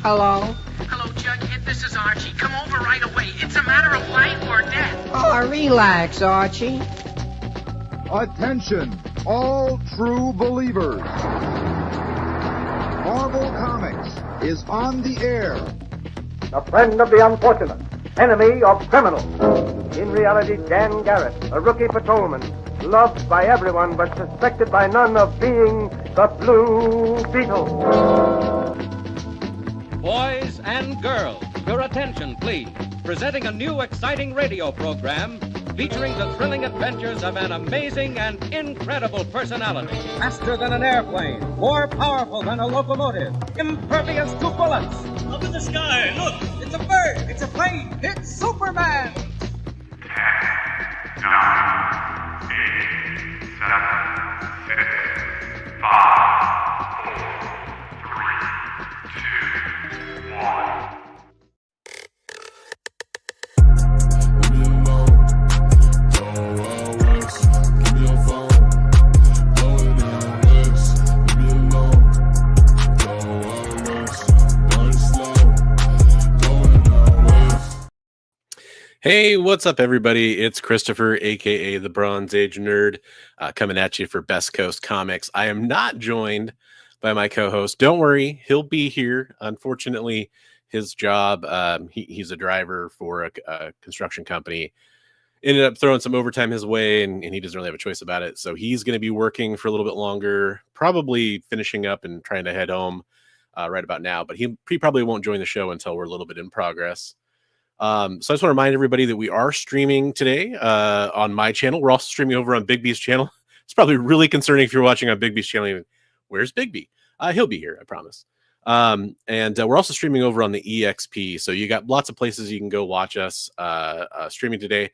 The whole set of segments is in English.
Hello? Hello, Jughead. This is Archie. Come over right away. It's a matter of life or death. Oh, relax, Archie. Attention, all true believers. Marvel Comics is on the air. A friend of the unfortunate, enemy of criminals. In reality, Dan Garrett, a rookie patrolman, loved by everyone but suspected by none of being the Blue Beetle. Boys and girls, your attention, please. Presenting a new exciting radio program featuring the thrilling adventures of an amazing and incredible personality. Faster than an airplane, more powerful than a locomotive, impervious to bullets. Up in the sky, look! It's a bird, it's a plane, it's Superman! 10, 9, 8, 7, 6, 5, 4, 3, 2, 1. Hey, what's up, everybody? It's Christopher, aka the Bronze Age Nerd, coming at you for Best Coast Comics. I am not joined by my co-host. Don't worry, he'll be here. Unfortunately, his job, he's a driver for a construction company, ended up throwing some overtime his way, and he doesn't really have a choice about it. So he's going to be working for a little bit longer, probably finishing up and trying to head home right about now. But he probably won't join the show until we're a little bit in progress. So I just want to remind everybody that we are streaming today on my channel. We're also streaming over on Bigby's channel. It's probably really concerning if you're watching on Bigby's channel. Where's Bigby? He'll be here, I promise. And we're also streaming over on the EXP. So you got lots of places you can go watch us streaming today.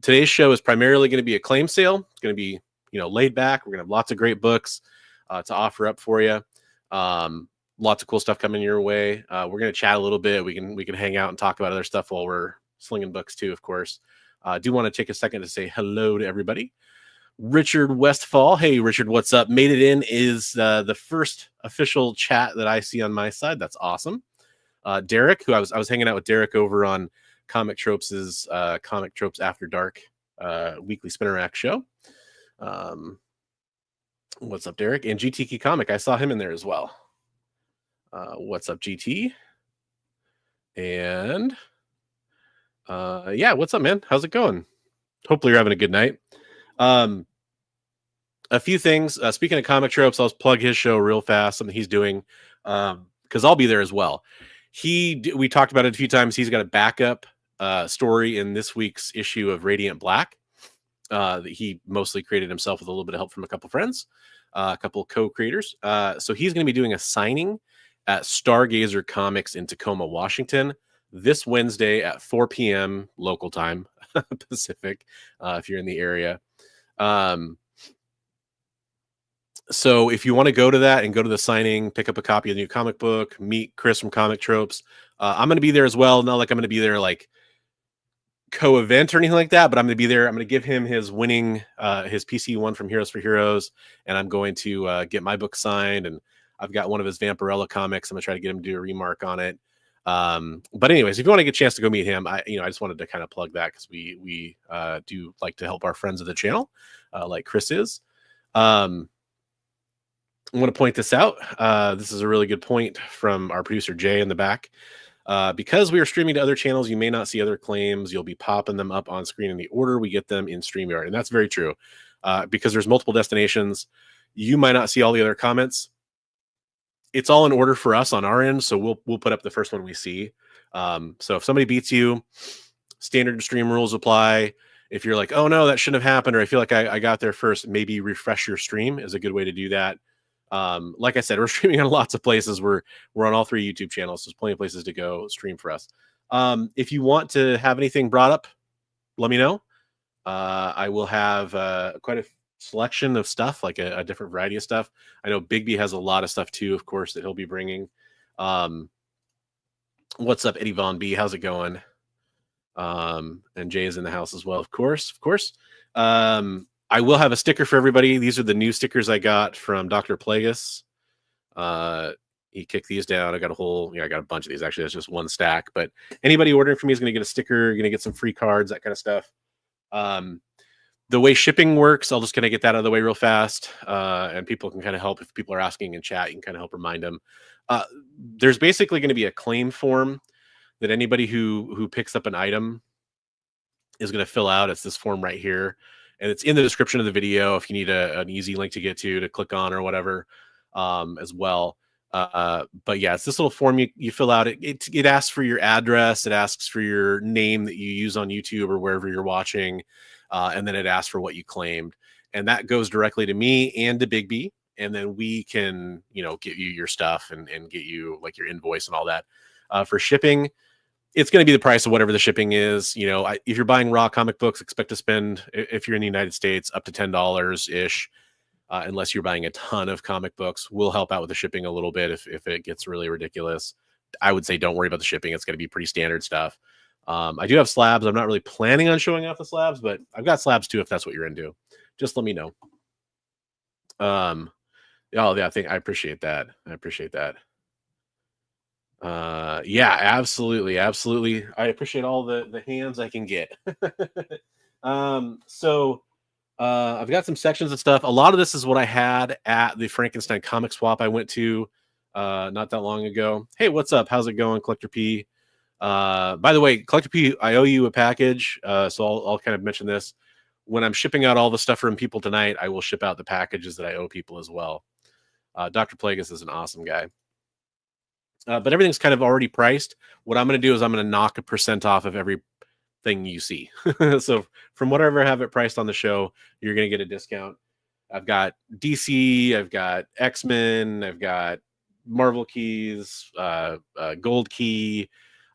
Today's show is primarily going to be a claim sale. It's going to be, laid back. We're going to have lots of great books to offer up for you. Lots of cool stuff coming your way. We're going to chat a little bit. We can hang out and talk about other stuff while we're slinging books too, of course. I do want to take a second to say hello to everybody. Richard Westfall. Hey, Richard, what's up? Made it in is the first official chat that I see on my side. That's awesome. Derek, who I was hanging out with Derek over on Comic Tropes' Comic Tropes After Dark weekly Spinner Rack show. What's up, Derek? And GTK Comic. I saw him in there as well. What's up, GT? And yeah, what's up, man? How's it going? Hopefully you're having a good night. A few things. Speaking of Comic Tropes, I'll plug his show real fast, something he's doing, because I'll be there as well. We talked about it a few times. He's got a backup story in this week's issue of Radiant Black that he mostly created himself with a little bit of help from a couple friends, a couple co-creators. So he's going to be doing a signing at Stargazer Comics in Tacoma, Washington, this Wednesday at 4 p.m. local time, Pacific, if you're in the area. So if you want to go to that and go to the signing, pick up a copy of the new comic book, meet Chris from Comic Tropes. I'm going to be there as well. Not like I'm going to be there like co-event or anything like that, but I'm going to be there. I'm going to give him his winning, his PC one from Heroes for Heroes, and I'm going to get my book signed, and I've got one of his Vampirella comics. I'm gonna try to get him to do a remark on it. But anyways, if you want to get a chance to go meet him, I just wanted to kind of plug that because we do like to help our friends of the channel, like Chris is. I want to point this out. This is a really good point from our producer Jay in the back. Because we are streaming to other channels, you may not see other claims. You'll be popping them up on screen in the order we get them in StreamYard, and that's very true. Because there's multiple destinations, you might not see all the other comments. It's all in order for us on our end, so we'll put up the first one we see. So if somebody beats you, standard stream rules apply. If you're like, oh no, that shouldn't have happened, or I feel like I got there first, maybe refresh your stream is a good way to do that. Like I said, we're streaming on lots of places. We're on all 3 YouTube channels. There's plenty of places to go stream for us. If you want to have anything brought up, let me know. I will have quite a selection of stuff, like a different variety of stuff. I know Bigby has a lot of stuff too, of course, that he'll be bringing. What's up, Eddie Von B? How's it going? And Jay is in the house as well, of course. I will have a sticker for everybody. These are the new stickers I got from Dr. Plagueis. You kick these down. I got I got a bunch of these. Actually, that's just one stack. But anybody ordering from me is going to get a sticker. You're going to get some free cards, that kind of stuff. The way shipping works, I'll just kind of get that out of the way real fast. And people can kind of help if people are asking in chat. You can kind of help remind them. There's basically going to be a claim form that anybody who picks up an item is going to fill out. It's this form right here. And it's in the description of the video if you need an easy link to get to click on or whatever as well. But yeah, it's this little form you fill out. It asks for your address. It asks for your name that you use on YouTube or wherever you're watching. And then it asks for what you claimed. And that goes directly to me and to Bigby. And then we can, get you your stuff and get you like your invoice and all that. For shipping, it's going to be the price of whatever the shipping is. If you're buying raw comic books, expect to spend, if you're in the United States, up to $10-ish. Unless you're buying a ton of comic books. We'll help out with the shipping a little bit if it gets really ridiculous. I would say don't worry about the shipping. It's going to be pretty standard stuff. I do have slabs. I'm not really planning on showing off the slabs, but I've got slabs too if that's what you're into. Just let me know. I appreciate that. Yeah, absolutely. I appreciate all the hands I can get. I've got some sections of stuff. A lot of this is what I had at the Frankenstein comic swap I went to not that long ago. Hey, what's up? How's it going, Collector P? By the way, Collector P, I owe you a package, so I'll kind of mention this. When I'm shipping out all the stuff from people tonight, I will ship out the packages that I owe people as well. Dr. Plagueis is an awesome guy. But everything's kind of already priced. What I'm going to do is I'm going to knock 1% off of everything you see. So from whatever I have it priced on the show, you're going to get a discount. I've got DC, I've got X-Men, I've got Marvel keys, Gold Key,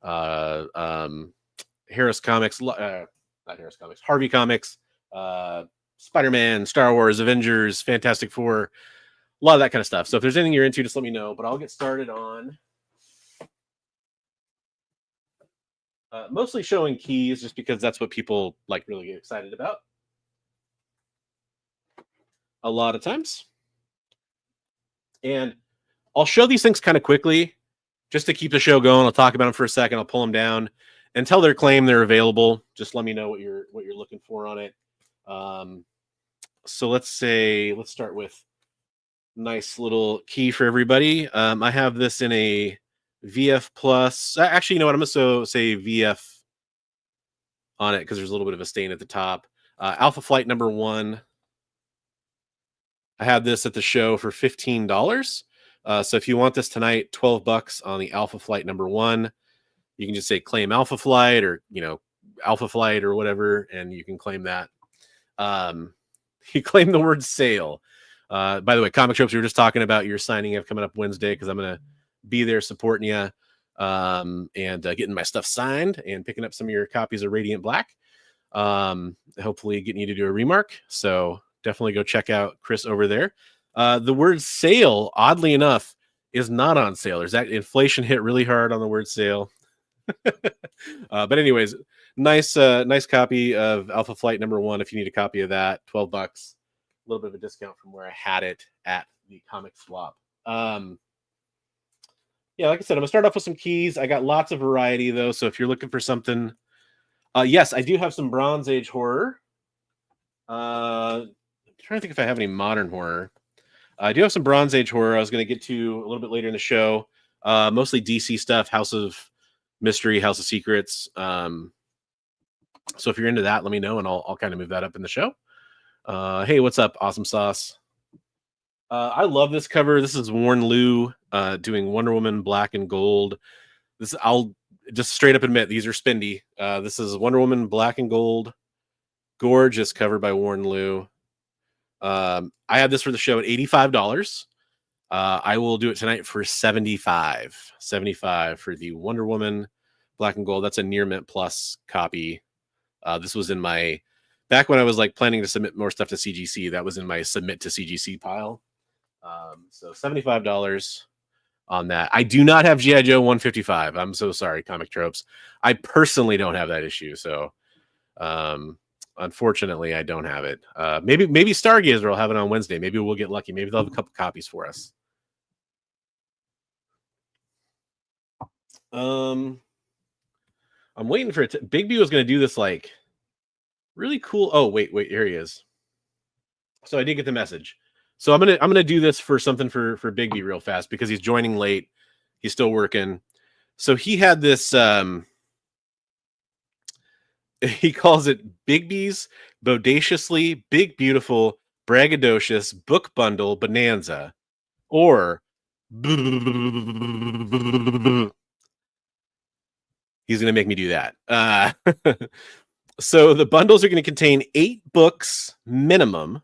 Harris Comics, not Harris Comics, Harvey Comics, Spider-Man, Star Wars, Avengers, Fantastic Four, a lot of that kind of stuff. So if there's anything you're into, just let me know. But I'll get started on mostly showing keys, just because that's what people like really get excited about a lot of times. And I'll show these things kind of quickly just to keep the show going. I'll talk about them for a second. I'll pull them down until they're claimed they're available. Just let me know what you're looking for on it. So let's start with nice little key for everybody. I have this in a VF plus. Actually, you know what? I'm going to say VF on it because there's a little bit of a stain at the top. Alpha Flight number 1. I had this at the show for $15. So if you want this tonight, $12 on the Alpha Flight number 1. You can just say claim Alpha Flight or, Alpha Flight or whatever, and you can claim that. You claim the word sale. By the way, Comic Tropes, we were just talking about your signing of coming up Wednesday because I'm going to be there supporting you and getting my stuff signed and picking up some of your copies of Radiant Black. Hopefully getting you to do a remark. So definitely go check out Chris over there. The word sale, oddly enough, is not on sale. There's that inflation hit really hard on the word sale. But anyways, nice copy of Alpha Flight number 1. If you need a copy of that, $12. A little bit of a discount from where I had it at the comic swap. Yeah, like I said, I'm gonna start off with some keys. I got lots of variety though, so if you're looking for something, yes, I do have some Bronze Age horror. I'm trying to think if I have any modern horror. I do have some Bronze Age horror I was going to get to a little bit later in the show. Mostly DC stuff, House of Mystery, House of Secrets. So if you're into that, let me know, and I'll kind of move that up in the show. Hey, what's up, Awesome Sauce? I love this cover. This is Warren Liu doing Wonder Woman Black and Gold. I'll just straight up admit, these are spendy. This is Wonder Woman Black and Gold. Gorgeous cover by Warren Liu. I had this for the show at $85. I will do it tonight for $75 for the Wonder Woman Black and Gold. That's a Near Mint Plus copy. This was in my, back when I was like planning to submit more stuff to CGC, that was in my submit to CGC pile. So $75 on that. I do not have G.I. Joe 155. I'm so sorry, Comic Tropes. I personally don't have that issue. So, unfortunately, I don't have it. Maybe Stargazer will have it on Wednesday. Maybe we'll get lucky. Maybe they'll have a couple copies for us. I'm waiting for it. Bigby was going to do this like really cool. Oh, wait, here he is. So I did get the message. So I'm gonna do this for something for Bigby real fast because he's joining late. He's still working. So he had this. He calls it Bigby's Bodaciously Big Beautiful Braggadocious Book Bundle Bonanza, or he's gonna make me do that. So the bundles are going to contain 8 books minimum.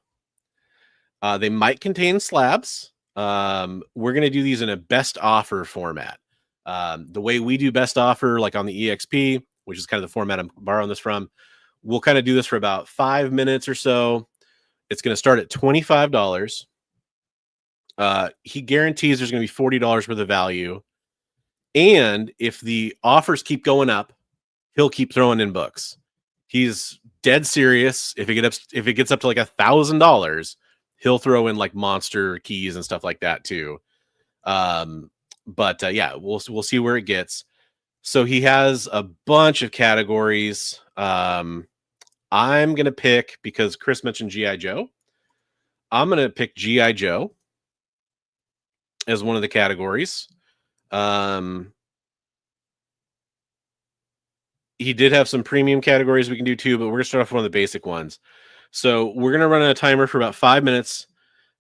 They might contain slabs. We're going to do these in a best offer format. The way we do best offer, like on the EXP, which is kind of the format I'm borrowing this from, we'll kind of do this for about 5 minutes or so. It's going to start at $25. He guarantees there's going to be $40 worth of value. And if the offers keep going up, he'll keep throwing in books. He's dead serious. If it gets up to like $1,000, he'll throw in like monster keys and stuff like that too. But yeah, we'll see where it gets. So he has a bunch of categories. I'm gonna pick, because Chris mentioned G.I. Joe. I'm gonna pick G.I. Joe as one of the categories. He did have some premium categories we can do too, but we're gonna start off with one of the basic ones. So we're gonna run a timer for about 5 minutes.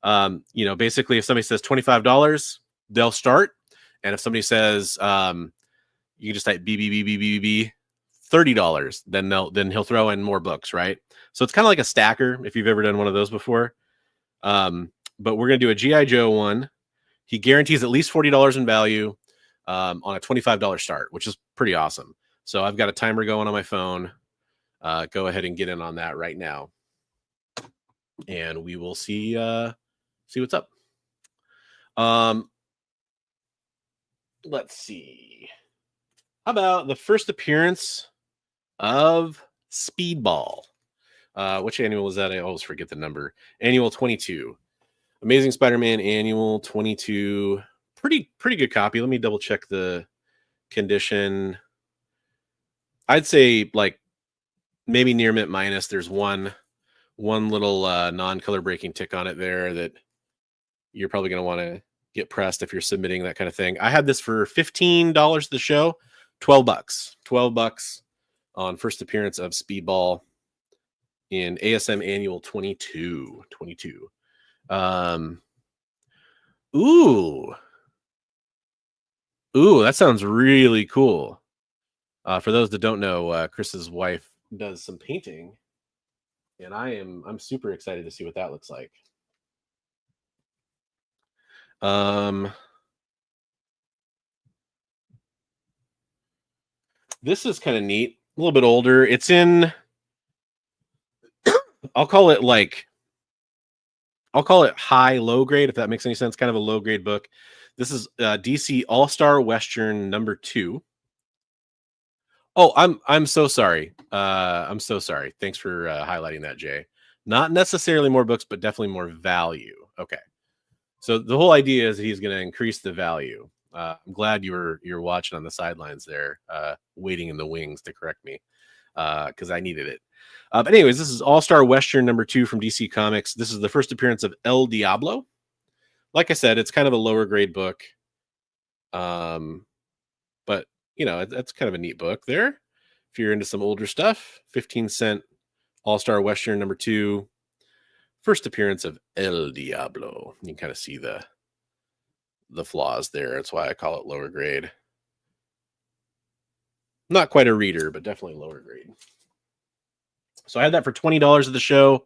Basically, if somebody says $25, they'll start, and if somebody says, you can just type B $30, then he'll throw in more books, right? So it's kind of like a stacker if you've ever done one of those before. But we're gonna do a G.I. Joe one. He guarantees at least $40 in value on a $25 start, which is pretty awesome. So I've got a timer going on my phone. Go ahead and get in on that right now, and we will see what's up. Let's see. How about the first appearance of Speedball? Which annual was that? I always forget the number. Annual 22. Amazing Spider-Man Annual 22. Pretty good copy. Let me double check the condition. I'd say like maybe near mint minus. There's one little non-color breaking tick on it there that you're probably going to want to get pressed if you're submitting that kind of thing. I had this for $15 at the show, $12 on first appearance of Speedball in ASM Annual 22. Ooh, that sounds really cool. For those that don't know, Chris's wife does some painting, and I'm super excited to see what that looks like. This is kind of neat. A little bit older. It's in, I'll call it high low grade, if that makes any sense. Kind of a low grade book. This is DC All-Star Western #2. Oh, I'm so sorry. I'm so sorry. Thanks for highlighting that, Jay. Not necessarily more books, but definitely more value. Okay. So the whole idea is he's going to increase the value. I'm glad you're watching on the sidelines there, waiting in the wings to correct me, because I needed it. But anyways, this is All-Star Western #2 from DC Comics. This is the first appearance of El Diablo. Like I said, it's kind of a lower grade book. But that's kind of a neat book there. If you're into some older stuff, 15-cent All-Star Western #2, first appearance of El Diablo. You can kind of see the flaws there. That's why I call it lower grade. Not quite a reader, but definitely lower grade. So I had that for $20 at the show.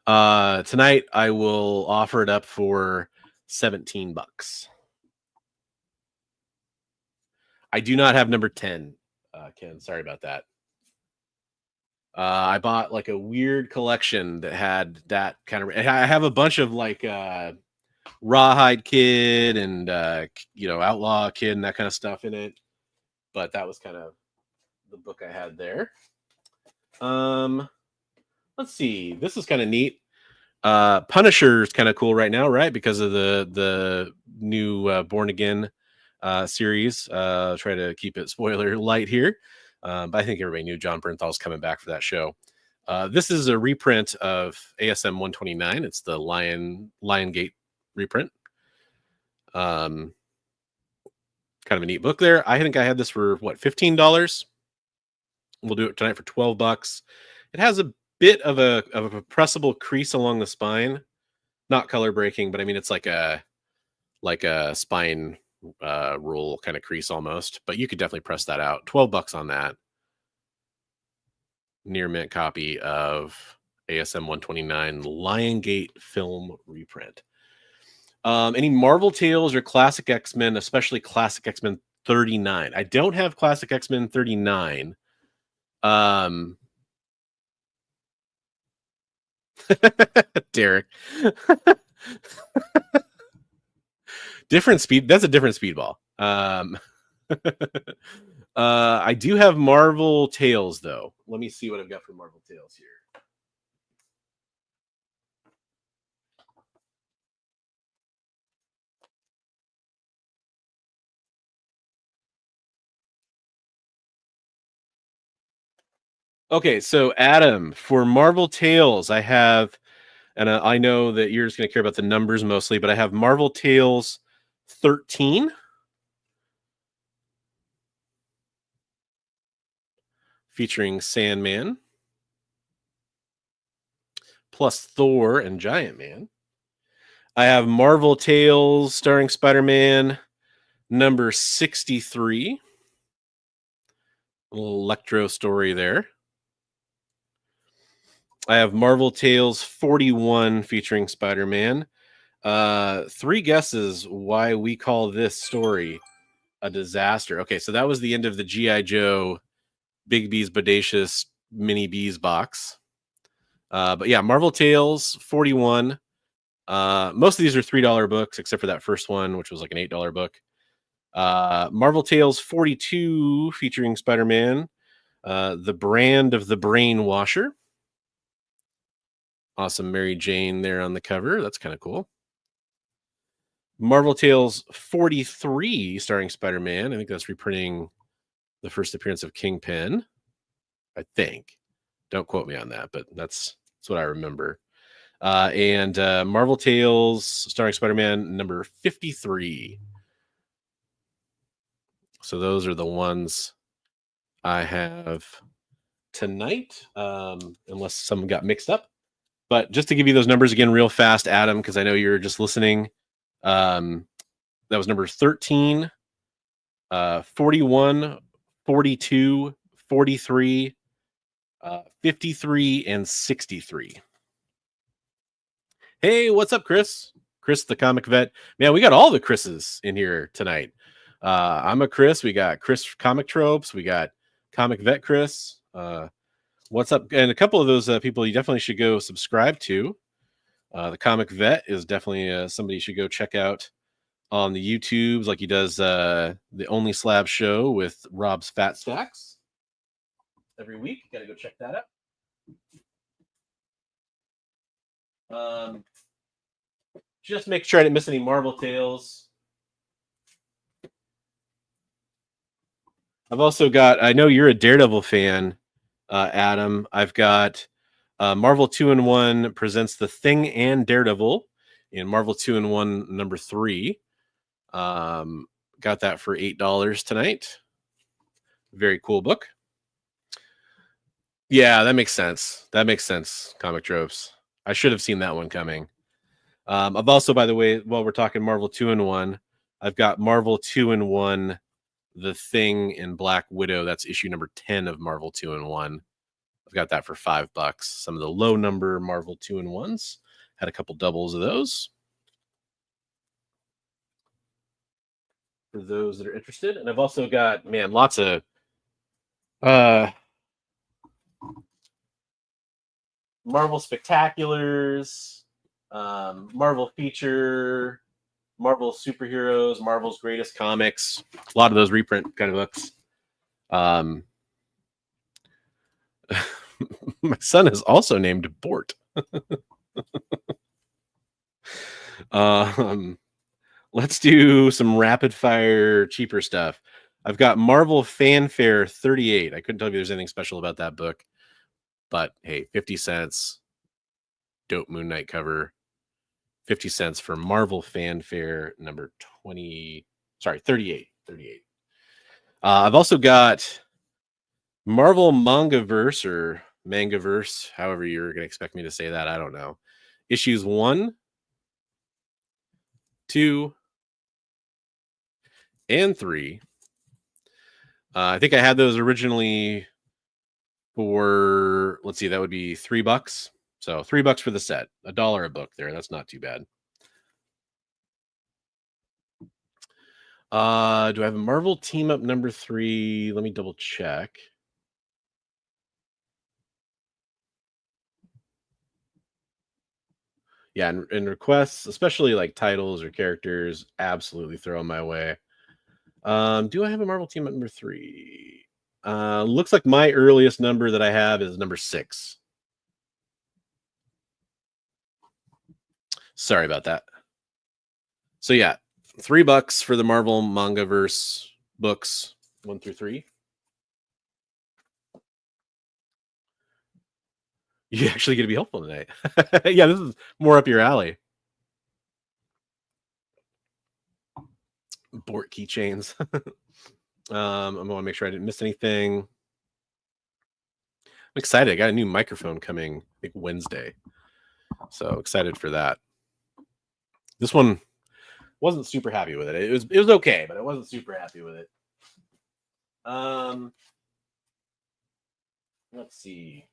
Tonight I will offer it up for $17. I do not have number 10, Ken. Sorry about that. I bought like a weird collection that had that kind of. I have a bunch of like Rawhide Kid and Outlaw Kid and that kind of stuff in it, but that was kind of the book I had there. Let's see. This is kind of neat. Punisher is kind of cool right now, right? Because of the new Born Again series. Try to keep it spoiler light here. But I think everybody knew John Bernthal's coming back for that show. This is a reprint of ASM 129. It's the Liongate reprint. Kind of a neat book there. I think I had this for what, $15. We'll do it tonight for $12. It has a bit of a pressable crease along the spine, not color breaking, but I mean it's like a spine rule kind of crease almost. But you could definitely press that out. $12 on that. Near mint copy of ASM 129 Liongate film reprint. Any Marvel Tales or Classic X-Men, especially Classic X-Men 39. I don't have Classic X-Men 39. Derek. Different speed. That's a different speedball. I do have Marvel Tales, though. Let me see what I've got for Marvel Tales here. Okay, so Adam, for Marvel Tales, I have, and I know that you're just going to care about the numbers mostly, but I have Marvel Tales 13. Featuring Sandman, plus Thor and Giant Man. I have Marvel Tales starring Spider-Man, number 63. A little Electro story there. I have Marvel Tales 41 featuring Spider-Man. 3 guesses why we call this story a disaster. Okay, so that was the end of the G.I. Joe Bigby's Bodacious Mini Bees box. But yeah, Marvel Tales 41. Most of these are $3 books, except for that first one, which was like an $8 book. Marvel Tales 42 featuring Spider-Man. The Brand of the Brainwasher. Awesome Mary Jane there on the cover. That's kind of cool. Marvel Tales 43 starring Spider-Man. I think that's reprinting the first appearance of Kingpin. I think. Don't quote me on that, but that's what I remember. And Marvel Tales starring Spider-Man number 53. So those are the ones I have tonight, unless some got mixed up. But just to give you those numbers again real fast, Adam, because I know you're just listening. That was number 13, 41, 42, 43, 53, and 63. Hey, what's up, Chris? Chris, the comic vet. Man, we got all the Chris's in here tonight. I'm a Chris. We got Chris Comic Tropes. We got Comic Vet Chris. What's up? And a couple of those people you definitely should go subscribe to. The Comic Vet is definitely somebody you should go check out on the YouTubes, like he does the Only Slab show with Rob's Fat Stacks every week. Got to go check that out. Just make sure I didn't miss any Marvel Tales. I've also got, I know you're a Daredevil fan, Adam. I've got Marvel 2-in-1 presents The Thing and Daredevil in Marvel 2-in-1 number 3. Got that for $8 tonight. Very cool book. Yeah, that makes sense. That makes sense, Comic Tropes. I should have seen that one coming. I've also, by the way, while we're talking Marvel 2-in-1, I've got Marvel 2-in-1 The Thing in Black Widow. That's issue number 10 of Marvel 2-in-1. I've got that for $5. Some of the low number Marvel 2-in-1s. Had a couple doubles of those. For those that are interested. And I've also got, man, lots of Marvel Spectaculars, Marvel Feature, Marvel Superheroes, Marvel's Greatest Comics. A lot of those reprint kind of books. My son is also named Bort. Let's Let's do some rapid fire, cheaper stuff. I've got Marvel Fanfare 38. I couldn't tell you there's anything special about that book, but hey, 50 cents. Dope Moon Knight cover. 50 cents for Marvel Fanfare number 38. 38. I've also got Marvel Mangaverse or Mangaverse, however you're going to expect me to say that. I don't know. Issues 1, 2, and 3. I think I had those originally for, let's see, that would be $3. So $3 for the set, $1 a book there. That's not too bad. Do I have a Marvel Team Up number 3? Let me double check. Yeah, and requests, especially like titles or characters, absolutely throw them my way. Do I have a Marvel Team Up number 3? Looks like my earliest number that I have is number 6. Sorry about that. So yeah, $3 for the Marvel Mangaverse books 1 through 3. You actually get to be helpful tonight. Yeah, this is more up your alley. Bort keychains. I want to make sure I didn't miss anything. I'm excited. I got a new microphone coming, I think Wednesday. So excited for that. This one wasn't super happy with it. It was okay, but I wasn't super happy with it. Let's see.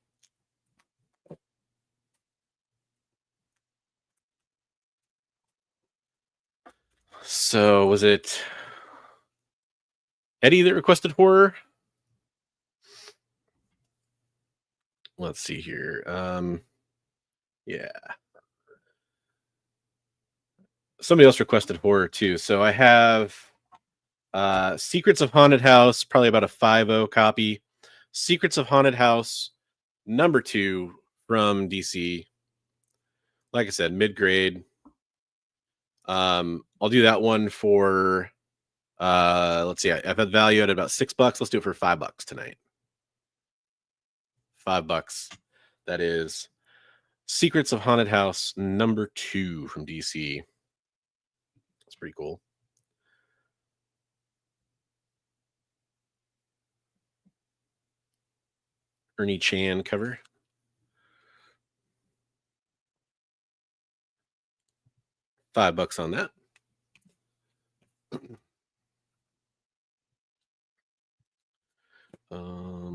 So was it Eddie that requested horror? Let's see here. Yeah. Somebody else requested horror too. So I have Secrets of Haunted House, probably about a 5.0 copy. Secrets of Haunted House number 2 from DC. Like I said, mid-grade. I'll do that one for let's see, I've had value at about $6. Let's do it for $5 tonight. $5. That is Secrets of Haunted House number 2 from DC. That's pretty cool. Ernie Chan cover. $5 on that.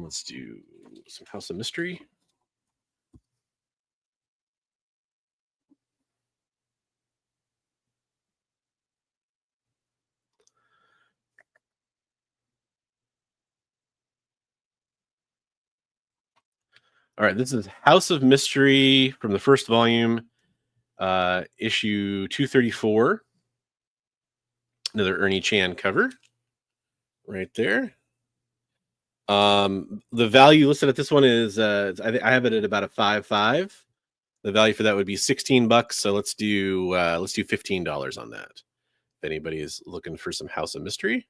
Let's do some House of Mystery. All right, this is House of Mystery from the first volume, issue 234. Another Ernie Chan cover right there. The value listed at this one is I have it at about a 5.5. The value for that would be $16. So let's do $15 on that. If anybody is looking for some House of Mystery.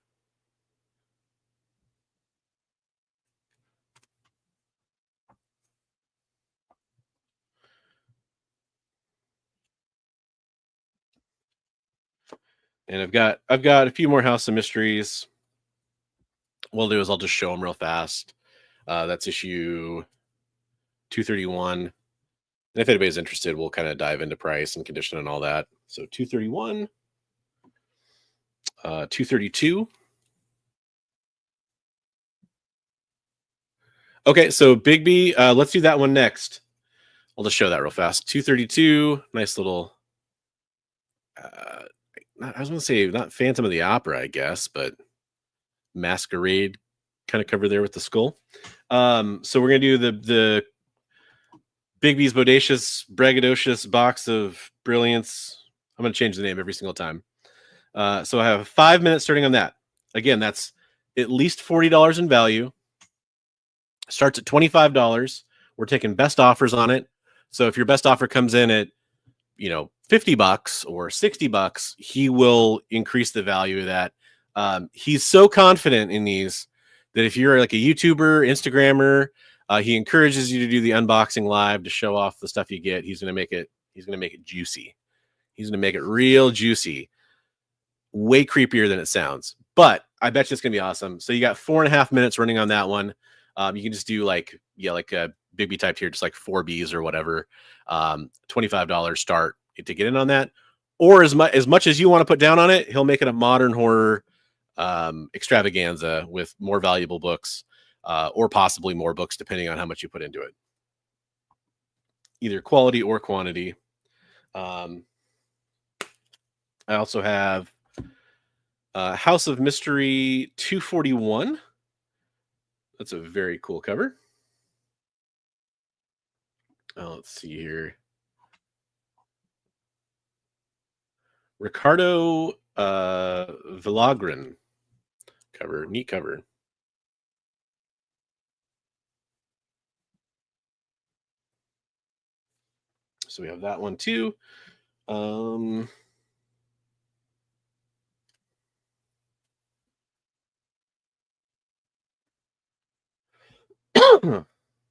And I've got a few more House of Mysteries. What I'll do is I'll just show them real fast. That's issue 231. And if anybody's interested, we'll kind of dive into price and condition and all that. So 231, 232. Okay, so Bigby, let's do that one next. I'll just show that real fast. 232, nice little, I was going to say not Phantom of the Opera, I guess, but masquerade kind of cover there with the skull. So we're going to do the Bigby's Bodacious, Braggadocious Box of Brilliance. I'm going to change the name every single time. So I have 5 minutes starting on that. Again, that's at least $40 in value. Starts at $25. We're taking best offers on it. So if your best offer comes in at, $50 or $60, he will increase the value of that. He's so confident in these that if you're like a YouTuber, Instagrammer, he encourages you to do the unboxing live to show off the stuff you get. He's going to make it juicy. He's going to make it real juicy. Way creepier than it sounds, but I bet you it's going to be awesome. So you got 4.5 minutes running on that one. You can just do like a Bigby type tier, just like 4Bs or whatever. $25 start to get in on that, or as much as you want to put down on it, he'll make it a modern horror extravaganza with more valuable books, or possibly more books depending on how much you put into it, either quality or quantity. I also have House of Mystery 241. That's a very cool cover. Let's see here. Ricardo Villagran cover. Neat cover. So we have that one too.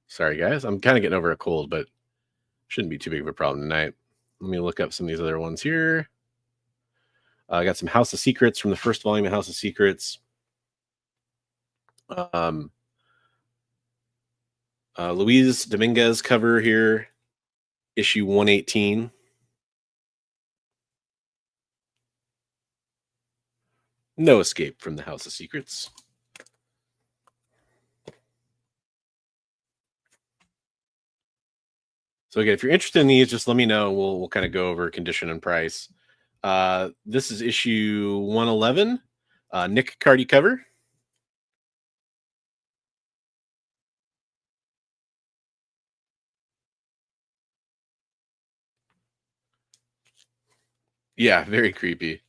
Sorry, guys. I'm kind of getting over a cold, but shouldn't be too big of a problem tonight. Let me look up some of these other ones here. I got some House of Secrets from the first volume of House of Secrets. Luis Dominguez cover here, issue 118. No escape from the House of Secrets. So again, if you're interested in these, just let me know. We'll kind of go over condition and price. This is issue 111, Nick Cardy cover. Yeah, very creepy.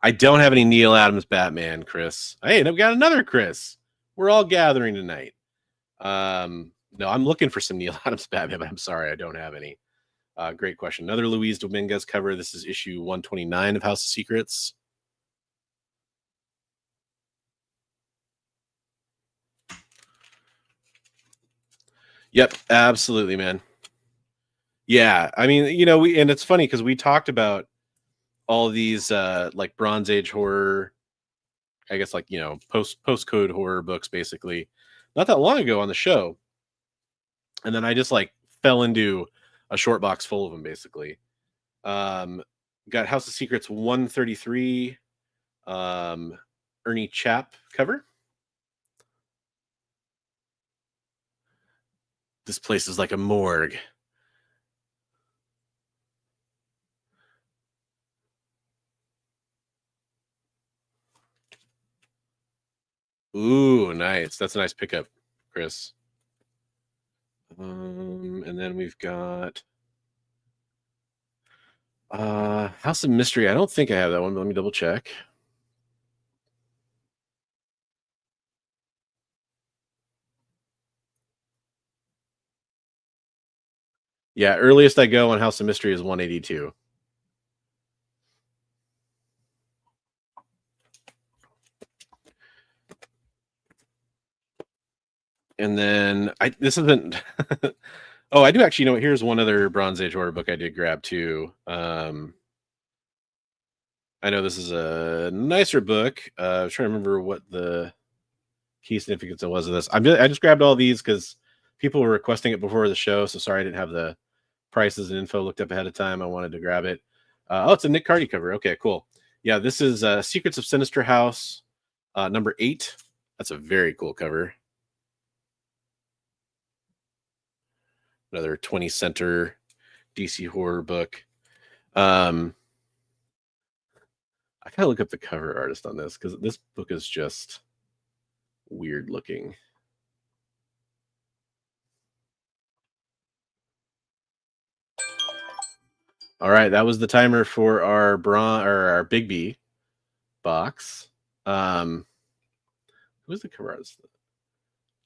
I don't have any Neil Adams Batman, Chris. Hey, we got another Chris. We're all gathering tonight. No, I'm looking for some Neil Adams Batman, but I'm sorry, I don't have any. Great question. Another Luis Dominguez cover. This is issue 129 of House of Secrets. Yep, absolutely, man. Yeah, I mean, and it's funny because we talked about all these like Bronze Age horror, I guess, like, post-code horror books, basically, not that long ago on the show. And then I just like fell into a short box full of them, basically. Got House of Secrets 133, Ernie Chap cover. This place is like a morgue. Ooh, nice. That's a nice pickup, Chris. And then we've got House of Mystery. I don't think I have that one, but let me double check. Yeah, earliest I go on House of Mystery is 182. And then this isn't. Oh, I do actually know. Here's one other Bronze Age horror book I did grab too. I know this is a nicer book. I'm trying to remember what the key significance was of this. I just grabbed all these because people were requesting it before the show. So sorry I didn't have the prices and info looked up ahead of time. I wanted to grab it. It's a Nick Cardy cover. Okay, cool. Yeah, this is Secrets of Sinister House, number 8. That's a very cool cover. Another 20 center DC horror book. I gotta look up the cover artist on this because this book is just weird looking. All right, that was the timer for our our Bigby box. Who's the cover artist?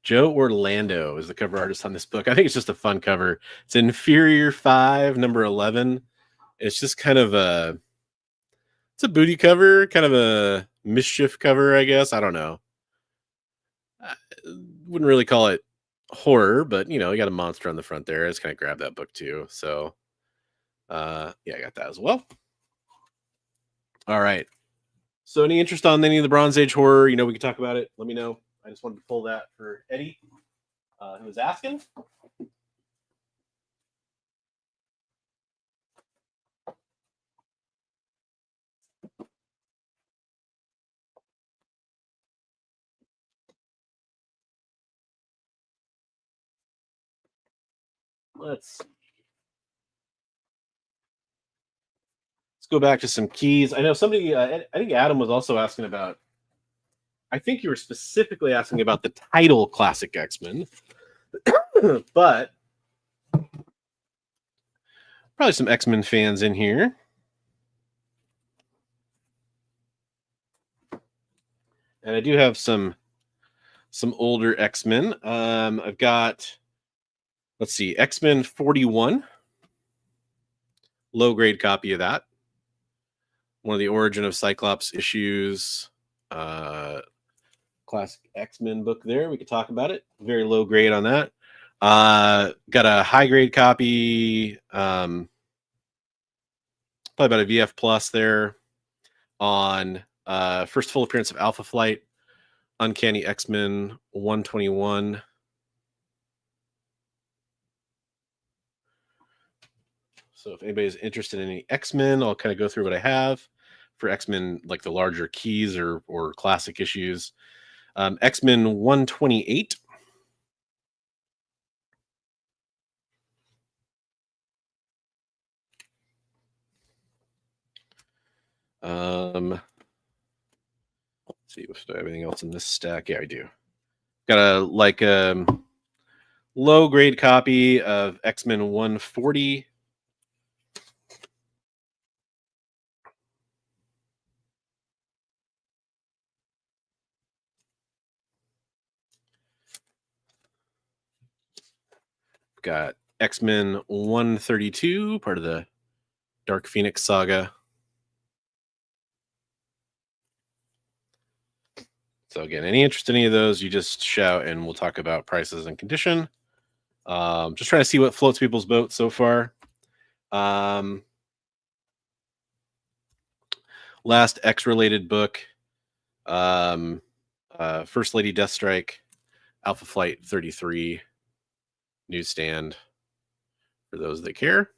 Joe Orlando is the cover artist on this book. I think it's just a fun cover. It's Inferior 5, number 11. It's just kind of it's a booty cover, kind of a mischief cover, I guess. I don't know. I wouldn't really call it horror, but you got a monster on the front there. I just kind of grabbed that book too. So yeah, I got that as well. All right. So any interest on any of the Bronze Age horror, we can talk about it. Let me know. I just wanted to pull that for Eddie, who was asking. Let's go back to some keys. I know somebody, I think Adam was also asking about, I think you were specifically asking about the title Classic X-Men, but probably some X-Men fans in here. And I do have some older X-Men. I've got, let's see, X-Men 41, low grade copy of that. One of the Origin of Cyclops issues, classic X-Men book there. We could talk about it. Very low grade on that. Got a high grade copy, probably about a VF Plus there on first full appearance of Alpha Flight, Uncanny X-Men 121. So if anybody's interested in any X-Men, I'll kind of go through what I have for X-Men, like the larger keys or classic issues. X-Men 128. Let's see, do I have anything else in this stack? Yeah, I do. Got a low grade copy of X-Men 140. Got X-Men 132, part of the Dark Phoenix saga. So again, any interest in any of those, you just shout and we'll talk about prices and condition. Just trying to see what floats people's boat so far. Last X-related book, First Lady Deathstrike, Alpha Flight 33, newsstand for those that care.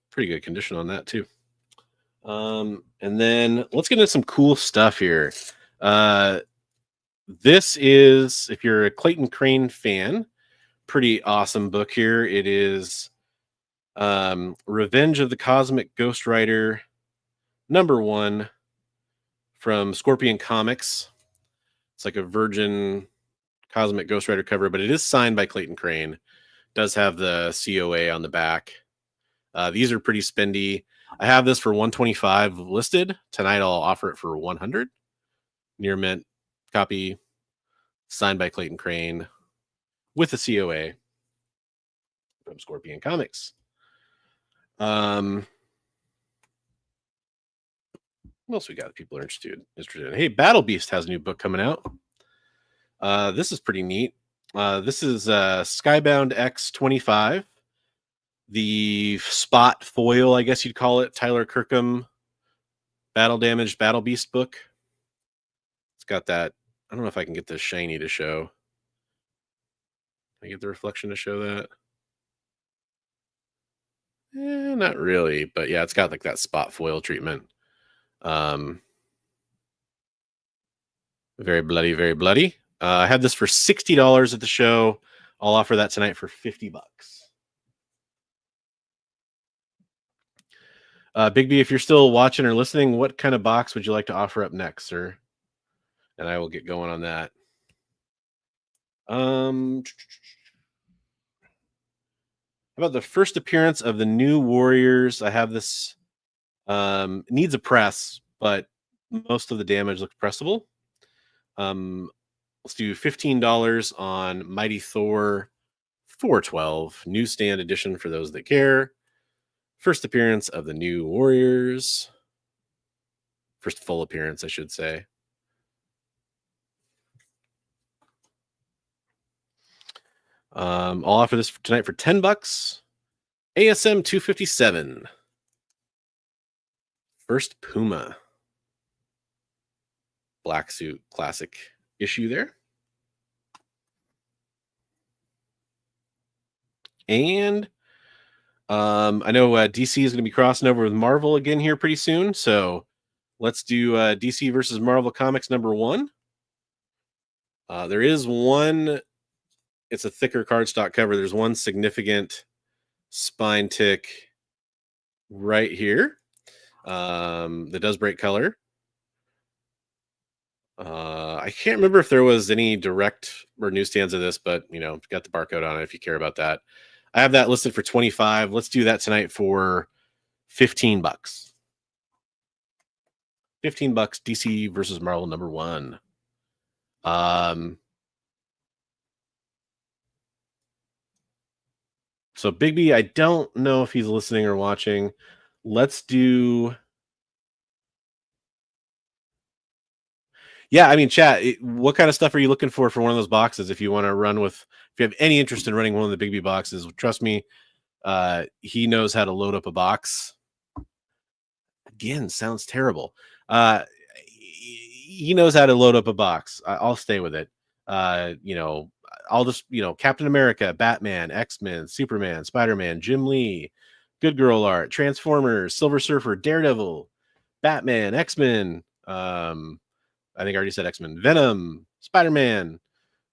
Pretty good condition on that too. And then let's get into some cool stuff here. This is, if you're a Clayton Crane fan, pretty awesome book here. It is Revenge of the Cosmic Ghost Rider #1 from Scorpion Comics. It's like a Virgin Cosmic Ghost Rider cover, but it is signed by Clayton Crane. Does have the COA on the back. These are pretty spendy. I have this for $125 listed. Tonight I'll offer it for $100. Near mint copy, signed by Clayton Crane with the COA from Scorpion Comics. What else we got? People are interested in. Hey, Battle Beast has a new book coming out. This is pretty neat. This is Skybound X25, the spot foil, I guess you'd call it. Tyler Kirkham Battle Damaged Battle Beast book. It's got that. I don't know if I can get the shiny to show. Can I get the reflection to show that? Not really, but yeah, it's got like that spot foil treatment. Very bloody, very bloody. I had this for $60 at the show. I'll offer that tonight for $50. Bigby, if you're still watching or listening, what kind of box would you like to offer up next, sir? And I will get going on that. How about the first appearance of the New Warriors? I have this. Needs a press, but most of the damage looks pressable. Let's do $15 on Mighty Thor 412 newsstand edition for those that care. First appearance of the New Warriors. First full appearance, I should say. I'll offer this tonight for $10. ASM 257. First Puma. Black suit classic issue there. And I know DC is going to be crossing over with Marvel again here pretty soon. So let's do DC versus Marvel Comics #1. There is one. It's a thicker cardstock cover. There's one significant spine tick right here that does break color. I can't remember if there was any direct or newsstands of this, but got the barcode on it if you care about that. I have that listed for 25. Let's do that tonight for $15. $15 DC versus Marvel #1. So Bigby, I don't know if he's listening or watching. Let's do. Yeah, I mean, chat. What kind of stuff are you looking for one of those boxes? If you want to run with, if you have any interest in running one of the Bigby boxes, trust me, he knows how to load up a box. Again, sounds terrible. He knows how to load up a box. I'll stay with it. I'll just, Captain America, Batman, X-Men, Superman, Spider-Man, Jim Lee, Good Girl Art, Transformers, Silver Surfer, Daredevil, Batman, X-Men. I think I already said X-Men, Venom, Spider-Man,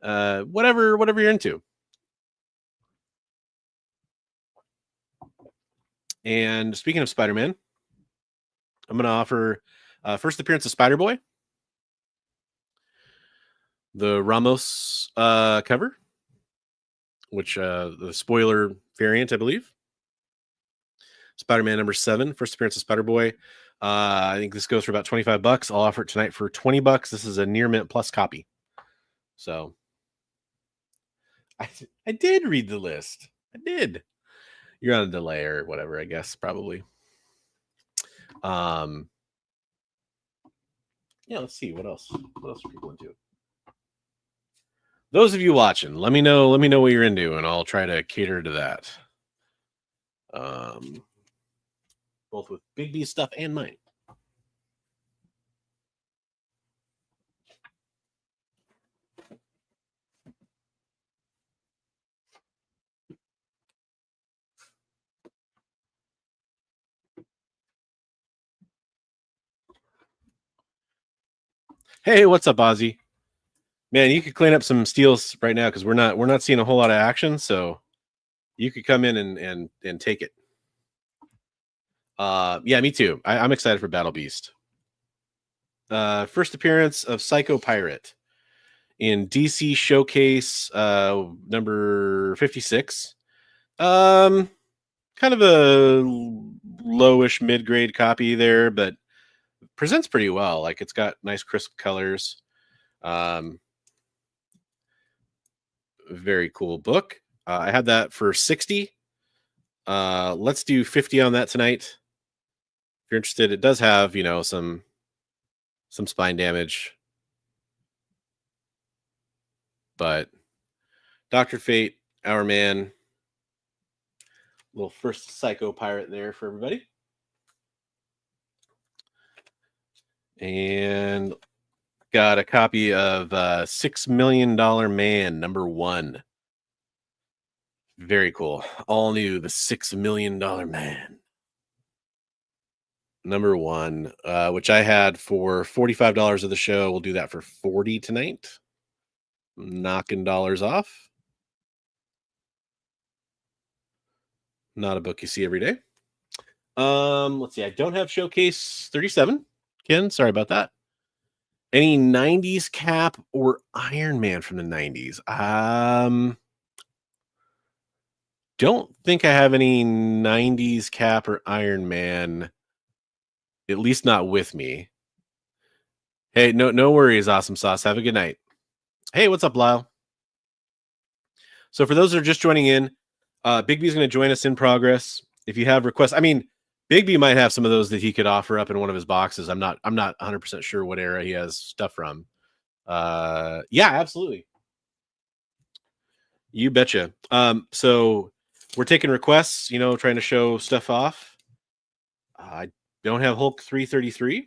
whatever you're into. And speaking of Spider-Man, I'm going to offer first appearance of Spider-Boy. The Ramos cover, which the spoiler variant, I believe. Spider-Man #7, first appearance of Spider-Boy. I think this goes for about $25. I'll offer it tonight for $20. This is a near mint plus copy. So I did read the list. I did. You're on a delay or whatever, I guess, probably. Yeah, let's see what else. What else are people into? Those of you watching, let me know what you're into, and I'll try to cater to that. Both with Bigby stuff and mine. Hey, what's up, Ozzy? Man, you could clean up some steals right now because we're not seeing a whole lot of action, so you could come in and take it. Yeah, me too. I'm excited for Battle Beast. First appearance of Psycho Pirate in DC Showcase number 56. Kind of a lowish mid-grade copy there, but presents pretty well. Like, it's got nice crisp colors. Very cool book. I had that for 60. Let's do 50 on that tonight. If you're interested, it does have, some spine damage. But Dr. Fate, Our Man, little first Psycho Pirate there for everybody. And got a copy of $6 Million Man #1. Very cool. All new, the $6 Million Man #1, which I had for $45 of the show. We'll do that for $40 tonight. Knocking dollars off. Not a book you see every day. Let's see. I don't have Showcase 37. Ken, sorry about that. Any 90s Cap or Iron Man from the 90s? Don't think I have any 90s Cap or Iron Man, at least not with me. Hey, no worries, Awesome Sauce. Have a good night. Hey, what's up, Lyle? So for those that are just joining in, Bigby's going to join us in progress. If you have requests, I mean, Bigby might have some of those that he could offer up in one of his boxes. I'm not 100% sure what era he has stuff from. Yeah, absolutely. You betcha. So we're taking requests, trying to show stuff off. I don't have Hulk 333.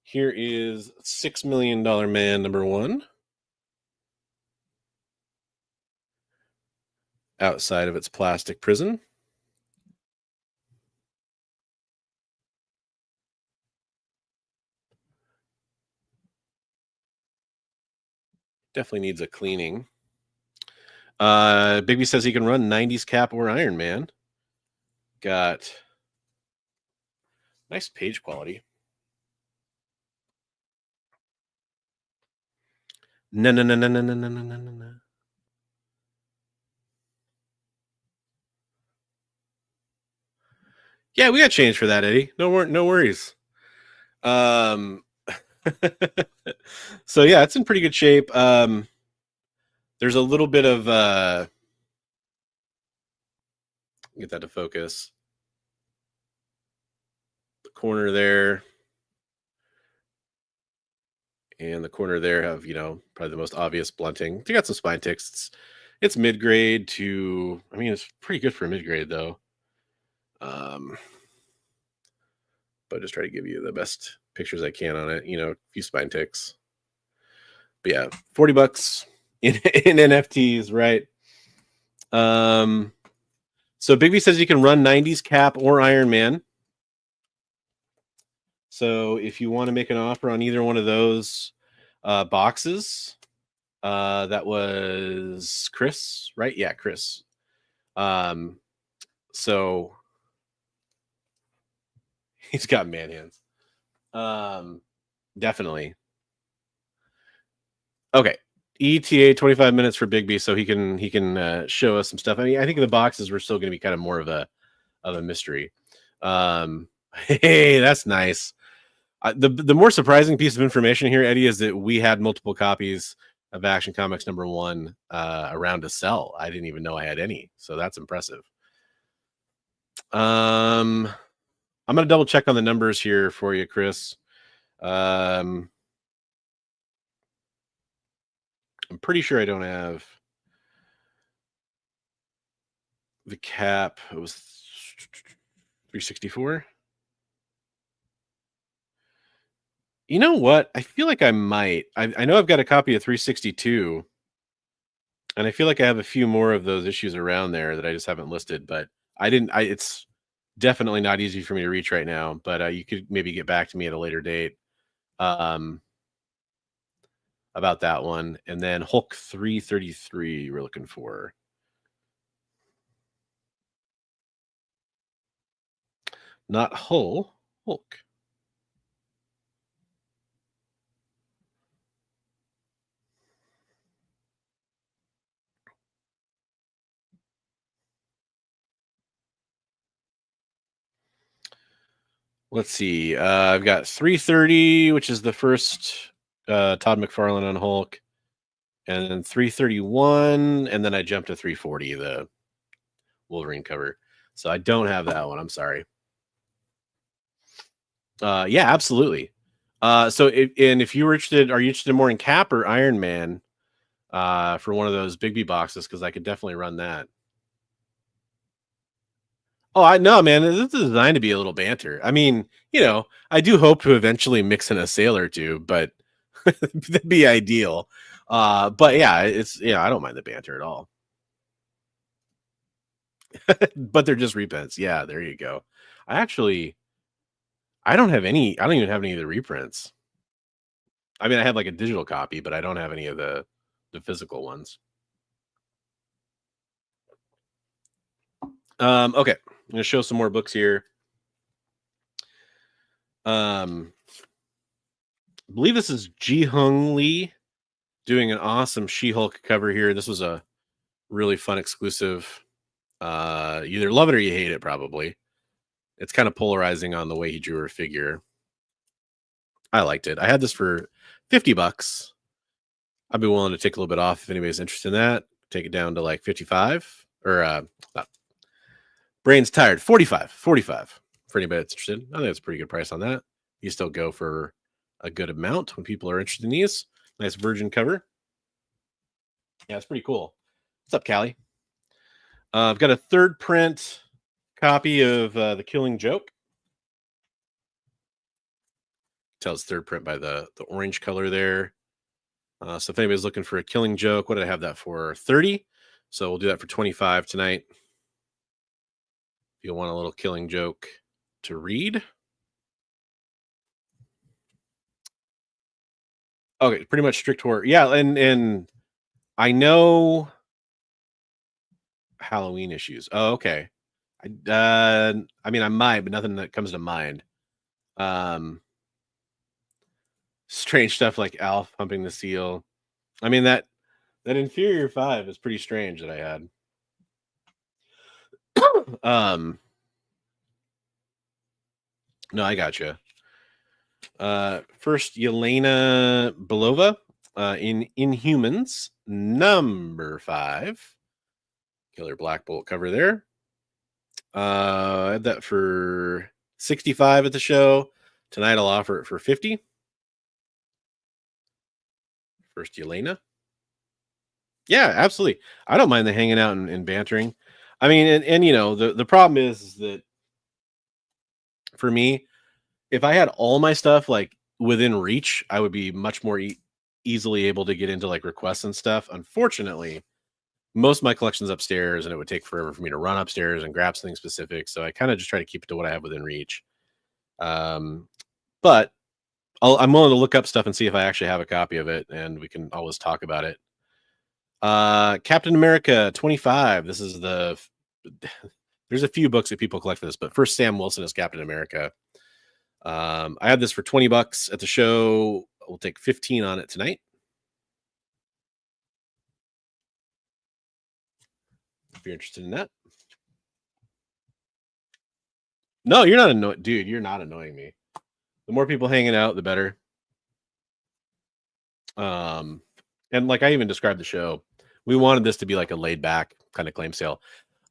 Here is $6 Million Man #1. Outside of its plastic prison. Definitely needs a cleaning. Bigby says he can run 90s Cap or Iron Man. Got nice page quality. No. Yeah, we got change for that, Eddie. No worries. So yeah, it's in pretty good shape. There's a little bit of get that to focus. The corner there and the corner there have, probably the most obvious blunting. They got some spine ticks. It's mid-grade to, it's pretty good for mid-grade though. But just try to give you the best pictures I can on it. A few spine ticks. But yeah, $40 in NFTs, right? So Bigby says you can run 90s Cap or Iron Man. So if you want to make an offer on either one of those boxes, that was Chris, right? Yeah, Chris. So he's got man hands. Definitely. Okay. ETA 25 minutes for Bigby, so he can show us some stuff. I think the boxes were still going to be kind of more of a mystery. Hey, that's nice. The more surprising piece of information here, Eddie, is that we had multiple copies of Action Comics #1 around to sell. I didn't even know I had any, so that's impressive. I'm gonna double check on the numbers here for you, Chris. I'm pretty sure I don't have the Cap. It was 364. You know what? I feel like I might. I know I've got a copy of 362, and I feel like I have a few more of those issues around there that I just haven't listed. But I didn't. It's definitely not easy for me to reach right now. But you could maybe get back to me at a later date about that one. And then Hulk 333 we're looking for. Not Hulk. Let's see. I've got 330, which is the first Todd McFarlane on Hulk, and then 331, and then I jumped to 340, the Wolverine cover. So I don't have that one. I'm sorry. Yeah, absolutely. So if you were interested, are you interested more in Cap or Iron Man for one of those Bigby boxes? Because I could definitely run that. Oh, I know, man. This is designed to be a little banter. I do hope to eventually mix in a sale or two, but that'd be ideal. But yeah, I don't mind the banter at all. But they're just reprints. Yeah, there you go. I don't have any. I don't even have any of the reprints. I have like a digital copy, but I don't have any of the physical ones. Okay, I'm gonna show some more books here. I believe this is Ji-Hung Lee doing an awesome She-Hulk cover here. This was a really fun exclusive. You either love it or you hate it, probably. It's kind of polarizing on the way he drew her figure. I liked it. I had this for $50. I'd be willing to take a little bit off if anybody's interested in that. Take it down to like 55 or brain's tired. 45 for anybody that's interested. I think that's a pretty good price on that. You still go for a good amount when people are interested in these. Nice virgin cover. Yeah, it's pretty cool. What's up, Callie? I've got a third print copy of The Killing Joke. Tells third print by the orange color there. So if anybody's looking for a Killing Joke, what did I have that for? 30. So we'll do that for 25 tonight. If you want a little Killing Joke to read. Okay, pretty much strict horror. Yeah, and I know Halloween issues. Oh, okay. I mean, I might, but nothing that comes to mind. Strange stuff like Alf humping the seal. I mean, that Inferior 5 is pretty strange that I had. No, I gotcha. First, Yelena Belova in Inhumans, number 5. Killer Black Bolt cover there. I had that for 65 at the show. Tonight I'll offer it for 50. First, Yelena. Yeah, absolutely. I don't mind the hanging out and bantering. I mean, and you know, the problem is that for me, if I had all my stuff like within reach, I would be much more easily able to get into like requests and stuff. Unfortunately, most of my collection's upstairs, and it would take forever for me to run upstairs and grab something specific. So I kind of just try to keep it to what I have within reach. But I'm willing to look up stuff and see if I actually have a copy of it, and we can always talk about it. Captain America 25. This is there's a few books that people collect for this, but first Sam Wilson is Captain America. I had this for $20 at the show. We'll take 15 on it tonight. If you're interested in that. No, you're not annoying, dude. You're not annoying me. The more people hanging out, the better. And like I even described the show, we wanted this to be like a laid back kind of claim sale.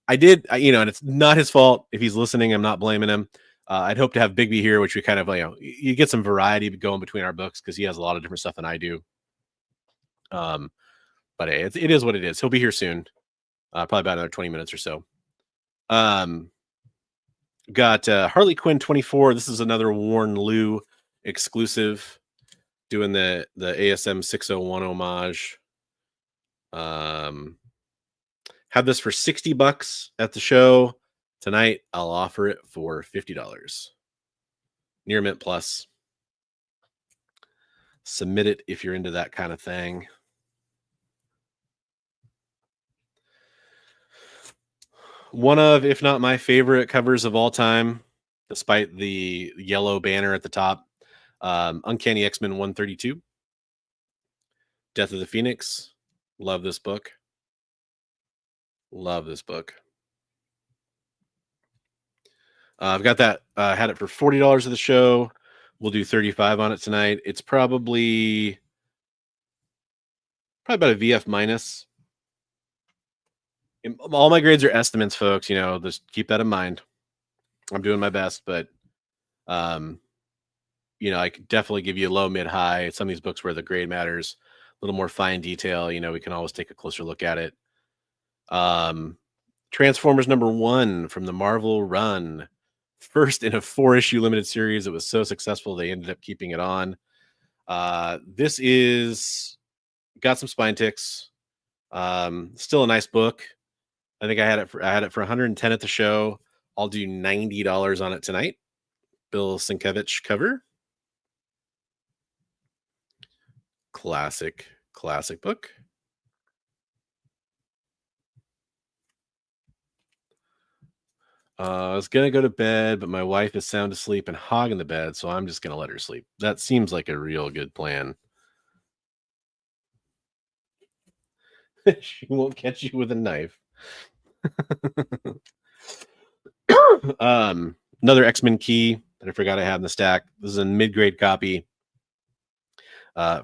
I did, and it's not his fault. If he's listening, I'm not blaming him. I'd hope to have Bigby here, which we kind of, you get some variety going between our books because he has a lot of different stuff than I do. But hey, it is what it is. He'll be here soon. Probably about another 20 minutes or so. Got Harley Quinn 24. This is another Warren Liu exclusive, doing the ASM 601 homage. Had this for $60 at the show. Tonight, I'll offer it for $50. Near Mint Plus. Submit it if you're into that kind of thing. One of, if not my favorite covers of all time, despite the yellow banner at the top. Uncanny X-Men 132. Death of the Phoenix. Love this book. Love this book. I've got that. Had it for $40 at the show. We'll do 35 on it tonight. It's probably about a VF minus. All my grades are estimates, folks. Just keep that in mind. I'm doing my best, but I could definitely give you a low, mid, high. Some of these books where the grade matters, a little more fine detail. We can always take a closer look at it. Transformers #1 from the Marvel run. First in a 4-issue limited series. It was so successful they ended up keeping it on. This is got some spine ticks. Still a nice book. I think I had it for $110 at the show. I'll do $90 on it tonight. Bill Sienkiewicz cover. Classic book. I was going to go to bed, but my wife is sound asleep and hogging the bed, so I'm just going to let her sleep. That seems like a real good plan. She won't catch you with a knife. Another X-Men key that I forgot I had in the stack. This is a mid-grade copy.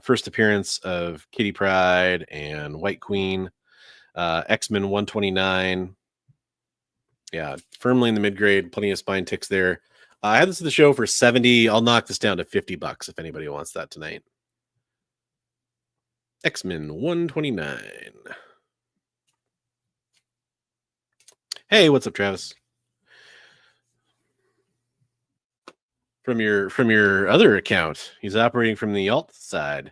First appearance of Kitty Pryde and White Queen. X-Men 129. Yeah, firmly in the mid-grade. Plenty of spine ticks there. I had this at the show for 70. I'll knock this down to $50 if anybody wants that tonight. X-Men 129. Hey, what's up, Travis? From your other account. He's operating from the alt side.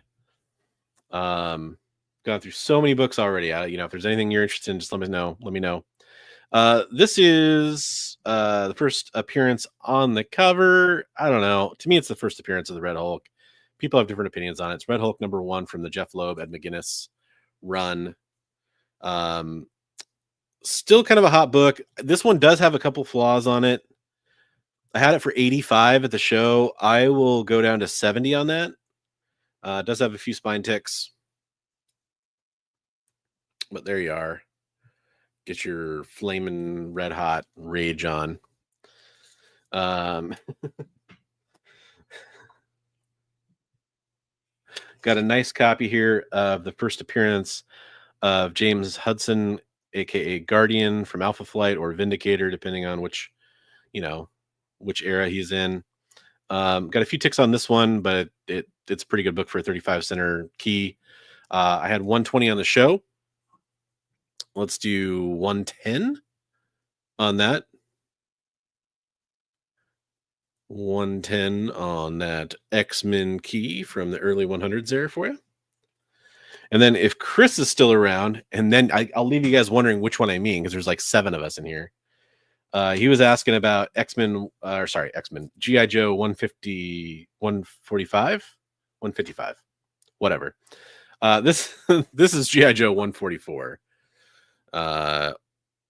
Gone through so many books already. If there's anything you're interested in, just let me know. This is the first appearance on the cover. I don't know. To me, it's the first appearance of the Red Hulk. People have different opinions on it. It's Red Hulk #1 from the Jeff Loeb, Ed McGuinness run. Still kind of a hot book. This one does have a couple flaws on it. I had it for 85 at the show. I will go down to 70 on that. It does have a few spine ticks. But there you are. Get your flaming red hot rage on. Got a nice copy here of the first appearance of James Hudson, aka Guardian from Alpha Flight or Vindicator, depending on which era he's in. Got a few ticks on this one, but it's a pretty good book for a 35 center key. I had 120 on the show. Let's do 110 on that. 110 on that X-Men key from the early 100s there for you. And then if Chris is still around, and then I'll leave you guys wondering which one I mean, because there's like 7 of us in here. He was asking about X-Men, G.I. Joe 150, 145, 155, whatever. This is G.I. Joe 144.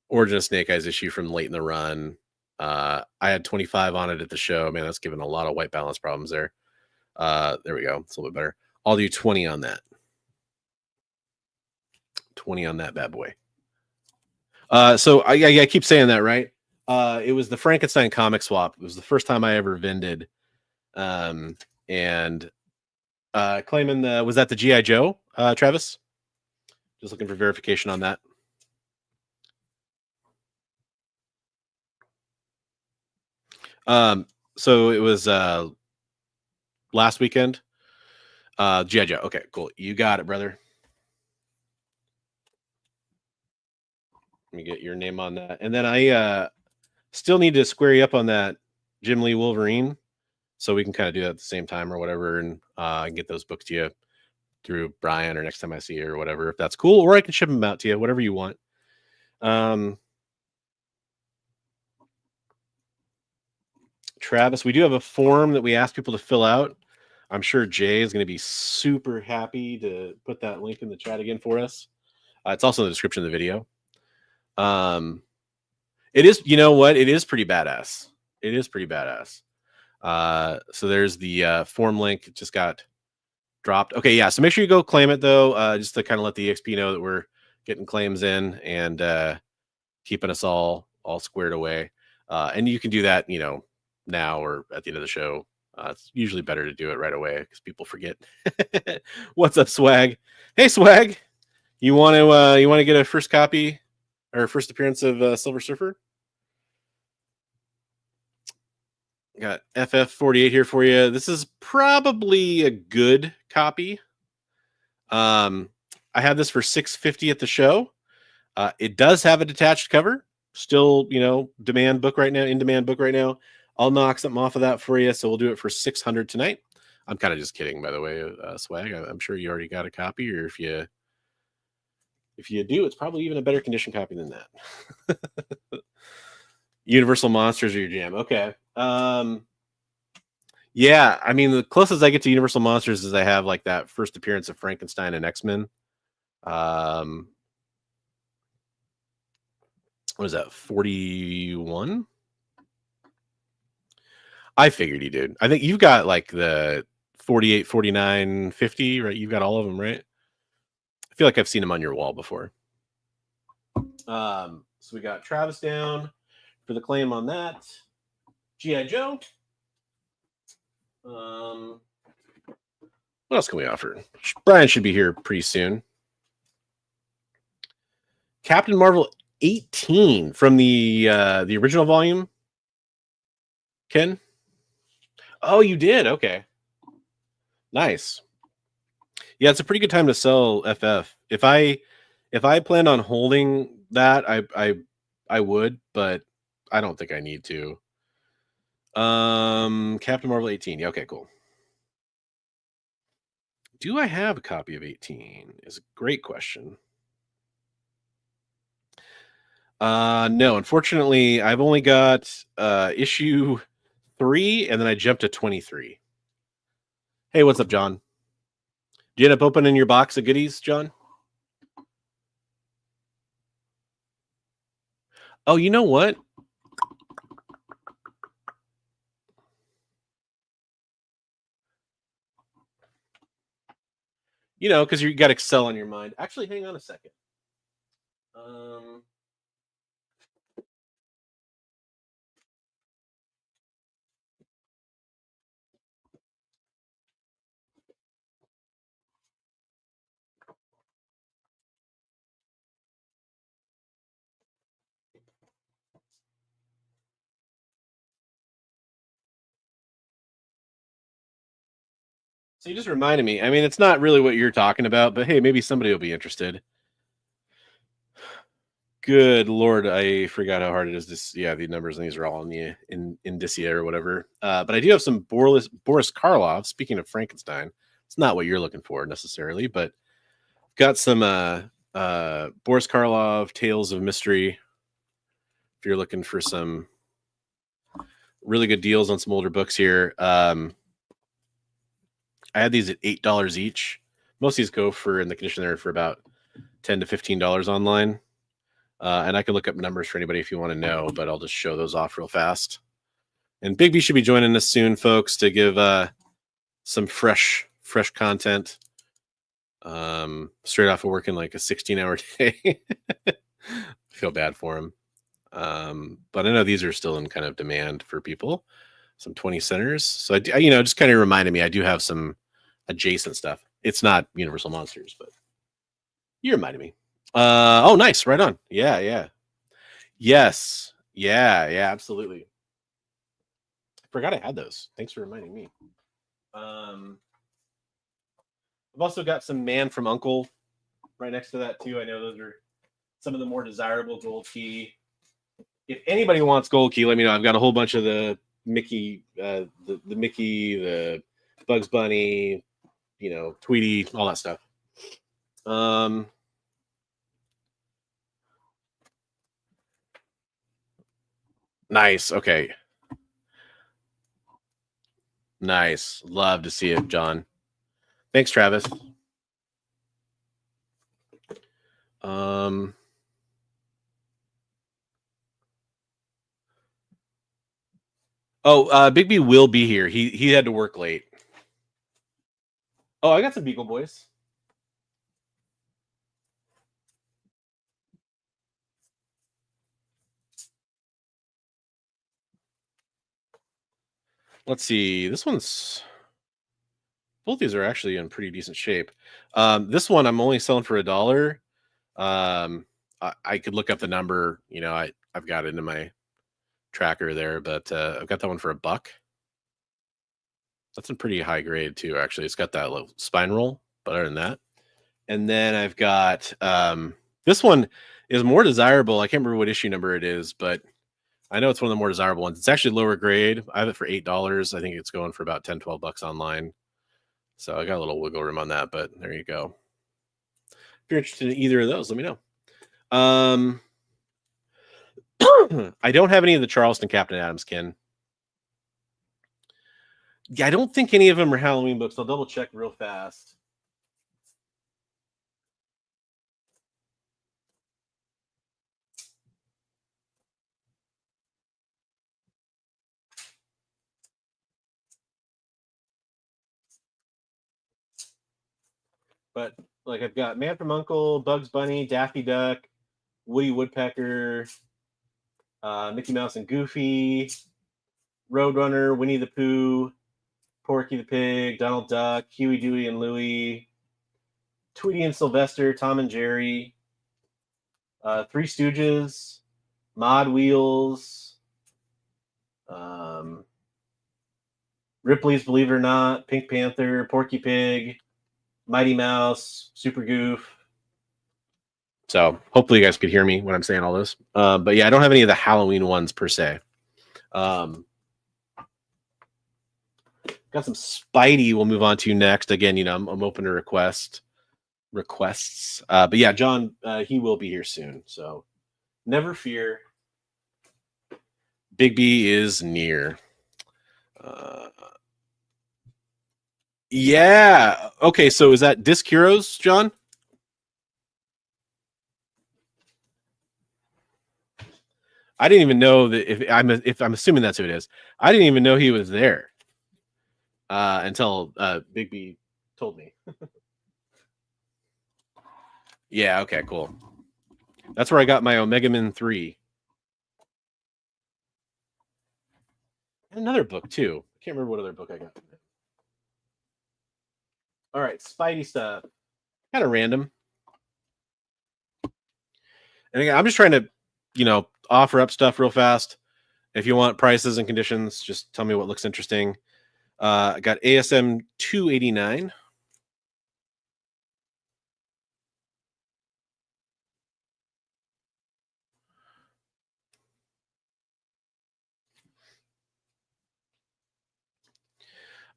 Origin of Snake Eyes issue from late in the run. I had 25 on it at the show. Man, that's giving a lot of white balance problems there. There we go. It's a little bit better. I'll do 20 on that. 20 on that bad boy. So I keep saying that, right? It was the Frankenstein comic swap. It was the first time I ever vended. And claiming was that the G.I. Joe, Travis? Just looking for verification on that. So it was last weekend. G.I. Joe. Okay, cool. You got it, brother. Let me get your name on that. And then I still need to square you up on that Jim Lee Wolverine, so we can kind of do that at the same time or whatever, and I can get those books to you through Brian or next time I see you or whatever, if that's cool, or I can ship them out to you, whatever you want. Travis, we do have a form that we ask people to fill out. I'm sure Jay is going to be super happy to put that link in the chat again for us. It's also in the description of the video. It is, you know what? It is pretty badass. It is pretty badass. So there's the form link. It just got dropped. Okay, yeah. So make sure you go claim it though, just to kind of let the EXP know that we're getting claims in and keeping us all squared away. And you can do that, now or at the end of the show. It's usually better to do it right away because people forget. What's up, Swag? Hey, Swag. You want to get a first copy or first appearance of Silver Surfer? Got FF48 here for you. This is probably a good copy. I had this for $650 at the show. It does have a detached cover. Still, in demand book right now. I'll knock something off of that for you. So we'll do it for $600 tonight. I'm kind of just kidding, by the way, Swag. I'm sure you already got a copy, or if you do, it's probably even a better condition copy than that. Universal Monsters are your jam. Okay. Yeah, I mean, the closest I get to Universal Monsters is I have like that first appearance of Frankenstein and X-Men. What is that, 41? I figured you did. I think you've got like the 48, 49, 50, right? You've got all of them, right? I feel like I've seen them on your wall before. So we got Travis down for the claim on that. G.I. Joe. What else can we offer? Brian should be here pretty soon. Captain Marvel 18 from the original volume. Ken? Oh, you did? Okay. Nice. Yeah, it's a pretty good time to sell FF. If I planned on holding that, I would, but I don't think I need to. Captain Marvel 18. Yeah, okay, cool. Do I have a copy of 18? Is a great question. No, unfortunately, I've only got issue 3, and then I jumped to 23. Hey, what's up, John? Did you end up opening your box of goodies, John? Oh, you know what? You know, because you got Excel on your mind. Actually, hang on a second. So you just reminded me. I mean, it's not really what you're talking about, but hey, maybe somebody will be interested. Good Lord, I forgot how hard it is. The numbers on these are all in the indicia or whatever. But I do have some Boris Karloff. Speaking of Frankenstein, it's not what you're looking for necessarily, but got some Boris Karloff Tales of Mystery. If you're looking for some really good deals on some older books here, I had these at $8 each. Most of these go for in the condition they're for about $10 to $15 online. And I can look up numbers for anybody if you want to know, but I'll just show those off real fast. And Bigby should be joining us soon, folks, to give some fresh content. Straight off of working like a 16-hour day. Feel bad for him. But I know these are still in kind of demand for people. Some 20 centers. So I just kind of reminded me I do have some adjacent stuff. It's not Universal Monsters, but you reminded me. Oh, nice. Right on. Yeah. Yes. Yeah, absolutely. I forgot I had those. Thanks for reminding me. I've also got some Man from Uncle right next to that too. I know those are some of the more desirable Gold Key. If anybody wants Gold Key, let me know. I've got a whole bunch of the Mickey, the Mickey, the Bugs Bunny, Tweety, all that stuff. Nice. Okay. Nice. Love to see it, John. Thanks, Travis. Bigby will be here. He had to work late. Oh, I got some Beagle Boys. Let's see. This one's... Both these are actually in pretty decent shape. This one I'm only selling for $1. I could look up the number. I've got it in my tracker there, but I've got that one for $1. That's a pretty high grade too, actually. It's got that little spine roll, but other than that. And then I've got this one is more desirable. I can't remember what issue number it is, but I know it's one of the more desirable ones. It's actually lower grade. I have it for $8. I think it's going for about $10, $12 online. So I got a little wiggle room on that, but there you go. If you're interested in either of those, let me know. I don't have any of the Charleston Captain Adams, Ken. Yeah, I don't think any of them are Halloween books. I'll double check real fast. But like I've got Man from Uncle, Bugs Bunny, Daffy Duck, Woody Woodpecker, Mickey Mouse and Goofy, Roadrunner, Winnie the Pooh, Porky the Pig, Donald Duck, Huey, Dewey, and Louie, Tweety and Sylvester, Tom and Jerry, Three Stooges, Mod Wheels, Ripley's Believe It or Not, Pink Panther, Porky Pig, Mighty Mouse, Super Goof. So hopefully you guys could hear me when I'm saying all this. But yeah, I don't have any of the Halloween ones per se. Got some Spidey we'll move on to next. Again, I'm open to requests. But yeah, John, he will be here soon. So never fear. Bigby is near. Yeah. Okay, so is that Disc Heroes, John? I didn't even know that if I'm assuming that's who it is. I didn't even know he was there until Bigby told me. Yeah, okay, cool. That's where I got my Omega Man 3. And another book too. I can't remember what other book I got. All right, Spidey stuff. Kind of random. And again, I'm just trying to, offer up stuff real fast. If you want prices and conditions, just tell me what looks interesting. I got ASM 289.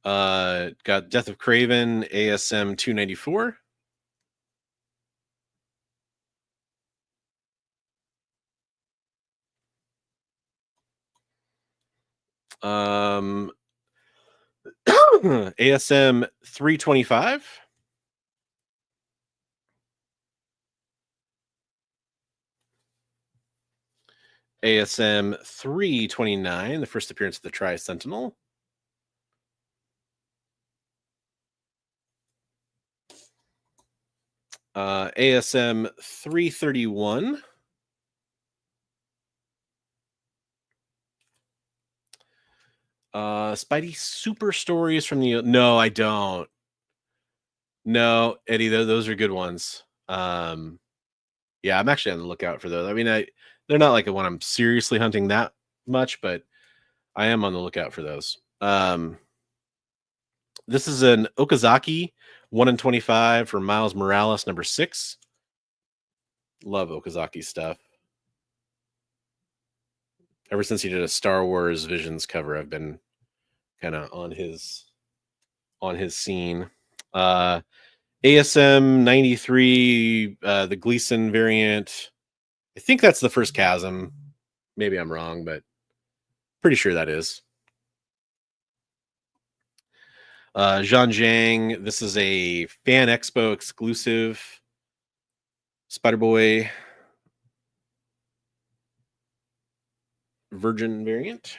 Got Death of Craven, ASM 294. ASM 325. ASM 329, the first appearance of the Tri-Sentinel. ASM 331. Spidey Super Stories from the... No, I don't. No, Eddie, those are good ones. Yeah, I'm actually on the lookout for those. I mean, they're not like the one I'm seriously hunting that much, but I am on the lookout for those. This is an Okazaki 1 in 25 for Miles Morales number 6. Love Okazaki stuff. Ever since he did a Star Wars Visions cover, I've been kind of on his scene. ASM 93, the Gleason variant. I think that's the first Chasm. Maybe I'm wrong, but pretty sure that is. Zhan Zhang. This is a Fan Expo exclusive Spider-Boy Virgin variant.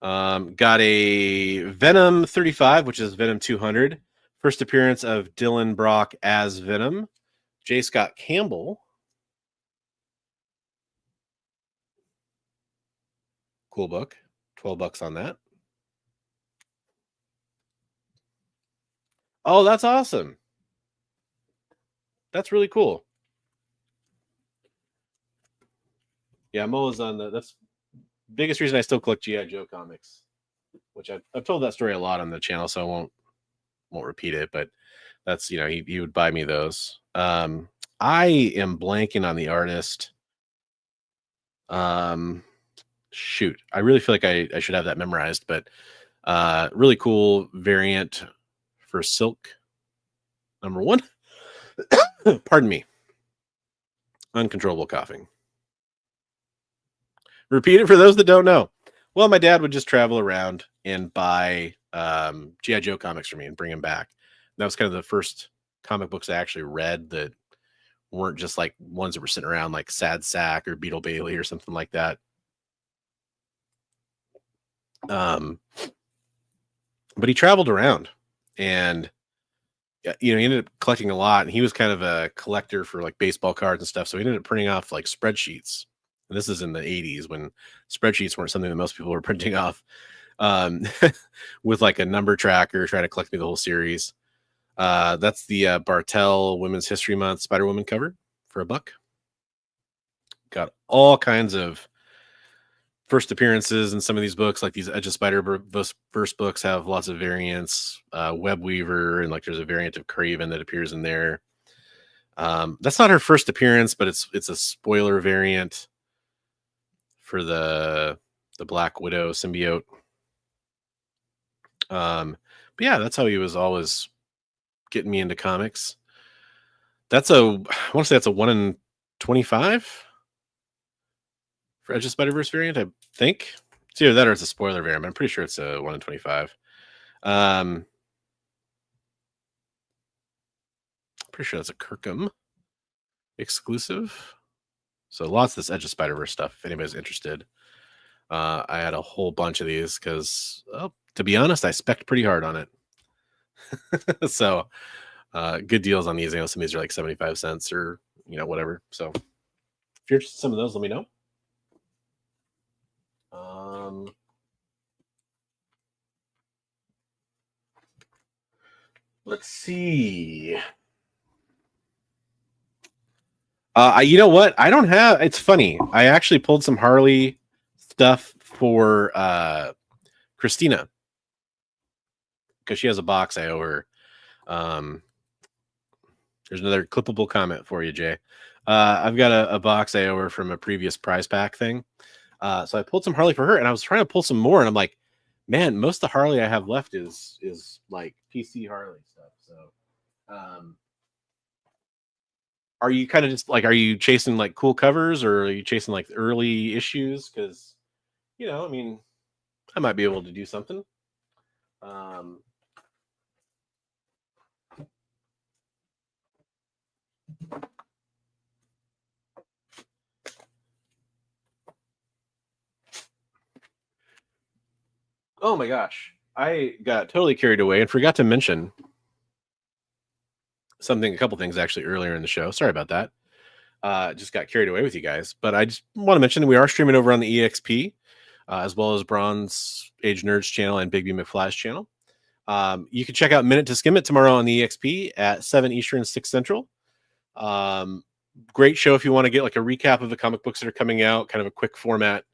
Got a Venom 35, which is Venom 200. First appearance of Dylan Brock as Venom. J. Scott Campbell. Cool book. $12 on that. Oh, that's awesome. That's really cool. Yeah, I'm always on that's biggest reason I still collect G.I. Joe comics, which I've told that story a lot on the channel, so I won't repeat it, but that's, he would buy me those. I am blanking on the artist. Shoot, I really feel like I should have that memorized, but really cool variant for Silk number 1. Pardon me. Uncontrollable coughing. Repeat it for those that don't know. Well, my dad would just travel around and buy G.I. Joe comics for me and bring them back. That was kind of the first comic books I actually read that weren't just like ones that were sitting around, like Sad Sack or Beetle Bailey or something like that. But he traveled around and he ended up collecting a lot, and he was kind of a collector for like baseball cards and stuff. So he ended up printing off like spreadsheets And this is in the 80s when spreadsheets weren't something that most people were printing off, with like a number tracker, trying to collect me the whole series. That's the Bartell Women's History Month Spider-Woman cover for $1. Got all kinds of first appearances in some of these books, like these Edge of Spider-Verse books have lots of variants. Webweaver, and like there's a variant of Craven that appears in there. That's not her first appearance, but it's a spoiler variant for the Black Widow symbiote. But yeah, that's how he was always getting me into comics. I want to say that's a 1 in 25 for Edge of Spider-Verse variant, I think. It's either that or it's a spoiler variant. I'm pretty sure it's a 1 in 25. Pretty sure that's a Kirkham exclusive. So lots of this Edge of Spider-Verse stuff, if anybody's interested. I had a whole bunch of these because, to be honest, I spec'd pretty hard on it. So good deals on these. I know some of these are like 75 cents or, whatever. So if you're interested in some of those, let me know. Let's see. You know what? I don't have. It's funny. I actually pulled some Harley stuff for Christina because she has a box I owe her. There's another clippable comment for you, Jay. I've got a box I owe her from a previous prize pack thing. So I pulled some Harley for her, and I was trying to pull some more, and I'm like, man, most of the Harley I have left is like PC Harley stuff. So, are you kind of just like, are you chasing like cool covers, or are you chasing like early issues? Because, I mean, I might be able to do something. Oh my gosh. I got totally carried away and forgot to mention a couple things actually earlier in the show. Sorry about that. Just got carried away with you guys. But I just want to mention we are streaming over on the EXP, as well as Bronze Age Nerds channel and Bigby McFly's channel. You can check out Minute to Skim It tomorrow on the EXP at 7 Eastern, 6 Central. Great show if you want to get like a recap of the comic books that are coming out, kind of a quick format,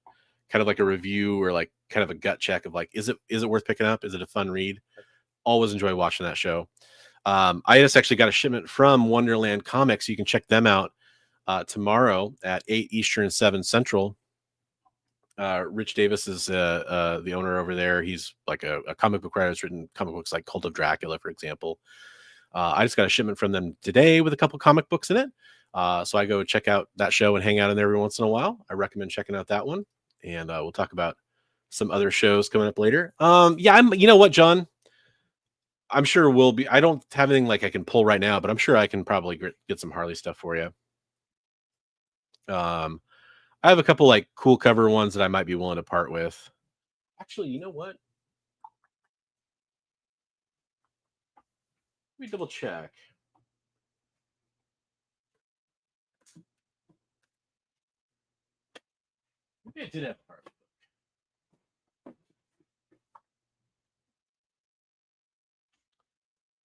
kind of like a review or like kind of a gut check of like, is it worth picking up? Is it a fun read? Always enjoy watching that show. I just actually got a shipment from Wonderland Comics. You can check them out tomorrow at 8 Eastern, 7 Central. Rich Davis is the owner over there. He's like a comic book writer. He's written comic books like Cult of Dracula, for example. I just got a shipment from them today with a couple comic books in it. So I go check out that show and hang out in there every once in a while. I recommend checking out that one. And we'll talk about some other shows coming up later. Yeah, you know what, John? I'm sure we'll be. I don't have anything like I can pull right now, but I'm sure I can probably get some Harley stuff for you. I have a couple like cool cover ones that I might be willing to part with. Actually, you know what? Let me double check. Maybe I did have a Harley.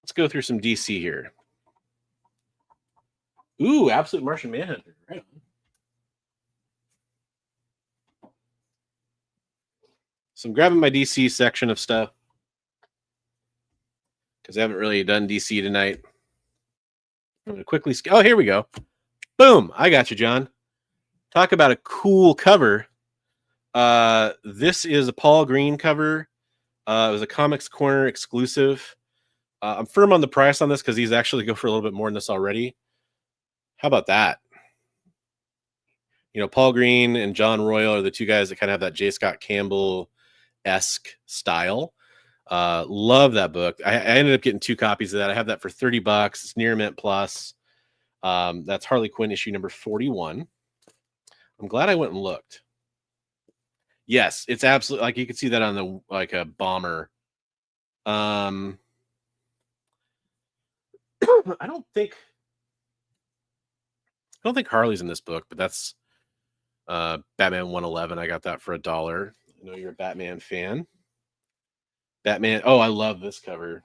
Let's go through some DC here. Ooh, Absolute Martian Manhunter. Right on. So I'm grabbing my DC section of stuff because I haven't really done DC tonight. I'm going to quickly... Oh, here we go. Boom. I got you, John. Talk about a cool cover. This is a Paul Green cover. It was a Comics Corner exclusive. I'm firm on the price on this because he's actually go for a little bit more than this already. How about that? Paul Green and John Royal are the two guys that kind of have that J. Scott Campbell-esque style. Love that book. I ended up getting 2 copies of that. I have that for $30. It's near mint plus. That's Harley Quinn issue number 41. I'm glad I went and looked. Yes, it's absolutely like you can see that on the like a bomber. I don't think Harley's in this book, but that's Batman 111. I got that for $1. I know you're a Batman fan. Batman. Oh, I love this cover.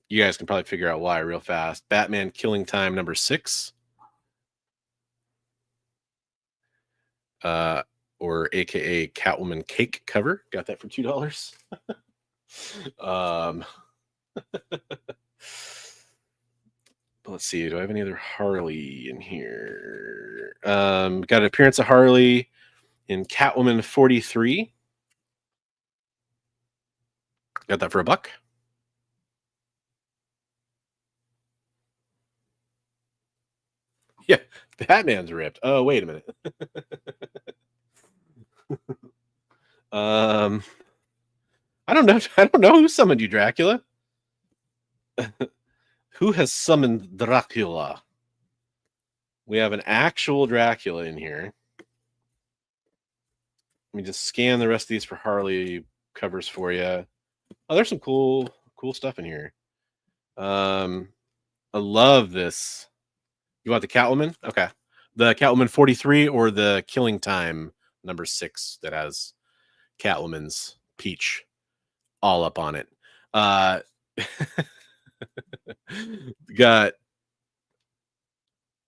You guys can probably figure out why real fast. Batman Killing Time #6. Or AKA Catwoman Cake cover. Got that for $2. Let's see. Do I have any other Harley in here? Got an appearance of Harley in Catwoman 43. Got that for $1. Yeah, Batman's ripped. Oh, wait a minute. I don't know. I don't know who summoned you, Dracula. Who has summoned Dracula? We have an actual Dracula in here. Let me just scan the rest of these for Harley covers for you. Oh, there's some cool stuff in here. I love this. You want the Catwoman? Okay. The Catwoman 43 or the Killing Time #6 that has Catwoman's peach all up on it. Got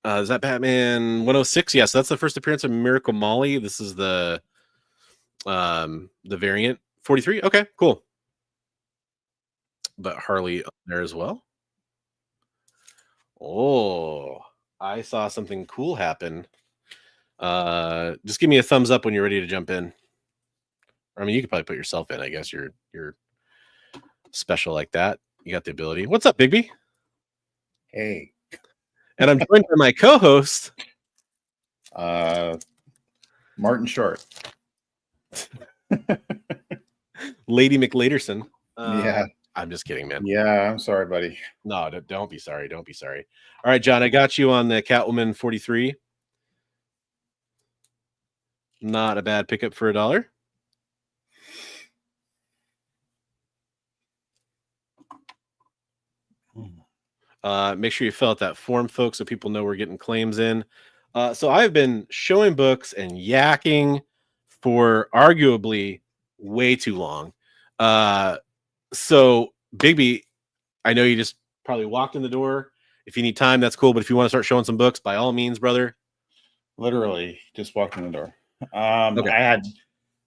is that Batman 106? Yes, that's the first appearance of Miracle Molly. This is the variant 43. Okay, cool. But Harley up there as well. Oh, I saw something cool happen. Just give me a thumbs up when you're ready to jump in. I mean, you could probably put yourself in. I guess you're special like that. You got the ability. What's up, Bigby? Hey. And I'm joined by my co-host, Martin Short. Lady McLaderson. Yeah. I'm just kidding, man. Yeah, I'm sorry, buddy. No, don't be sorry. Don't be sorry. All right, John, I got you on the Catwoman 43. Not a bad pickup for $1. Make sure you fill out that form, folks, so people know we're getting claims in. So I've been showing books and yakking for arguably way too long. So Bigby, I know you just probably walked in the door. If you need time, that's cool. But if you want to start showing some books, by all means, brother. Literally just walked in the door. Okay. I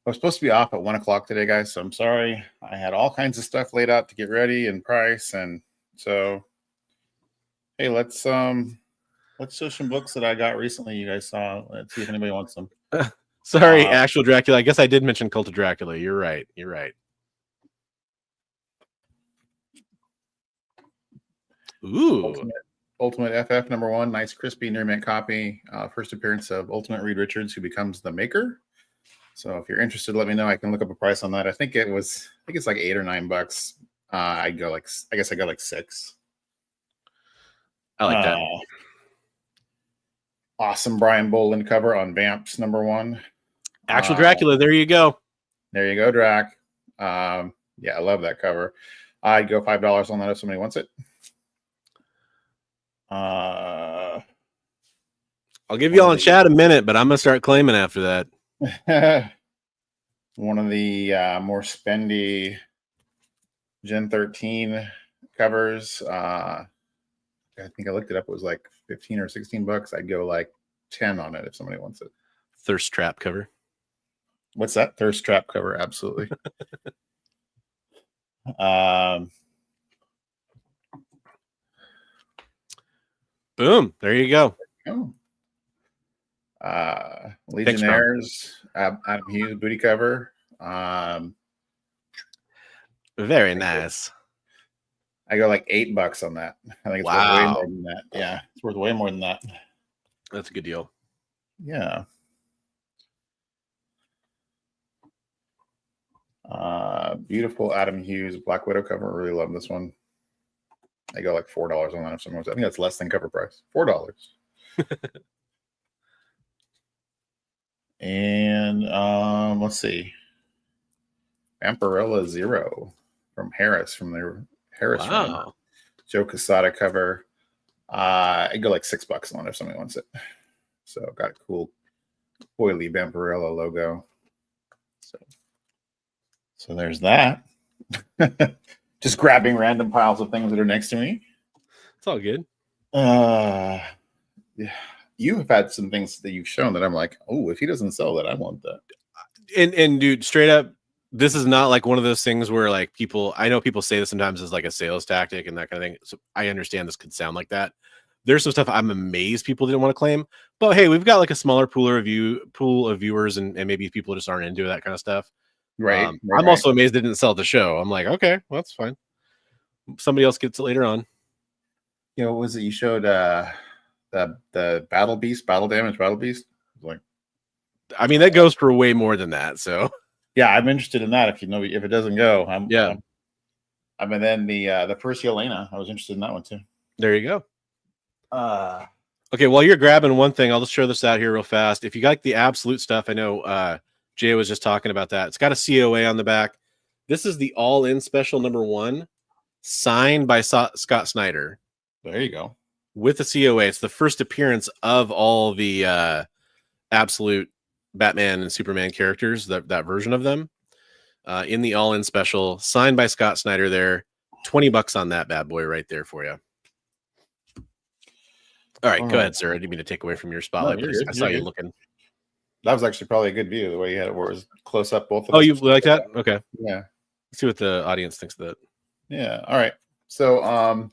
was supposed to be off at 1 o'clock today, guys. So I'm sorry. I had all kinds of stuff laid out to get ready and price, and so hey, let's show some books that I got recently. You guys saw. Let's see if anybody wants them. Sorry, actual Dracula. I guess I did mention Cult of Dracula. You're right. You're right. Ooh. Ultimate FF #1, nice crispy near mint copy. First appearance of Ultimate Reed Richards, who becomes the Maker. So if you're interested, let me know. I can look up a price on that. I think it's like $8 or $9. I guess I got like 6. I like that. Awesome Brian Boland cover on Vamps #1. Actual Dracula. There you go. There you go, Drac. Yeah, I love that cover. I'd go $5 on that if somebody wants it. I'll give you all in chat a minute, but I'm gonna start claiming after that. One of the more spendy Gen 13 covers. I think I looked it up. It was like 15 or 16 bucks. I'd go like 10 on it if somebody wants it. Thirst Trap cover. What's that? Thirst Trap cover. Absolutely. Boom. There you go. Oh. Legionnaires, Adam Hughes booty cover. Very nice. I go like $8 on that. I think it's worth way more than that. Yeah, it's worth way more than that. That's a good deal. Yeah. Beautiful Adam Hughes Black Widow cover. Really love this one. I go like $4 on that if someone wants. I think that's less than cover price. $4. And let's see. Vampirella Zero from Harris, from their Harris run. Joe Quesada cover. I go like $6 on it if somebody wants it. So got a cool foily Vampirella logo. So there's that. Just grabbing random piles of things that are next to me. It's all good. Yeah. You have had some things that you've shown that I'm like, oh, if he doesn't sell that, I want that. And dude, straight up, this is not like one of those things where like people, I know people say this sometimes as like a sales tactic and that kind of thing. So I understand this could sound like that. There's some stuff I'm amazed people didn't want to claim, but hey, we've got like a smaller pool of viewers, and maybe people just aren't into that kind of stuff. Right. I'm also amazed they didn't sell the show. I'm like, okay, well, that's fine. Somebody else gets it later on. You know, what was it you showed? The battle beast. Like, I mean, that goes for way more than that. So yeah, I'm interested in that. If it doesn't go, I mean, then the first Yelena, I was interested in that one too. There you go. Okay, while you're grabbing one thing, I'll just show this out here real fast. If you like the absolute stuff, I know Jay was just talking about that. It's got a COA on the back. This is the all-in special #1, signed by Scott Snyder. There you go. With the COA. It's the first appearance of all the absolute Batman and Superman characters, that version of them, in the all-in special, signed by Scott Snyder there. $20 on that bad boy right there for you. All right, go ahead, sir. I didn't mean to take away from your spotlight, but I saw you looking. That was actually probably a good view, the way you had it, where it was close up both of us. You like that? Okay. Yeah. Let's see what the audience thinks of that. Yeah. All right. So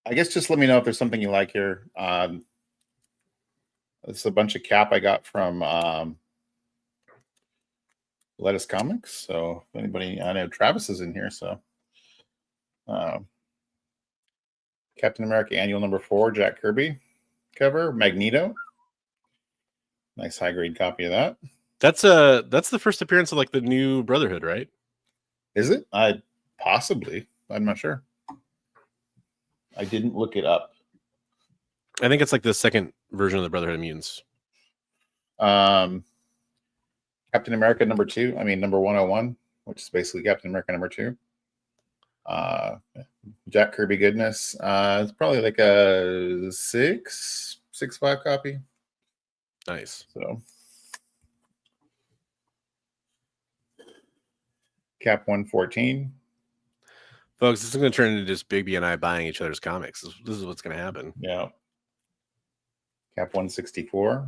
I guess just let me know if there's something you like here. It's a bunch of cap I got from Lettuce Comics. So if anybody, I know Travis is in here, so Captain America Annual #4, Jack Kirby cover, Magneto. Nice high grade copy of that. That's the first appearance of like the new Brotherhood, right? Is it? Possibly. I'm not sure. I didn't look it up. I think it's like the second version of the Brotherhood of Mutants. Captain America #2. I mean, #101, which is basically Captain America #2. Jack Kirby goodness. It's probably like a 6.5 copy. Nice. So Cap 114. Folks, this is going to turn into just Bigby and I buying each other's comics. This is what's going to happen. Yeah. Cap 164.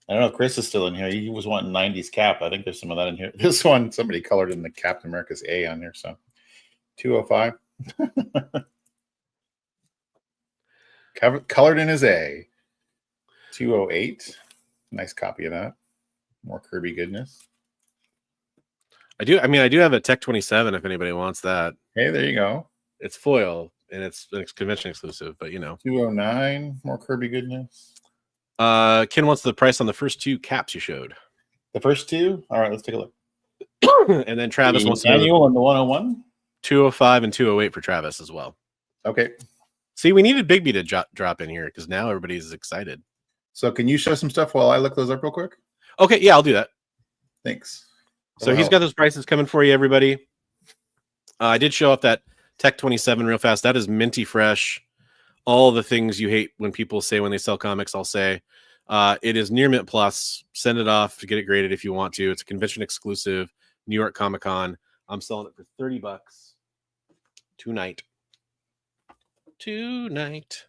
I don't know if Chris is still in here. He was wanting 90s cap. I think there's some of that in here. This one, somebody colored in the Captain America's A on here. So 205. Colored in his A. 208. Nice copy of that. More Kirby goodness. I do have a Tech 27 if anybody wants that. Hey, there you go. It's foil and it's convention exclusive, but 209. More Kirby goodness. Ken wants the price on the first 2 caps you showed. The first 2? All right, let's take a look. And then Travis wants the annual and the 101. 205 and 208 for Travis as well. Okay. See, we needed Bigby to drop in here because now everybody's excited. So can you show some stuff while I look those up real quick? Okay, yeah, I'll do that. Thanks. So he's got those prices coming for you, everybody. I did show off that Tech 27 real fast. That is minty fresh. All the things you hate when people say when they sell comics, I'll say. It is near mint plus. Send it off to get it graded if you want to. It's a convention exclusive, New York Comic Con. I'm selling it for $30 tonight. Tonight.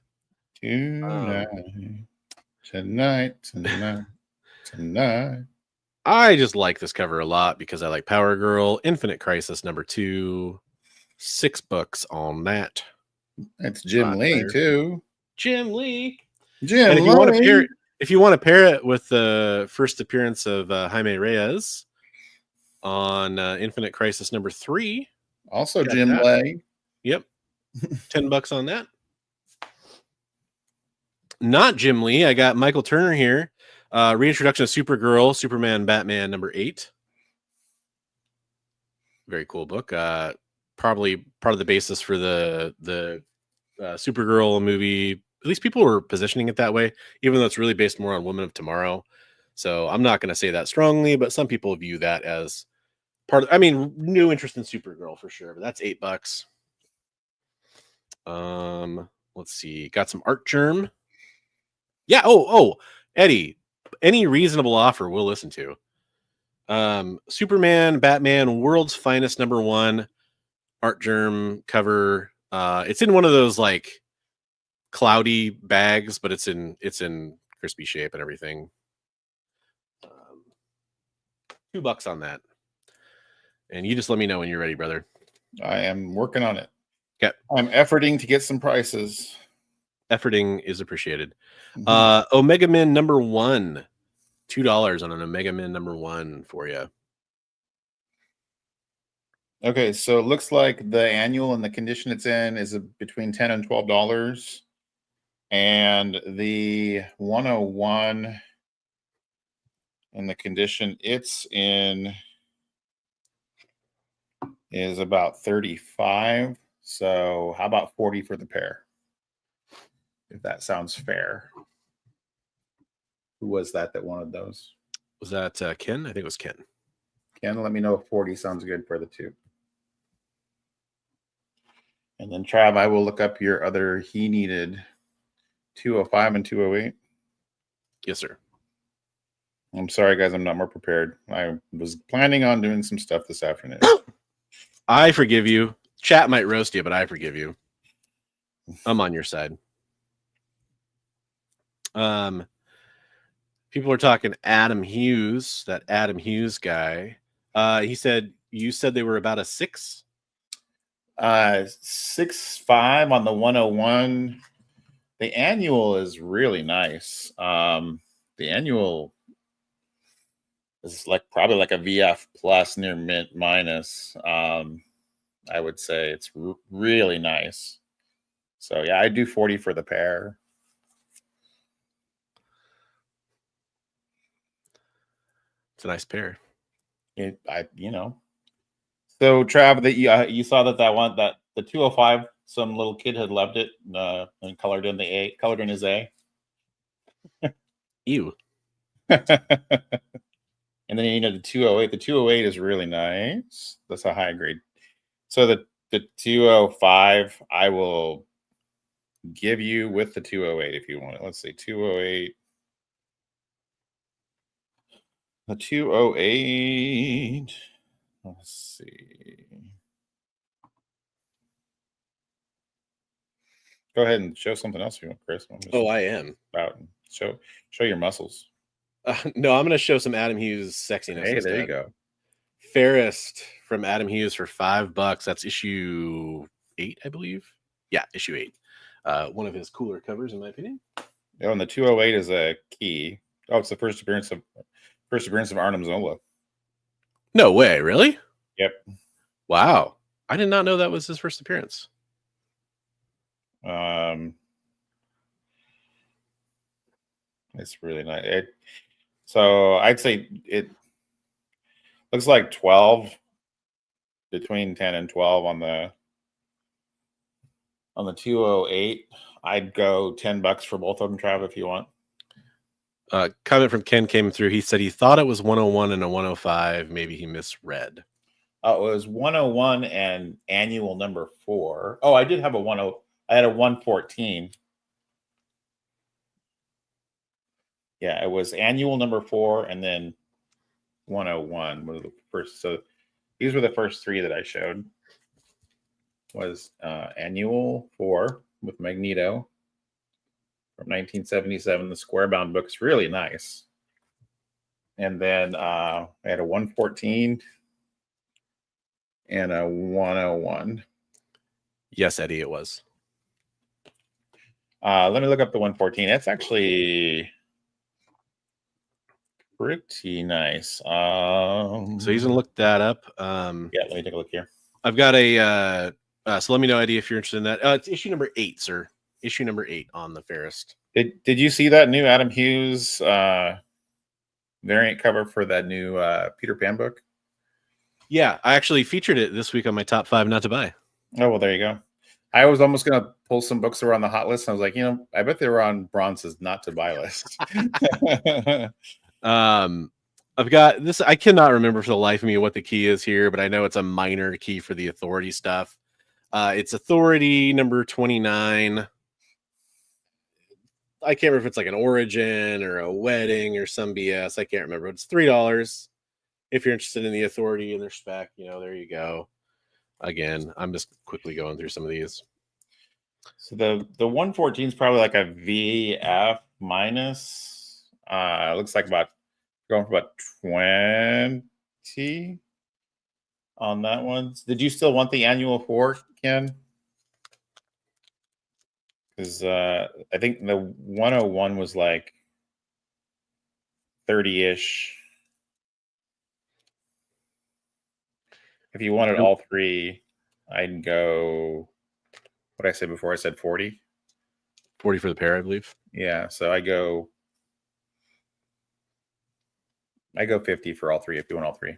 I just like this cover a lot because I like Power Girl, Infinite Crisis #2, 6 books on that. That's Jim Lee too. Jim Lee. And if you want to pair it with the first appearance of Jaime Reyes on Infinite Crisis #3, also Jim Lee. Yep, $10 on that. Not Jim Lee. I got Michael Turner here. Reintroduction of Supergirl, Superman, Batman #8. Very cool book. Probably part of the basis for the Supergirl movie. At least people were positioning it that way, even though it's really based more on Women of Tomorrow. So I'm not going to say that strongly, but some people view that as part of, new interest in Supergirl for sure. But that's $8. let's see. Got some Art Germ. Yeah. Oh, Eddie. Any reasonable offer we'll listen to. Superman, Batman, World's Finest #1 Art Germ cover. It's in one of those like cloudy bags, but it's in crispy shape and everything. $2 on that. And you just let me know when you're ready, brother. I am working on it. Okay. I'm efforting to get some prices. Efforting is appreciated. Omega Men #1. $2 on an Omega Men #1 for you. Okay, so it looks like the annual and the condition it's in is between $10 and $12. And the 101 and the condition it's in is about 35. So how about 40 for the pair? If that sounds fair. Who was that wanted those? Was that Ken? I think it was Ken. Ken, let me know if 40 sounds good for the two. And then Trav, I will look up your other he needed 205 and 208. Yes, sir. I'm sorry, guys. I'm not more prepared. I was planning on doing some stuff this afternoon. I forgive you. Chat might roast you, but I forgive you. I'm on your side. People are talking Adam Hughes, that Adam Hughes guy. He said you said they were about a 6. 6.5 on the 101. The annual is really nice. The annual is probably like a VF plus near mint minus. I would say it's really nice. So yeah, I do 40 for the pair. It's a nice pair. So Trav, that you saw that one, that the 205, some little kid had loved it and colored in his A. Ew. And then the 208. The 208 is really nice. That's a high grade. So the 205, I will give you with the 208 if you want it. Let's see, 208. The 208. Let's see. Go ahead and show something else if you want, Chris. I am. Show your muscles. No, I'm going to show some Adam Hughes sexiness. Hey, instead. there you go. Fairest from Adam Hughes for $5. That's issue 8, I believe. Yeah, issue 8. One of his cooler covers, in my opinion. Oh, and the 208 is a key. Oh, it's the first appearance of Arnim Zola. No way, really? Yep. Wow, I did not know that was his first appearance. It's really nice. So I'd say it looks like 12, between 10 and 12 on the 208. I'd go $10 for both of them, Trav, if you want. Comment from Ken came through. He said he thought it was 101 and a 105. Maybe he misread. Oh, it was 101 and annual number 4. Oh, I did have I had a 114. Yeah, it was annual number 4 and then 101 was the first. So these were the first 3 that I showed. Was annual 4 with Magneto from 1977. The square bound book's really nice. And then I had a 114 and a 101. Yes, Eddie, it was. Let me look up the 114. That's actually pretty nice. So he's gonna look that up. Yeah, let me take a look here. I've got a so let me know, Eddie, if you're interested in that. It's issue number 8, sir. Issue number 8 on the Fairest. Did you see that new Adam Hughes variant cover for that new Peter Pan book? Yeah, I actually featured it this week on my top 5 not to buy. Oh, well, there you go. I was almost going to pull some books that were on the hot list. And I was like, I bet they were on Bronze's not to buy list. I've got this. I cannot remember for the life of me what the key is here, but I know it's a minor key for the Authority stuff. It's Authority number 29. I can't remember if it's like an origin or a wedding or some BS. I can't remember. It's $3. If you're interested in the Authority and their spec, there you go. Again, I'm just quickly going through some of these. So the 114 is probably like a VF minus. Looks like going for about 20 on that one. Did you still want the annual 4, Ken? Because I think the 101 was like 30-ish. If you wanted all 3, I'd go. What did I say before? I said 40. 40 for the pair, I believe. Yeah, so I go 50 for all 3 if you want all 3.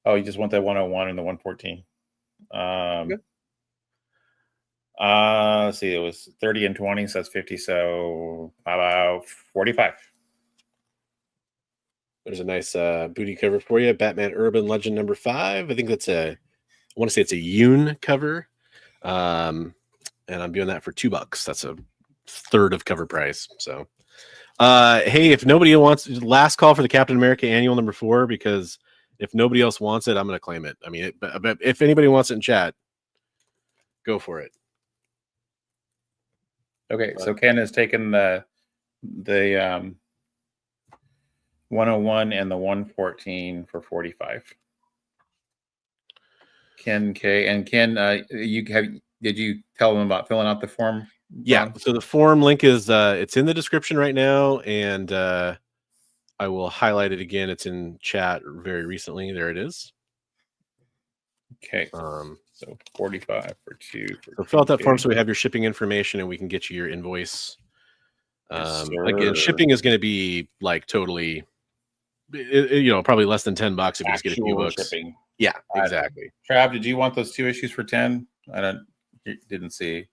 Oh, you just want that 101 and the 114. Okay. Let's see, it was 30 and 20, so that's 50. So about 45. There's a nice booty cover for you. Batman Urban Legend number 5. I think that's I want to say it's a Yoon cover. And I'm doing that for $2. That's a third of cover price. So, hey, if nobody wants, last call for the Captain America annual number 4, because if nobody else wants it, I'm going to claim it. I mean, but if anybody wants it in chat, go for it. Okay, so Ken has taken the 101 and the 114 for 45. Ken K and Ken, did you tell them about filling out the form? Yeah, so the form link is it's in the description right now, and I will highlight it again. It's in chat very recently. There it is. Okay. So 45 for 2. So fill out that form so we have your shipping information and we can get you your invoice. Again, shipping is going to be like totally, probably less than $10 if you just get a few books. Shipping. Yeah, exactly. Trav, did you want those 2 issues for 10? Didn't see.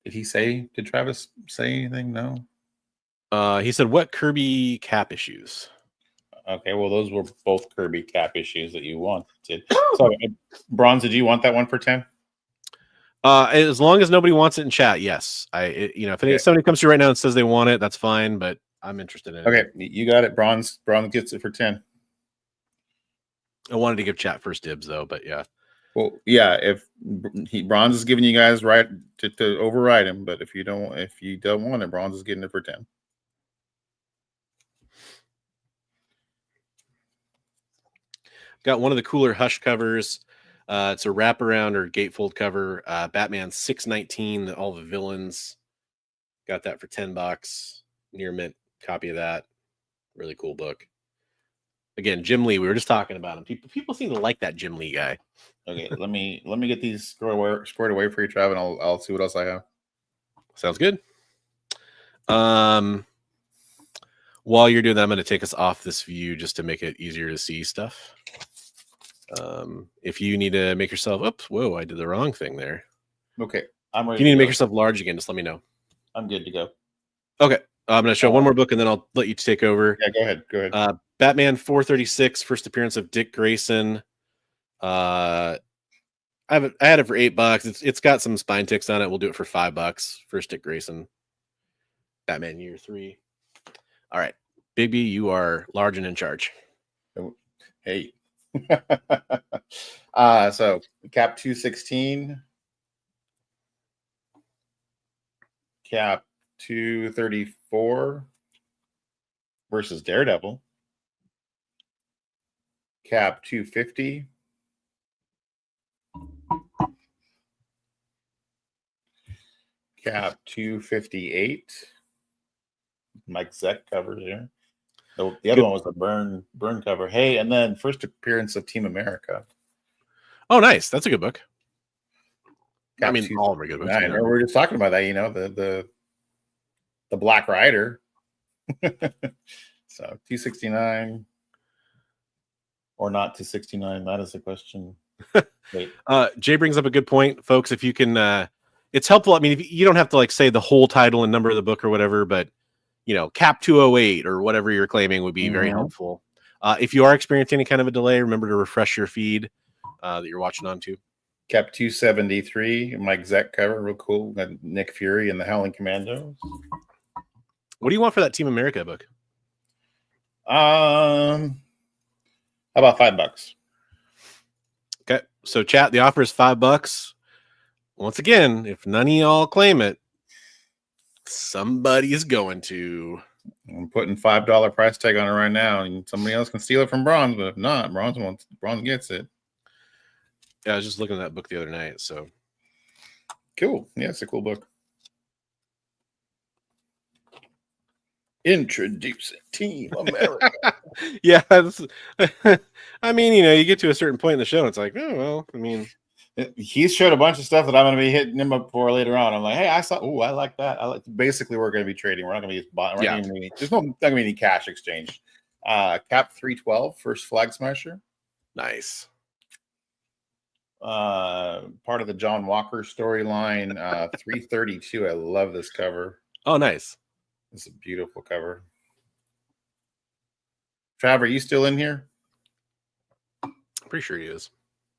Did Travis say anything? No. He said, what Kirby Cap issues? Okay, well, those were both Kirby Cap issues that you wanted. So, Bronze, did you want that one for 10? As long as nobody wants it in chat, yes. If somebody comes to you right now and says they want it, that's fine, but I'm interested in it. Okay, you got it. Bronze gets it for 10. I wanted to give chat first dibs, though, but yeah. Well, yeah, if Bronze is giving you guys right to override him, but if you don't want it, Bronze is getting it for 10. Got one of the cooler Hush covers. It's a wraparound or gatefold cover. Batman 619, all the villains. Got that for $10. Near mint copy of that. Really cool book. Again, Jim Lee. We were just talking about him. People seem to like that Jim Lee guy. Okay, let me get these squared away for you, Trav, and I'll see what else I have. Sounds good. While you're doing that, I'm going to take us off this view just to make it easier to see stuff. If you need to make yourself, whoa, I did the wrong thing there. Okay, I'm ready. If you need to make yourself large again, just let me know. I'm good to go. Okay, I'm going to show one more book and then I'll let you take over. Yeah, go ahead. Batman 436, first appearance of Dick Grayson. I had it for $8. It's got some spine ticks on it. We'll do it for $5 for Dick Grayson. Batman Year 3. All right, Bigby, you are large and in charge. Hey. So Cap 216, Cap 234 versus Daredevil, Cap 250, Cap 258. Mike Zeck covers here. The other one was a burn cover. Hey, and then first appearance of Team America. Oh, nice. That's a good book. Cap I mean, all are good books. We were just talking about that. The Black Rider. So 269 or not 269. That is the question. Wait. Jay brings up a good point, folks. If you can, it's helpful. I mean, if you don't have to say the whole title and number of the book or whatever, but Cap 208 or whatever you're claiming would be very helpful. If you are experiencing any kind of a delay, remember to refresh your feed. that you're watching on to? Cap 273, Mike Zeck cover, real cool. Got Nick Fury and the Howling Commandos. What do you want for that Team America book? How about $5? Okay, so chat, the offer is $5. Once again, if none of y'all claim it, somebody's going to. I'm putting $5 price tag on it right now, and somebody else can steal it from Bronze, but if not, Bronze gets it. Yeah, I was just looking at that book the other night. So cool. Yeah, it's a cool book. Introducing Team America. Yeah, I mean, you get to a certain point in the show, and it's like, oh well. I mean, he's showed a bunch of stuff that I'm going to be hitting him up for later on. I'm like, hey, I saw. Oh, I like that. Basically, we're going to be trading. We're not going to be buying. Yeah. There's not going to be any cash exchange. Cap 312, first Flag Smasher. Nice. Part of the John Walker storyline. 332. I love this cover. Oh, nice. It's a beautiful cover. Trav, are you still in here? I'm pretty sure he is.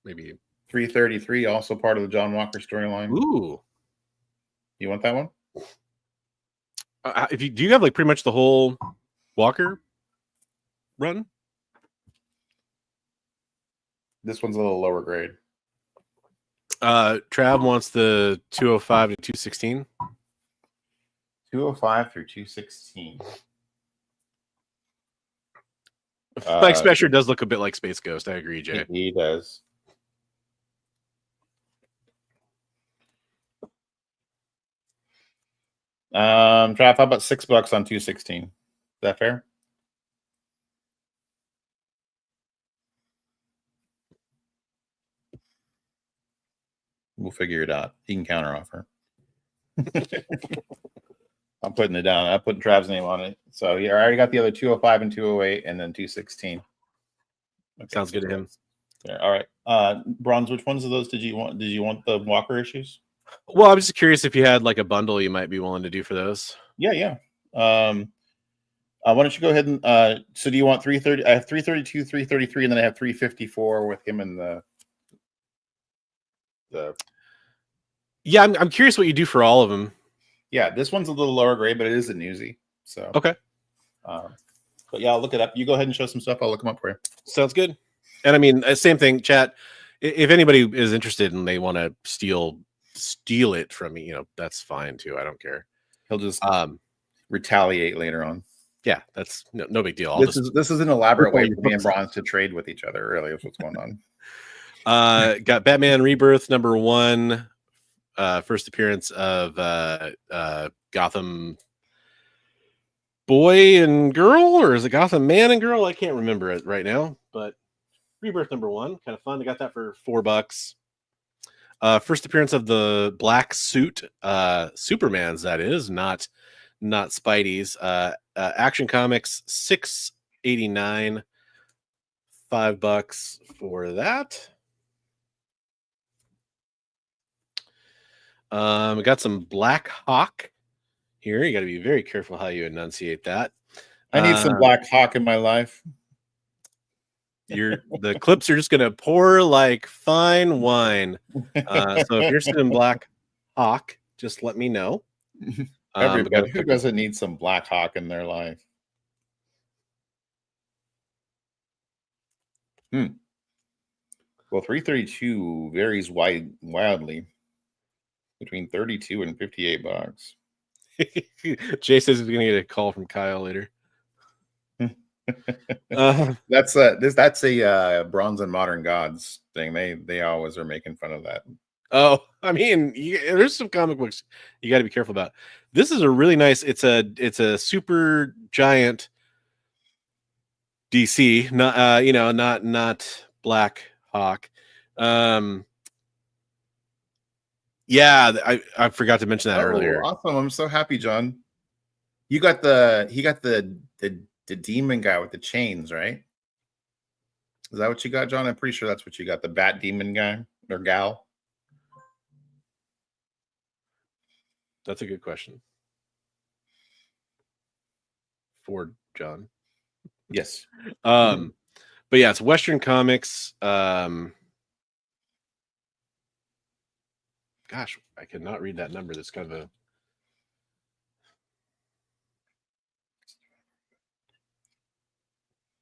Maybe 333, also part of the John Walker storyline. Ooh, you want that one? Do you have like pretty much the whole Walker run? This one's a little lower grade. Trav wants the 205 to 216. 205 through 216. Mike Smasher does look a bit like Space Ghost. I agree, Jay. He does. Trav, how about $6 on 216? Is that fair? We'll figure it out. He can counter offer. I'm putting it down. I'm putting Trav's name on it. So yeah, I already got the other 205 and 208 and then 216. Okay, sounds good to him. Yeah, all right. Bronze, which ones of those did you want? Did you want the Walker issues? Well, I'm just curious if you had like a bundle you might be willing to do for those. Yeah. Why don't you go ahead and so do you want 330? I have 332, 333, and then I have 354 with him in the Yeah, I'm curious what you do for all of them. Yeah, this one's a little lower grade, but it is a newsie. So okay. But yeah, I'll look it up. You go ahead and show some stuff. I'll look them up for you. Sounds good. And I mean, same thing, chat. If anybody is interested and they want to steal it from me, that's fine too. I don't care. He'll just retaliate later on. Yeah, that's no big deal. This is an elaborate way for me and Bronze to trade with each other. Really, is what's going on. Got Batman Rebirth #1. First appearance of Gotham boy and girl, or is it Gotham man and girl? I can't remember it right now, but Rebirth #1, kind of fun. I got that for $4. First appearance of the black suit, Superman's, that is, not Spidey's. Action Comics, $6.89, $5 for that. We got some Black Hawk here. You got to be very careful how you enunciate that. I need some Black Hawk in my life. The clips are just gonna pour like fine wine. So if you're sitting Black Hawk, just let me know. Everybody who doesn't need some Black Hawk in their life. Well, 332 varies wildly between 32 and $58. Jay says he's gonna get a call from Kyle later. That's a Bronze and Modern Gods thing. They always are making fun of that. Oh, I mean, there's some comic books you got to be careful about. This is a really nice. It's a super giant DC, not Black Hawk. Yeah, I forgot to mention that earlier. Awesome! I'm so happy, John. He got the demon guy with the chains, right? Is that what you got, John? I'm pretty sure that's what you got. The bat demon guy or gal. That's a good question. For John. Yes. But yeah, it's Western Comics. Gosh, I cannot read that number. That's kind of a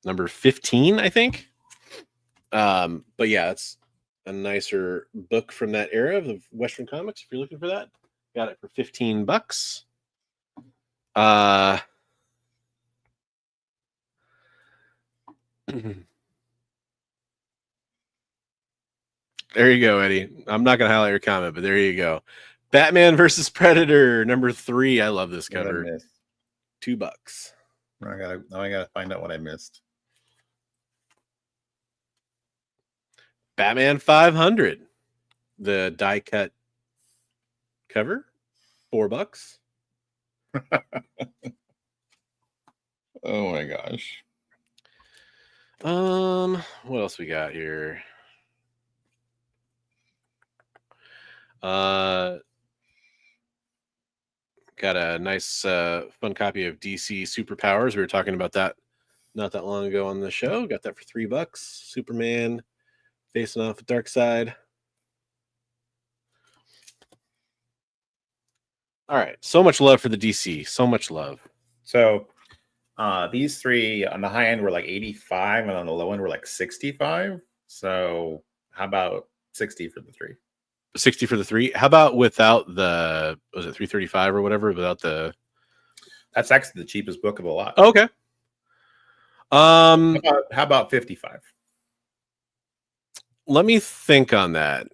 number 15, I think. But yeah, it's a nicer book from that era of the Western comics. If you're looking for that, got it for $15. There you go, Eddie. I'm not gonna highlight your comment, but there you go. Batman versus Predator, number 3. I love this cover. $2. Now I gotta find out what I missed. Batman 500, the die cut cover, $4. Oh my gosh. What else we got here? Got a nice fun copy of DC Superpowers. We were talking about that not that long ago on the show. Got that for $3. Superman facing off with Darkseid. All right, so much love for the DC. So much love. So these 3 on the high end were like 85, and on the low end were like 65. So how about 60 for the 3? 60 for the 3. How about without the, was it 335 or whatever? Without the, that's actually the cheapest book of a lot. Okay. How about 55? Let me think on that.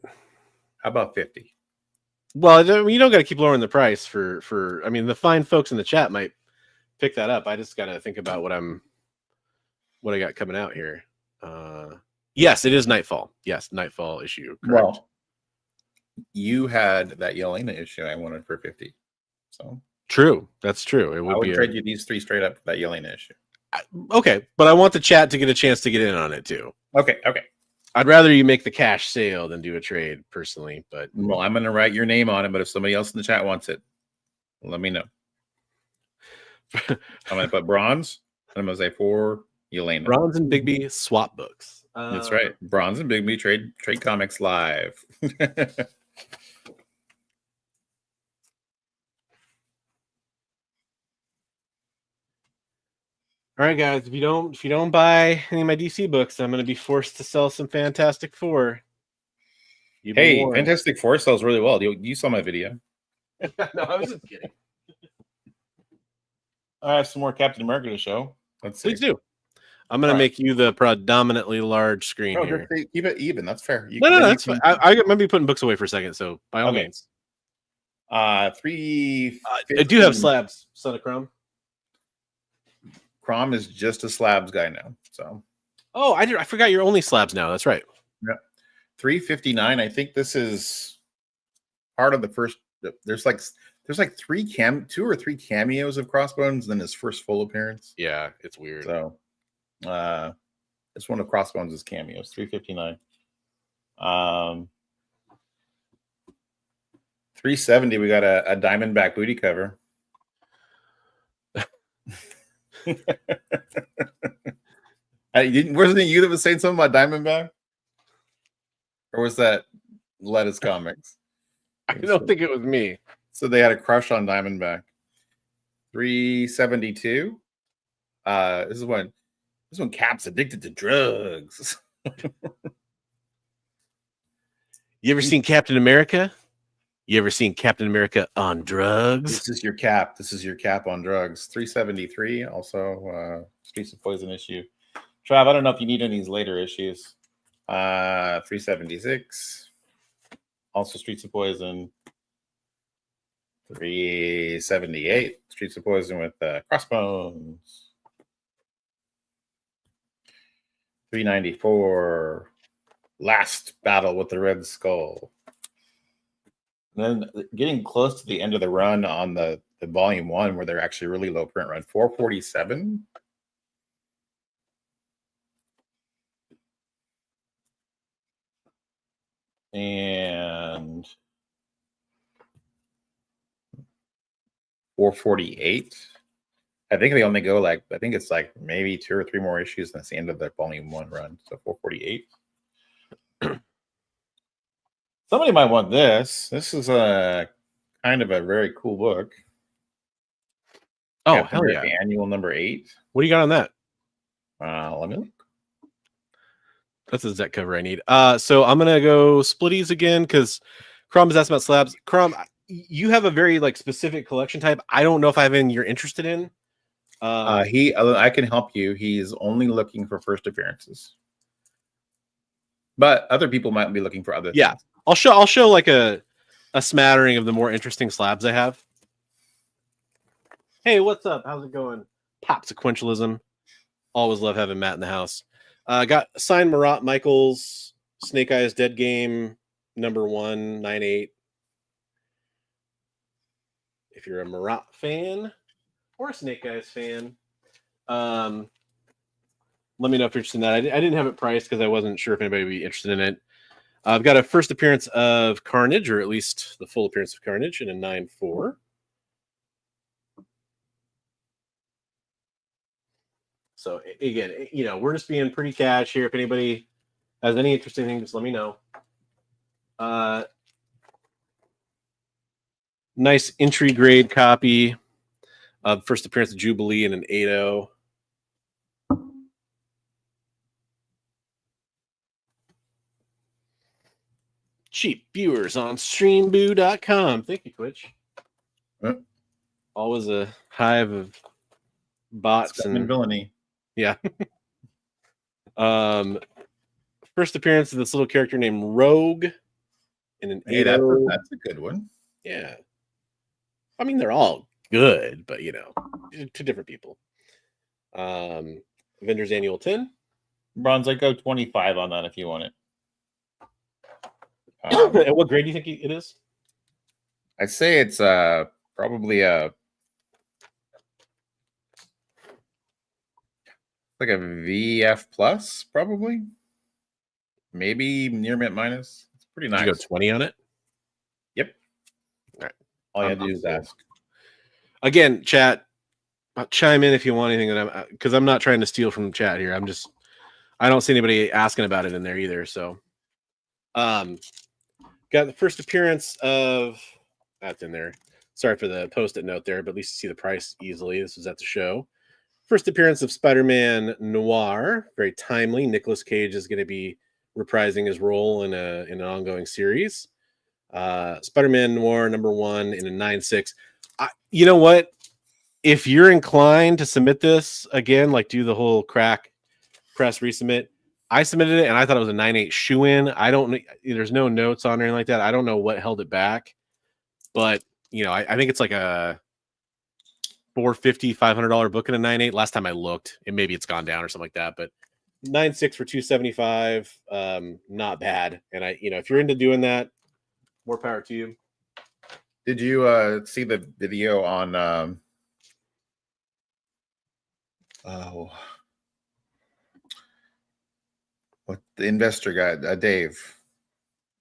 How about 50? Well, you don't got to keep lowering the price for. I mean, the fine folks in the chat might pick that up. I just got to think about what I got coming out here. Yes, it is Nightfall. Yes, Nightfall issue. Correct. Well, you had that Yelena issue I wanted for 50. So true. That's true. It would I would trade you these 3 straight up for that Yelena issue. Okay, but I want the chat to get a chance to get in on it too. Okay. I'd rather you make the cash sale than do a trade personally, but well, I'm going to write your name on it, but if somebody else in the chat wants it, let me know. I'm going to put bronze, and I'm going to say for Yelena. Bronze and Bigby swap books. That's right. Bronze and Bigby trade comics live. All right, guys. If you don't buy any of my DC books, I'm going to be forced to sell some Fantastic Four. Hey, Fantastic Four sells really well. You saw my video. No, I was just kidding. I have some more Captain America to show. Let's see. Please do. I'm going to make you the predominantly large screen here. Just keep it even. That's fair. No, that's fine. I'm going to be putting books away for a second, so by all means. 3. I do have slabs, Son of Chrome. Crom is just a slabs guy now. So. Oh, I forgot you're only slabs now. That's right. Yeah. 359. I think this is part of the first. There's like 2 or 3 cameos of Crossbones, then his first full appearance. Yeah, it's weird. So, it's one of Crossbones' cameos. 359. 370. We got a Diamondback booty cover. Wasn't it you that was saying something about Diamondback? Or was that Lettuce Comics? I don't think it was me. So they had a crush on Diamondback. 372. This is when Cap's addicted to drugs. You ever seen Captain America? You ever seen Captain America on drugs? This is your Cap. This is your Cap on drugs. 373. Also, Streets of Poison issue. Trav, I don't know if you need any of these later issues. 376. Also Streets of Poison. 378. Streets of Poison with Crossbones. 394. Last Battle with the Red Skull. And then getting close to the end of the run on the volume 1 where they're actually really low print run. 447. And 448. I think they only go I think it's maybe 2 or 3 more issues, and that's the end of the volume 1 run. So 448. Somebody might want this. This is a kind of a very cool book. Oh, Captain hell yeah. America Annual number 8. What do you got on that? Let me look. That's the Zet cover I need. So I'm gonna go splitties again because Crom is asking about slabs. Crom, you have a very like specific collection type. I don't know if I have any you're interested in. I can help you. He's only looking for first appearances, but other people might be looking for other things. Yeah, I'll show like a smattering of the more interesting slabs I have. Hey, what's up? How's it going? Pop sequentialism. Always love having Matt in the house. Got signed Marat Michaels, Snake Eyes Dead Game, number 198. If you're a Marat fan or a Snake Eyes fan, let me know if you're interested in that. I didn't have it priced because I wasn't sure if anybody would be interested in it. I've got a first appearance of Carnage, or at least the full appearance of Carnage in a 9.4. So again, we're just being pretty cash here. If anybody has any interesting things, just let me know. Nice entry grade copy of first appearance of Jubilee in an 8.0. Cheap viewers on streamboo.com. Thank you, Twitch. Huh? Always a hive of bots and villainy. Yeah. First appearance of this little character named Rogue in an 8.0. That's a good one. Yeah. I mean, they're all good, but two different people. Avengers Annual 10. Bronze, I go 25 on that if you want it. And what grade do you think it is? I'd say it's probably like a VF plus, probably. Maybe near mint minus. It's pretty nice. Did you go 20 on it? Yep. All right. All you have to do is ask. Again, chat, chime in if you want anything because I'm not trying to steal from the chat here. I don't see anybody asking about it in there either. So got the first appearance of that's in there. Sorry for the post-it note there, but at least you see the price easily. This was at the show. First appearance of Spider-Man Noir, very timely. Nicolas Cage is going to be reprising his role in an ongoing series. Spider-Man Noir number 1 in a 9.6. You know what? If you're inclined to submit this again, like do the whole crack press resubmit, I submitted it and I thought it was a 9.8 shoe-in. I don't. There's no notes on or anything like that. I don't know what held it back, but I think it's like a $450, $500 book in a 9.8. Last time I looked, maybe it's gone down or something like that, but 9.6 for $275, not bad. And if you're into doing that, more power to you. Did you see the video on what the investor guy, Dave?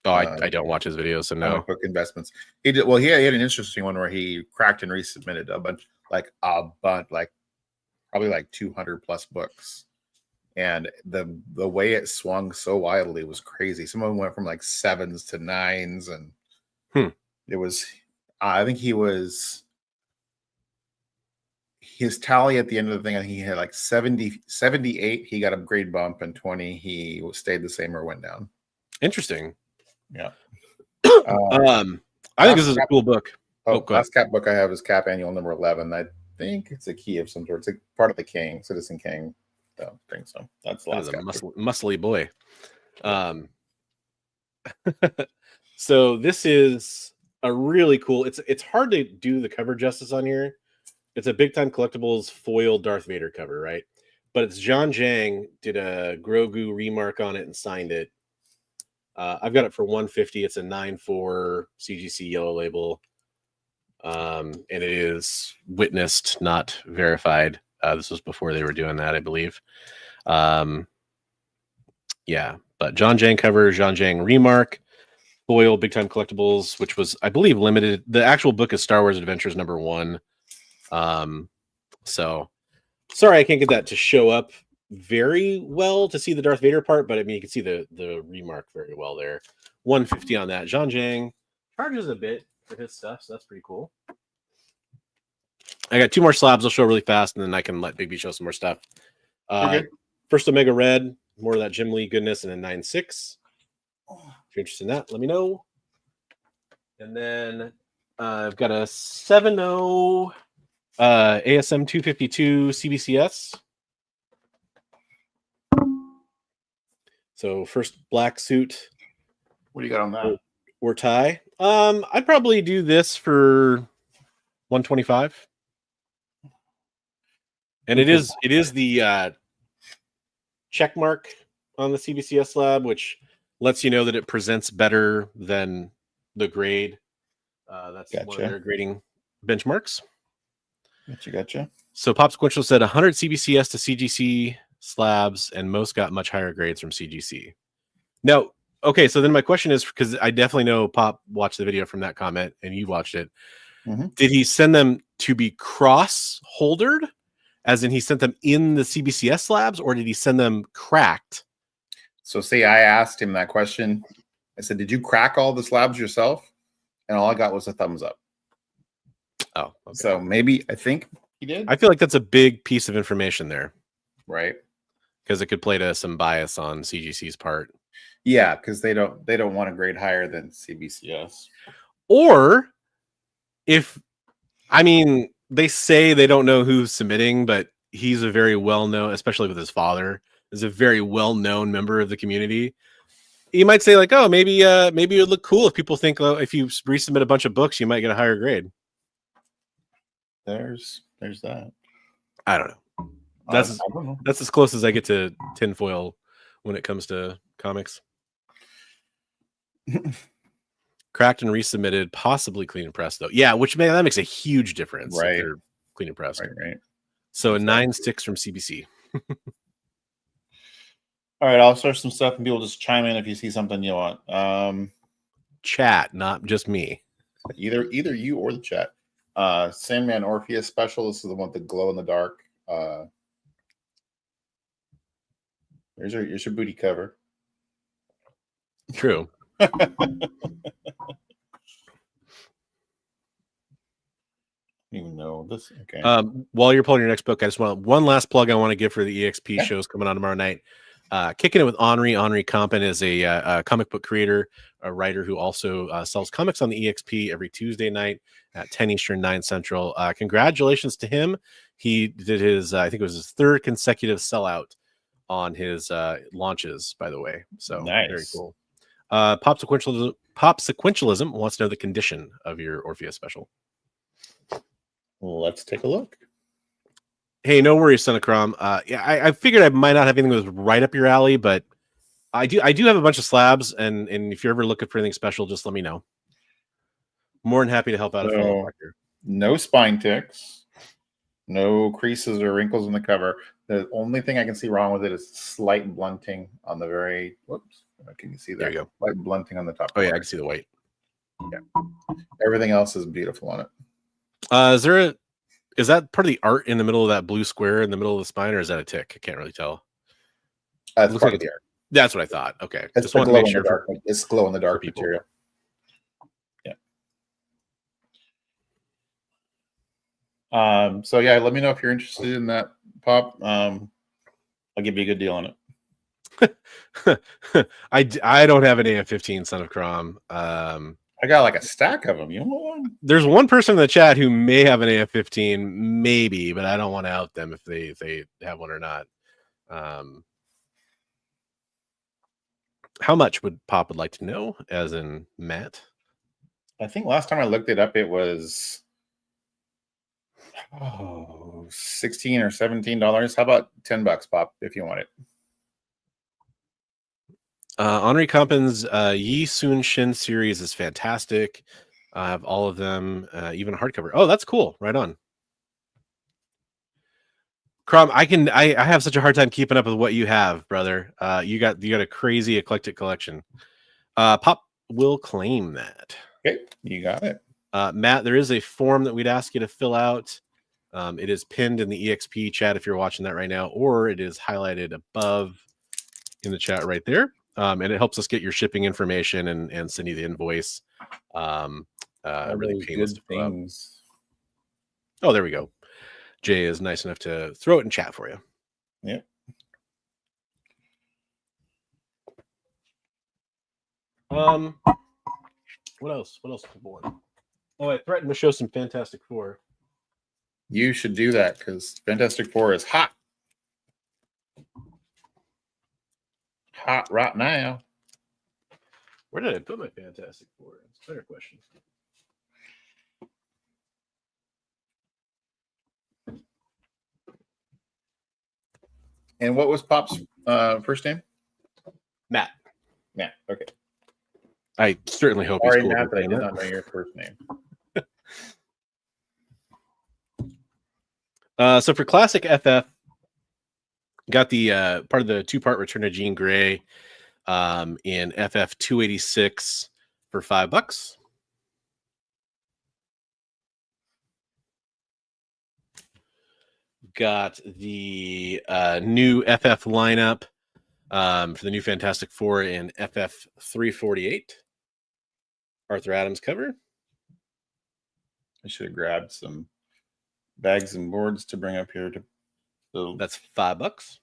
Oh, I don't watch his videos, so no. Book investments. He did well. He had an interesting one where he cracked and resubmitted a bunch, like probably like 200 plus books, and the way it swung so wildly was crazy. Some of them went from like 7s to 9s, and it was. I think his tally at the end of the thing, I think he had like 78. He got a grade bump, and 20 he stayed the same or went down. Interesting. Yeah. I think this is a cool book. Last Cap book I have is Cap Annual number 11. I think it's a key of some sort. It's a part of the King, Citizen King thing. So that's the last Cap. Muscly boy. So this is a really cool. It's hard to do the cover justice on here. It's a Big Time Collectibles foil Darth Vader cover, right? But it's John Jang did a Grogu remark on it and signed it. I've got it for $150. It's a 9.4 CGC yellow label. And it is witnessed, not verified. This was before they were doing that, I believe. Yeah, but John Jang cover, John Jang remark, foil Big Time Collectibles, which was, I believe, limited. The actual book is Star Wars Adventures number 1. So sorry I can't get that to show up very well to see the Darth Vader part, but I mean, you can see the remark very well there. 150 on that. John Jang charges a bit for his stuff, so that's pretty cool. I got 2 more slabs I'll show really fast, and then I can let Bigby show some more stuff. First Omega Red, more of that Jim Lee goodness, and then 9.6. If you're interested in that, let me know. And then I've got a 7.0 ASM 252 CBCS. So first black suit. What do you got on that? Or tie. I'd probably do this for 125. And it is the check mark on the CBCS slab, which lets you know that it presents better than the grade. That's one of their grading benchmarks. Gotcha. So Popsequential said 100 CBCS to CGC slabs, and most got much higher grades from CGC. Now, okay, so then my question is, because I definitely know Pop watched the video from that comment, and you watched it. Mm-hmm. Did he send them to be cross-holdered, as in he sent them in the CBCS slabs, or did he send them cracked? So see, I asked him that question. I said, did you crack all the slabs yourself? And all I got was a thumbs up. Oh, okay. So maybe, I think he did. I feel like that's a big piece of information there. Right. Because it could play to some bias on CGC's part. Yeah, because they don't want to grade higher than CBCS. Or if, I mean, they say they don't know who's submitting, but he's a very well-known, especially with his father, is a very well-known member of the community. You might say like, oh, maybe it would look cool if people think, oh, if you resubmit a bunch of books, you might get a higher grade. There's that. I don't know. That's as close as I get to tinfoil when it comes to comics. Cracked and resubmitted, possibly clean and pressed though. Yeah, that makes a huge difference. Right. If they're clean and pressed. Right. So a 9.6 from CBC. All right, I'll search some stuff and people just chime in if you see something you want. Chat, not just me. Either you or the chat. Sandman Orpheus special. This is the one with the glow in the dark. Here's your booty cover. True. Even know this. Okay. While you're pulling your next book, I just want one last plug I want to give for the EXP shows coming on tomorrow night. Kicking it with Henri. Henri Compen is a comic book creator, a writer who also sells comics on the EXP every Tuesday night at 10 Eastern, 9 Central. Congratulations to him. He did his, I think it was his 3rd consecutive sellout on his launches, by the way. So nice. Very cool. Popsequentialism wants to know the condition of your Orpheus special. Let's take a look. Hey, no worries, Son of Crom. Yeah, I figured I might not have anything that was right up your alley, but I do have a bunch of slabs, and if you're ever looking for anything special, just let me know. More than happy to help out. No spine ticks, no creases or wrinkles in the cover. The only thing I can see wrong with it is slight blunting on the very. Whoops! Can you see that? There you go. Slight blunting on the top. Oh yeah, I can see the white. Yeah. Everything else is beautiful on it. Is that part of the art in the middle of that blue square in the middle of the spine, or is that a tick? I can't really tell. It looks like it's art. That's what I thought. Okay, just want to make sure it's glow in the dark material. Yeah. So yeah, let me know if you're interested in that, Pop. I'll give you a good deal on it. I don't have an AF-15, Son of Crom. I got like a stack of them. You want one? There's one person in the chat who may have an AF-15, maybe, but I don't want to out them if they have one or not. How much would Pop would like to know, as in Matt? I think last time I looked it up, it was $16 or $17. How about $10, Pop, if you want it? Henri Compen's Yi Sun Shin series is fantastic. I have all of them, even a hardcover. Oh, that's cool. Right on. Crom, I have such a hard time keeping up with what you have, brother. You got a crazy eclectic collection. Pop will claim that. Okay, you got it. Matt, there is a form that we'd ask you to fill out. It is pinned in the EXP chat if you're watching that right now, or it is highlighted above in the chat right there. And it helps us get your shipping information and send you the invoice. Really painless to fill out. Oh, there we go. Jay is nice enough to throw it in chat for you. Yeah. What else? What else is born? Oh, I threatened to show some Fantastic Four. You should do that because Fantastic Four is hot. Hot right now. Where did I put my Fantastic Four? That's a better question. And what was Pop's first name? Matt. Yeah. Okay. I certainly hope Sorry, he's cool. Matt, but I did not know your first name. So for Classic FF, got the part of the 2-part Return of Jean Grey in FF 286 for $5. Got the new FF lineup for the new Fantastic Four in FF 348. Arthur Adams cover. I should have grabbed some bags and boards to bring up here. That's $5.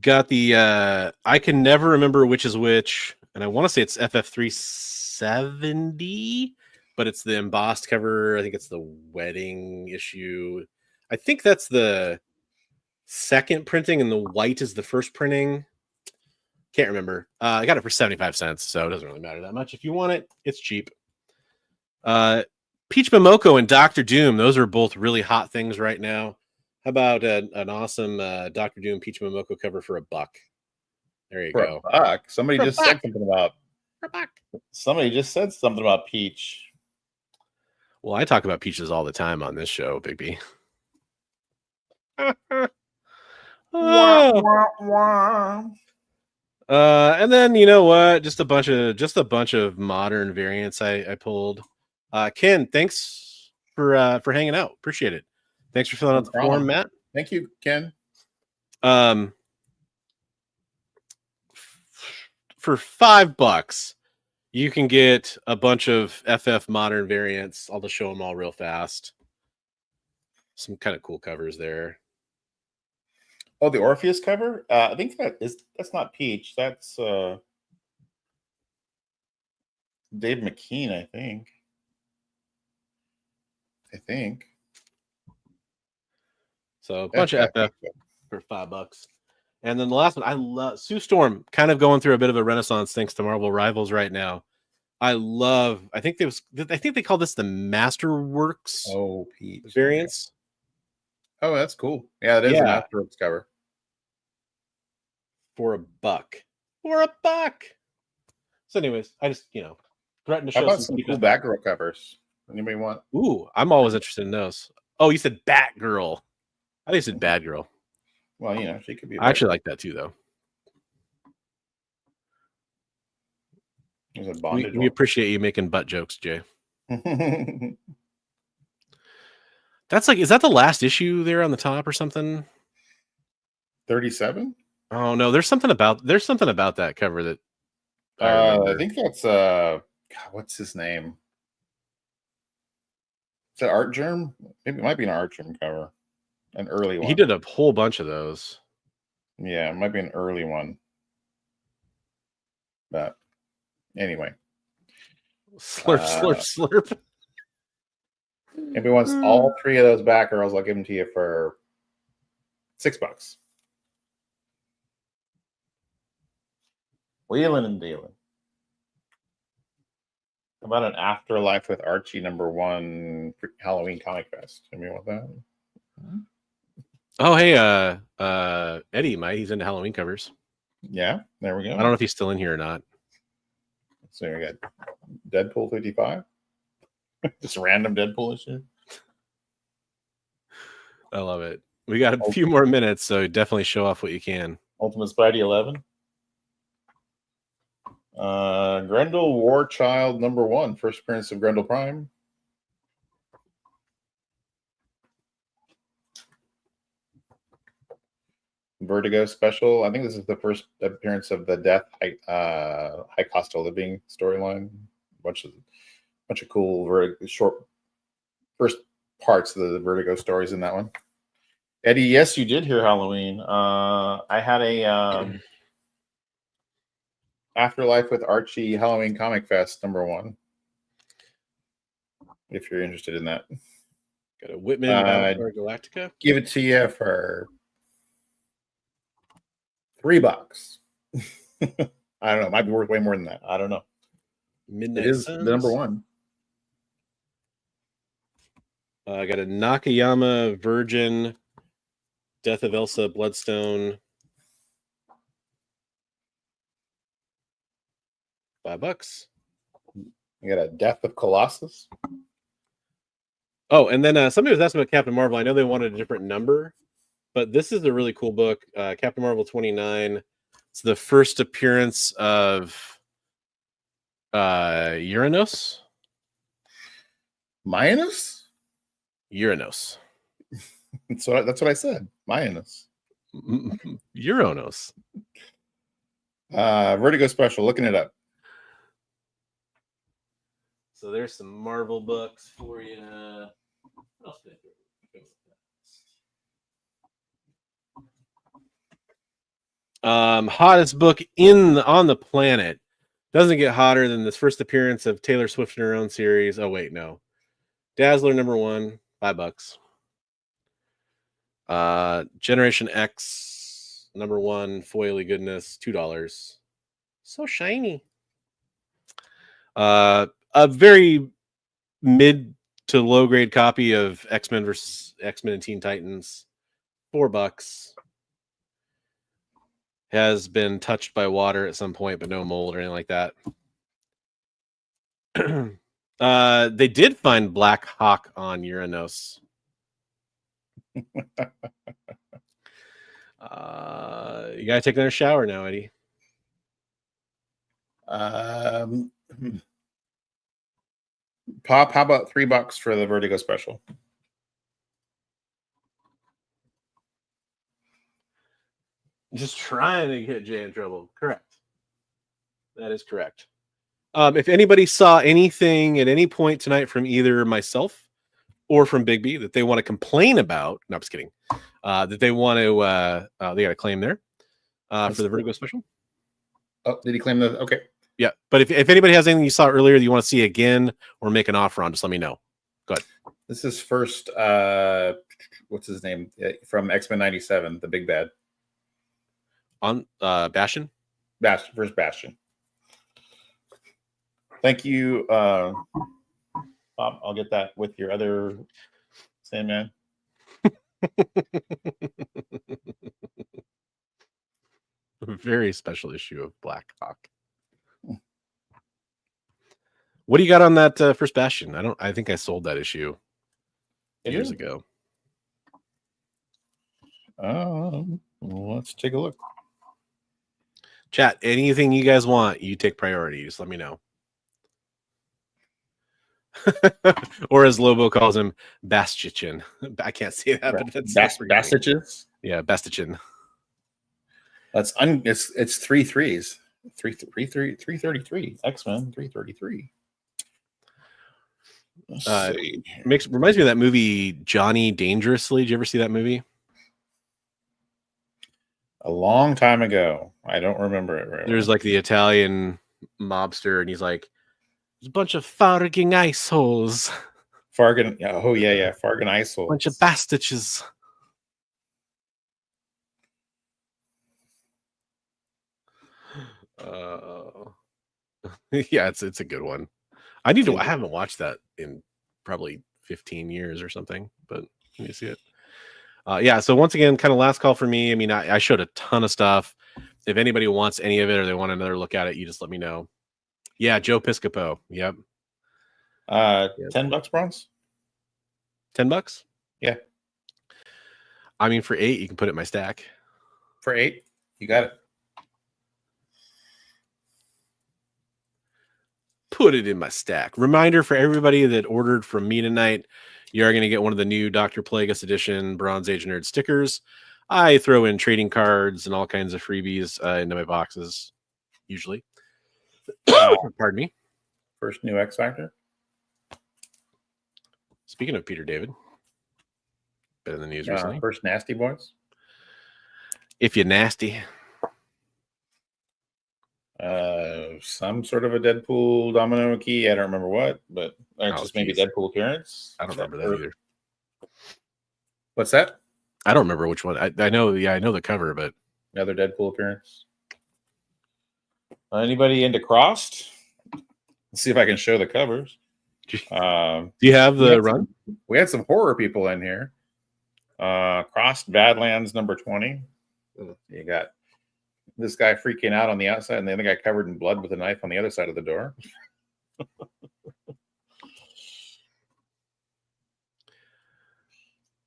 Got the I can never remember which is which, and I want to say it's FF 370, but it's the embossed cover. I think it's the wedding issue. I think that's the second printing, and the white is the first printing. Can't remember. I got it for 75 cents, so it doesn't really matter that much. If you want it, it's cheap. Peach Momoko and Doctor Doom, those are both really hot things right now. How about an awesome Doctor Doom Peach Momoko cover for $1? There you go. $1. Somebody just said something about Somebody just said something about Peach. Well, I talk about peaches all the time on this show, Bigby. And then you know what? Just a bunch of modern variants I pulled. Ken, thanks for hanging out. Appreciate it. Thanks for filling out the form, Matt. Thank you, Ken. For $5, you can get a bunch of FF modern variants. I'll just show them all real fast. Some kind of cool covers there. Oh, the Orpheus cover? I think that's not Peach. That's Dave McKean, I think. So a bunch of FF for $5. And then the last one, I love Sue Storm, kind of going through a bit of a renaissance thanks to Marvel Rivals right now. I think they call this the Masterworks Peach variants. Oh, that's cool. Yeah, it is a Masterworks cover. For $1. For $1. So anyways, I just, threatened to show How about some cool Batgirl covers? Anybody want? Ooh, I'm always interested in those. Oh, you said Batgirl. I think you said Bad Girl. Well, she could be. I actually like that too, though. There's a bondage. We appreciate you making butt jokes, Jay. That's is that the last issue there on the top or something? 37? Oh no, there's something about that cover that I think that's God, what's his name? Is that Art Germ? Maybe it might be an Art Germ cover. An early one. He did a whole bunch of those. Yeah, it might be an early one. But anyway. Slurp, slurp, slurp. If he wants all 3 of those Batgirls, I'll give them to you for $6. Wheeling and dealing. How about an Afterlife with Archie #1 Halloween Comic Fest? Anybody want that? Oh, hey, Eddie, he's into Halloween covers. Yeah, there we go. I don't know if he's still in here or not. So we got Deadpool 55. Just random Deadpool issue. I love it. We got a few more minutes, so definitely show off what you can. Ultimate Spidey 11. Grendel Warchild #1, first appearance of Grendel Prime. Vertigo special. I think this is the first appearance of the Death High Cost of Living storyline. Bunch of cool short first parts of the Vertigo stories in that one. Eddie, yes, you did hear Halloween. I had a Afterlife with Archie Halloween Comic Fest #1. If you're interested in that. Got a Whitman Battlestar Galactica. Give it to you for $3. I don't know. It might be worth way more than that. I don't know. Midnight It is Suns. the #1. I got a Nakayama Virgin, Death of Elsa Bloodstone. $5. You got a Death of Colossus. Oh, and then somebody was asking about Captain Marvel. I know they wanted a different number, but this is a really cool book. Captain Marvel 29. It's the first appearance of Uranus. Mayanus? Uranus. That's what I said. Mayanus. Uranus. Vertigo special. Looking it up. So there's some Marvel books for you. What else did I do? Hottest book on the planet. Doesn't get hotter than this first appearance of Taylor Swift in her own series. Oh wait, no. Dazzler #1, $5. Generation X #1, foily goodness, $2. So shiny. A very mid to low grade copy of X-Men versus X-Men and Teen Titans, $4. Has been touched by water at some point, but no mold or anything like that. They did find Black Hawk on Uranus. You gotta take another shower now, Eddie. Pop, how about $3 for the Vertigo special? Just trying to get Jay in trouble. Correct. That is correct. If anybody saw anything at any point tonight from either myself or from Bigby that they want to complain about, no, I'm just kidding. That they want to, they got a claim there for the Vertigo special. Oh, did he claim the? Okay. Yeah, but if anybody has anything you saw earlier that you want to see again or make an offer on, just let me know. Go ahead. This is first. What's his name from X-Men '97? The big bad. On Bastion. First Bastion. Thank you, Bob. I'll get that with your other Sandman. Very special issue of Black Hawk. What do you got on that first Bastion? I think I sold that issue years ago. Let's take a look. Chat, anything you guys want, you take priority. Just let me know. Or as Lobo calls him, Bastichin. I can't say that, but that's Bastiches. Yeah, Bastichin. That's it's 3 3s. 333. X-Men 333. Reminds me of that movie Johnny Dangerously. Did you ever see that movie? A long time ago. I don't remember it right. There's like the Italian mobster, and he's like, "There's a bunch of farging ice holes." Fargan. Oh yeah. Fargan ice holes. Bunch of bastiches. Yeah, it's a good one. I haven't watched that in probably 15 years or something, but let me see it. Yeah, so once again, kind of last call for me. I mean, I showed a ton of stuff. If anybody wants any of it or they want another look at it, you just let me know. Yeah, Joe Piscopo. Yep. $10 bronze? $10? Yeah. I mean, for $8, you can put it in my stack. For $8? You got it. Put it in my stack. Reminder for everybody that ordered from me tonight, you are going to get one of the new Dr. Plagueis edition Bronze Age Nerd stickers. I throw in trading cards and all kinds of freebies into my boxes, usually. Pardon me. First new X Factor. Speaking of Peter David, been in the news recently. First Nasty Boys. If you're nasty. Some sort of a Deadpool domino key. I don't remember what, but just maybe Deadpool appearance. I don't remember that either. What's that? I don't remember which one. I know. Yeah, I know the cover, but another Deadpool appearance. Anybody into Crossed? Let's see if I can show the covers. Do you have the run? We had some horror people in here. Crossed Badlands number 20. You got this guy freaking out on the outside, and the other guy covered in blood with a knife on the other side of the door.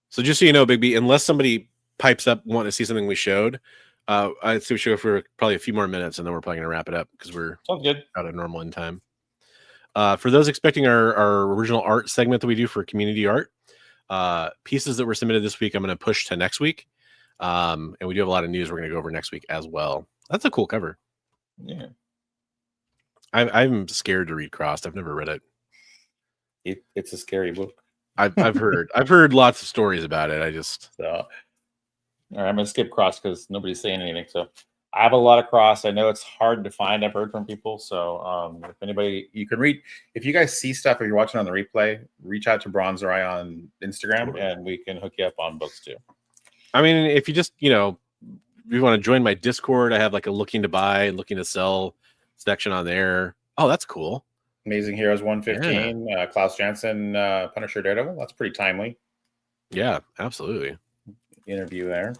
So just so you know, Bigby, unless somebody pipes up wanting to see something we showed, I'd say we should go for probably a few more minutes, and then we're probably going to wrap it up because we're sounds good out of normal in time. For those expecting our original art segment that we do for community art, pieces that were submitted this week, I'm going to push to next week. And we do have a lot of news we're going to go over next week as well. That's a cool cover. Yeah. I'm scared to read Crossed. I've never read it. It's a scary book. I've heard lots of stories about it. All right, I'm gonna skip Cross because nobody's saying anything. So I have a lot of Cross. I know it's hard to find. I've heard from people. So if anybody, you can read. If you guys see stuff, if you're watching on the replay, reach out to Bronzer Eye on Instagram, and we can hook you up on books too. I mean, if you just if you want to join my Discord, I have like a looking to buy and looking to sell section on there. Oh, that's cool. Amazing Heroes 115, Klaus Janson, Punisher Daredevil. That's pretty timely. Yeah, absolutely. Interview there.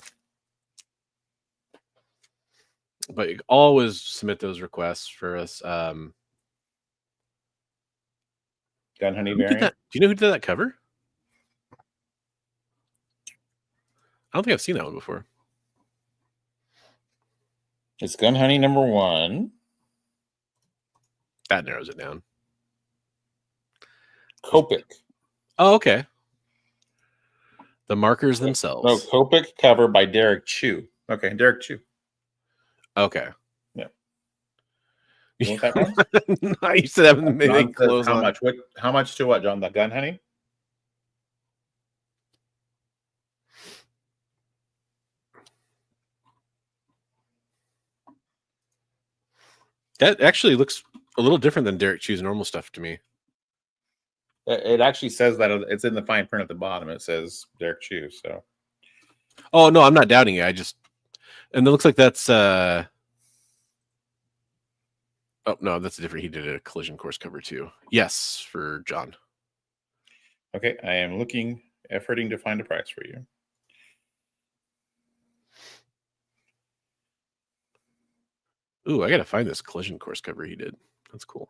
But you always submit those requests for us. Gun Honey variant. Do you know who did that cover? I don't think I've seen that one before. It's Gun Honey number 1. That narrows it down. Copic. Oh, okay. The markers themselves. No, Copic cover by Derek Chu. Okay, Derek Chu. Okay. Yeah. You want that one? I used to have the clothes how on. much? How much to what, John? The Gun Honey? That actually looks a little different than Derek Chu's normal stuff to me. It actually says that it's in the fine print at the bottom. It says Derek Chu. So. Oh no, I'm not doubting it. And it looks like that's. Oh no, that's a different. He did a Collision Course cover too. Yes, for John. Okay, I am efforting to find a price for you. Ooh, I gotta find this Collision Course cover he did. That's cool.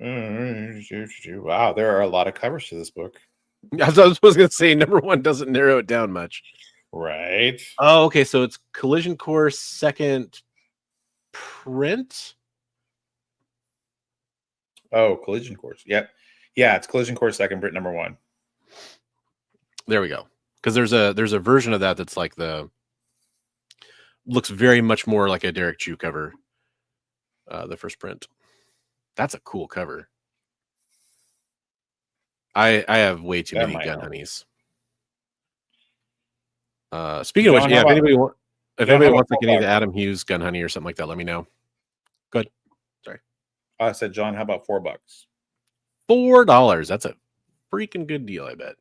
Wow, there are a lot of covers to this book. As I was going to say, number 1 doesn't narrow it down much. Right. Oh, okay. So it's Collision Course second print. Oh, Collision Course. Yep. Yeah, it's Collision Course second print number 1. There we go. Because there's a version of that that's like looks very much more like a Derek Chu cover. The first print. That's a cool cover. I have way too many Gun Honeys. Speaking of which, yeah, if anybody wants like any of the Adam Hughes Gun Honey or something like that, let me know. Good. Sorry. I said, John, how about $4? $4. That's a freaking good deal, I bet.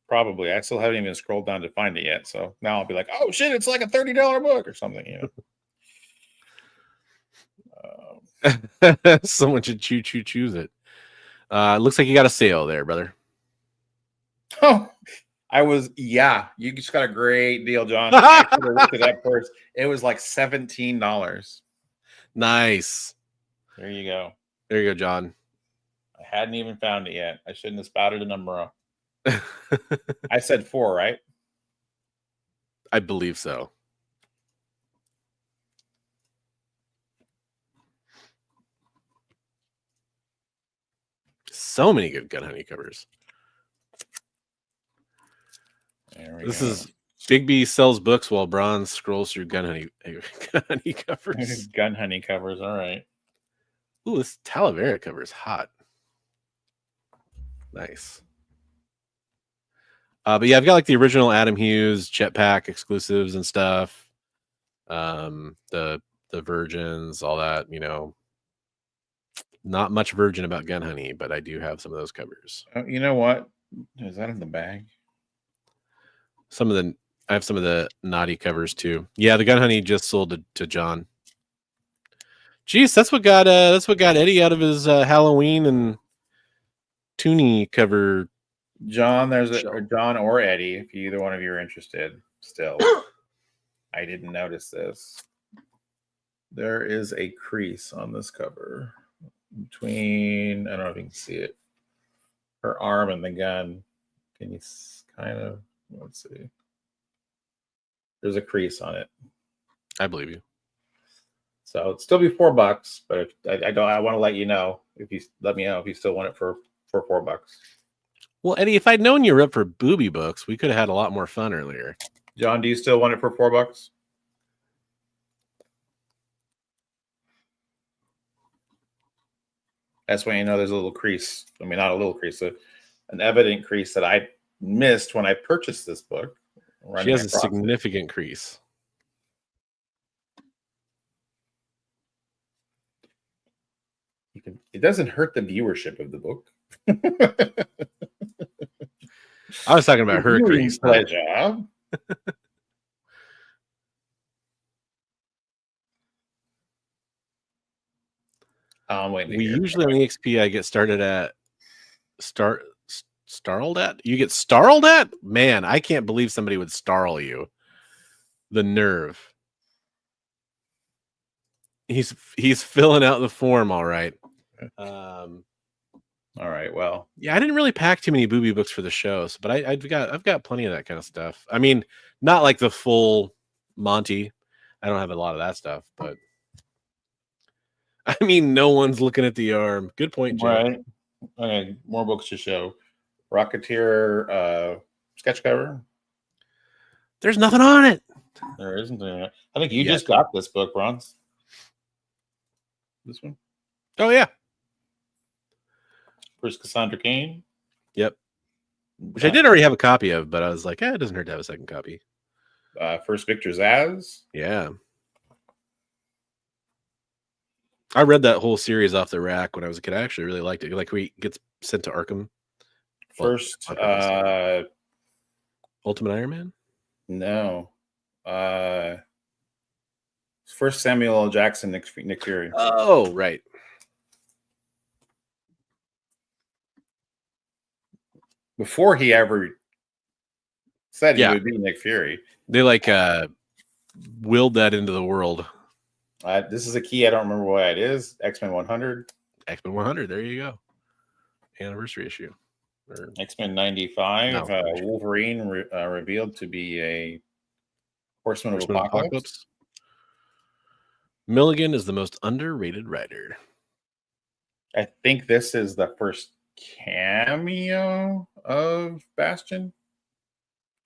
Probably. I still haven't even scrolled down to find it yet. So now I'll be like, oh shit, it's like a $30 book or something, Someone should choose it. Looks like you got a sale there, brother. Oh, you just got a great deal, John. I should have looked at that first. It was like $17. Nice. There you go. There you go, John. I hadn't even found it yet. I shouldn't have spouted a number. I said 4, right? I believe so. so many good Gun Honey covers. This is Bigby sells books while Bronze scrolls through Gun Honey covers. Gun Honey covers. All right. Ooh, this Talavera cover is hot. Nice. But yeah, I've got like the original Adam Hughes Jetpack exclusives and stuff. The Virgins, all that, you know. Not much Virgin about Gun Honey, but I do have some of those covers. You know what? Is that in the bag? I have some of the naughty covers too. Yeah, the Gun Honey just sold to John. Jeez, that's what got Eddie out of his Halloween and Toonie cover. John, or John or Eddie, if either one of you are interested. Still, I didn't notice this. There is a crease on this cover between, I don't know if you can see it, her arm and the gun. Can you kind of, let's see. There's a crease on it. I believe you. So it'd still be $4, but I want to let you know, if you let me know if you still want it for $4. Well, Eddie, if I'd known you were up for booby books, we could have had a lot more fun earlier. John, do you still want it for $4? That's when you know there's a little crease. I mean, not a little crease, an evident crease that I missed when I purchased this book. She has a significant crease. It doesn't hurt the viewership of the book. I was talking about her crease. Pleasure. We usually on EXP I get started at startled at? You get startled at? Man, I can't believe somebody would startle you. The nerve. He's filling out the form all right. All right, well. Yeah, I didn't really pack too many booby books for the shows, but I've got plenty of that kind of stuff. I mean, not like the full Monty. I don't have a lot of that stuff, but I mean, no one's looking at the arm. Good point, Jim. Right. Okay, more books to show. Rocketeer sketch cover. There's nothing on it. There isn't any. I think you just got this book, Bronze. This one? Oh, yeah. First Cassandra Cain. Yep. Which I did already have a copy of, but I was like, it doesn't hurt to have a second copy. First Victor Zaz. Yeah. I read that whole series off the rack when I was a kid. I actually really liked it. Like, he gets sent to Arkham. First, Ultimate Iron Man? No. First Samuel L. Jackson, Nick Fury. Oh, right. Before he ever said he would be Nick Fury. They willed that into the world. This is a key. I don't remember what it is. X-Men 100. X-Men 100. There you go. Anniversary issue. X-Men 95. Wolverine revealed to be a Horseman of Apocalypse. Milligan is the most underrated writer. I think this is the first cameo of Bastion.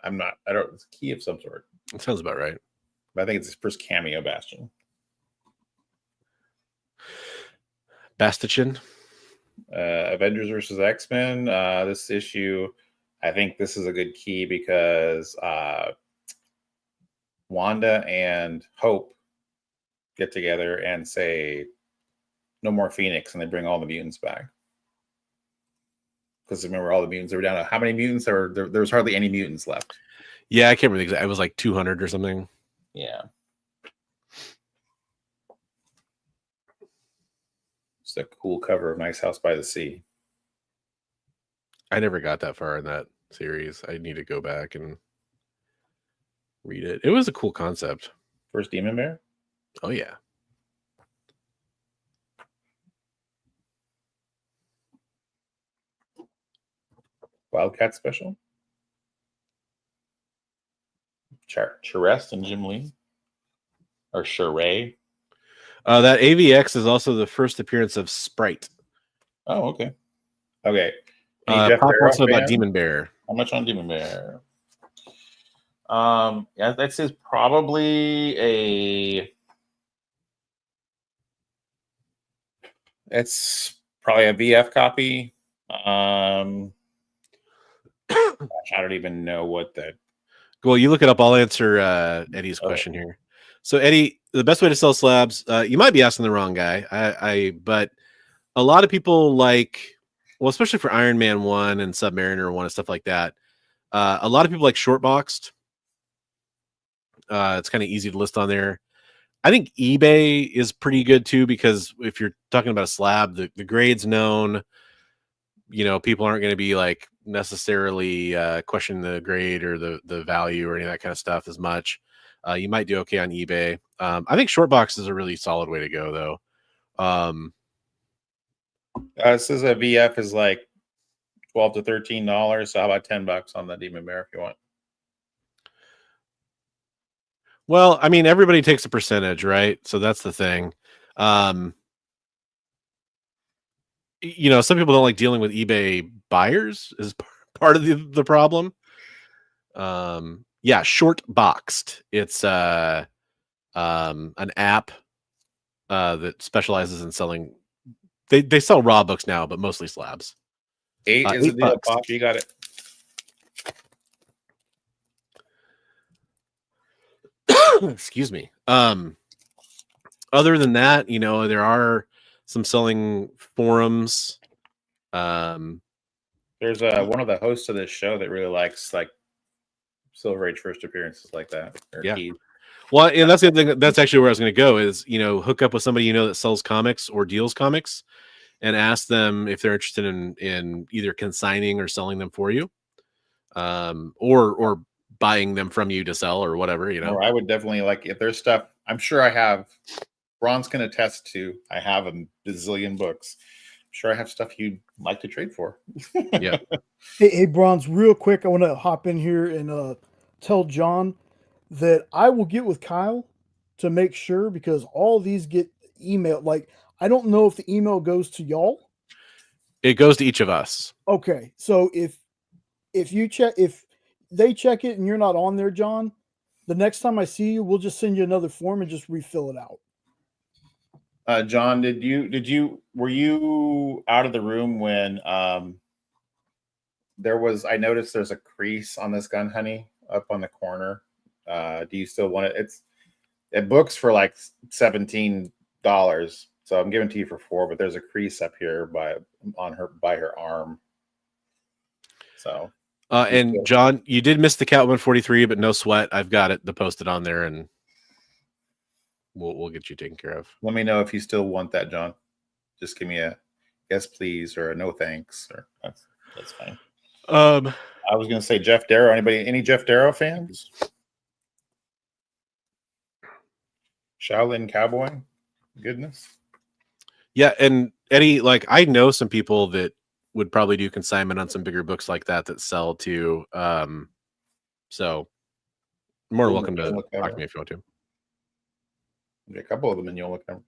I don't. It's a key of some sort. It sounds about right. But I think it's his first cameo Bastion. Bastion. Avengers versus X-Men. This issue, I think this is a good key because Wanda and Hope get together and say, "No more Phoenix," and they bring all the mutants back. Because remember, all the mutants were down to how many mutants? There was hardly any mutants left. Yeah, I can't remember the exact. It was like 200 or something. Yeah. It's a cool cover of Nice House by the Sea. I never got that far in that series. I need to go back and read it. It was a cool concept. First Demon Bear? Oh, yeah. Wildcat Special? Charest and Jim Lee? Or Charest? That AVX is also the first appearance of Sprite. Oh, okay. Okay. Any Jeff Pop Darrow wants to know about fan? Demon Bear. How much on Demon Bear? Yeah, that says probably it's probably a VF copy. Gosh, I don't even know what the. Well, you look it up. I'll answer Eddie's question here. So, Eddie, the best way to sell slabs, you might be asking the wrong guy. But a lot of people well, especially for Iron Man 1 and Submariner 1 and stuff like that, a lot of people like short boxed. It's kind of easy to list on there. I think eBay is pretty good too, because if you're talking about a slab, the grade's known. People aren't going to be like necessarily questioning the grade or the value or any of that kind of stuff as much. You might do okay on eBay. I think short box is a really solid way to go, though. It says a VF is like $12 to $13. So how about $10 on the Demon Bear if you want? Well, I mean, everybody takes a percentage, right? So that's the thing. Some people don't like dealing with eBay buyers is part of the problem. Yeah, short boxed. It's an app that specializes in selling. They sell raw books now, but mostly slabs. $8 is a deal, Pop. You got it. Excuse me. Other than that, there are some selling forums. There's one of the hosts of this show that really likes like Silver Age first appearances like that. Yeah. Well, and that's the thing. That's actually where I was going to go is, hook up with somebody that sells comics or deals comics and ask them if they're interested in either consigning or selling them for you, or buying them from you to sell or whatever, Or I would definitely if there's stuff, I'm sure I have, Ron's can attest to, I have a bazillion books. I'm sure I have stuff you'd like to trade for. Yeah. Hey, Bronze, real quick, I want to hop in here and tell John that I will get with Kyle to make sure, because all these get emailed. Like, I don't know if the email goes to y'all. It goes to each of us. Okay. So if they check it and you're not on there, John, the next time I see you, we'll just send you another form and just refill it out. John, were you out of the room when I noticed there's a crease on this gun, honey, up on the corner. Do you still want it? It books for like $17. So I'm giving it to you for $4, but there's a crease up here by her arm. So and John, you did miss the Catwoman 43, but no sweat. I've got it posted on there, and we'll get you taken care of. Let me know if you still want that, John. Just give me a yes, please, or a no thanks, or that's fine. I was gonna say Jeff Darrow. Any Jeff Darrow fans? Shaolin Cowboy, goodness. Yeah, and Eddie, I know some people that would probably do consignment on some bigger books like that sell too. So more than welcome to talk to me if you want to. A couple of them in Mignola covers.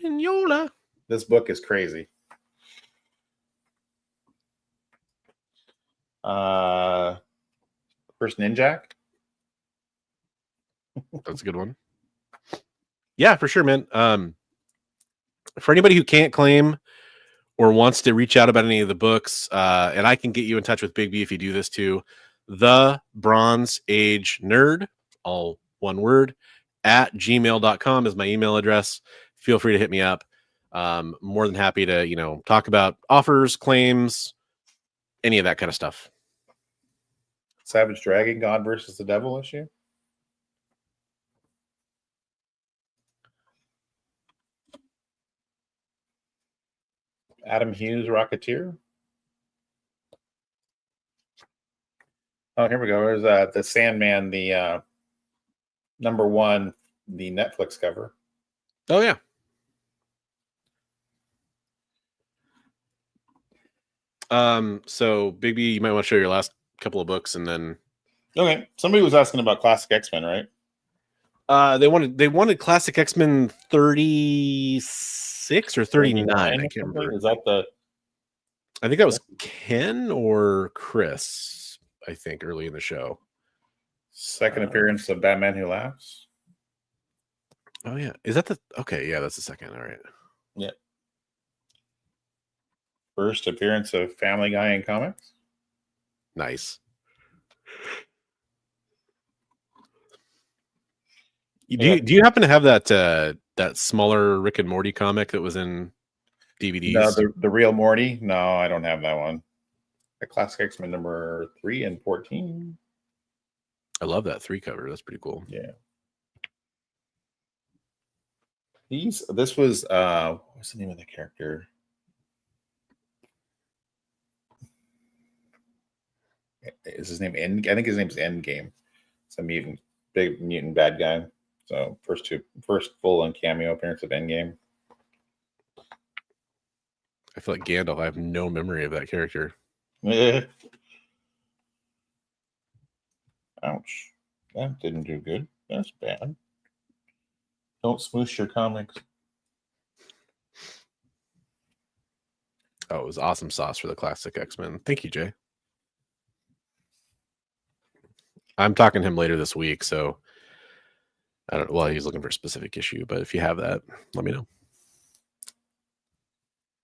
Mignola. This book is crazy. First Ninjak. That's a good one. Yeah, for sure, man. For anybody who can't claim or wants to reach out about any of the books, and I can get you in touch with Bigby if you do this too. The Bronze Age Nerd, all one word, @gmail.com is my email address. Feel free to hit me up. More than happy to, talk about offers, claims, any of that kind of stuff. Savage Dragon, God versus the Devil issue. Adam Hughes, Rocketeer. Oh, here we go. There's the Sandman, the #1, the Netflix cover. Oh, yeah. So Bigby, you might want to show your last couple of books and then. Okay. Somebody was asking about Classic X-Men, right? They wanted Classic X-Men 36 36 or 39. I can't remember. Is that the? I think that was Ken or Chris. I think early in the show. Second appearance of Batman Who Laughs. Oh yeah, is that the? Okay, yeah, that's the second. All right. Yeah. First appearance of Family Guy in comics. Nice. Do you happen to have that that smaller Rick and Morty comic that was in DVDs? No, the real Morty. No, I don't have that one. The Classic X-Men number 3 and 14. I love that 3 cover. That's pretty cool. Yeah. This was what's the name of the character? Is his name End? I think his name is Endgame. It's a big mutant bad guy. So first full on cameo appearance of Endgame. I feel like Gandalf. I have no memory of that character. Ouch. That didn't do good. That's bad. Don't smoosh your comics. Oh, it was awesome sauce for the Classic X-Men. Thank you, Jay. I'm talking to him later this week, so I don't know. Well, he's looking for a specific issue, but if you have that, let me know.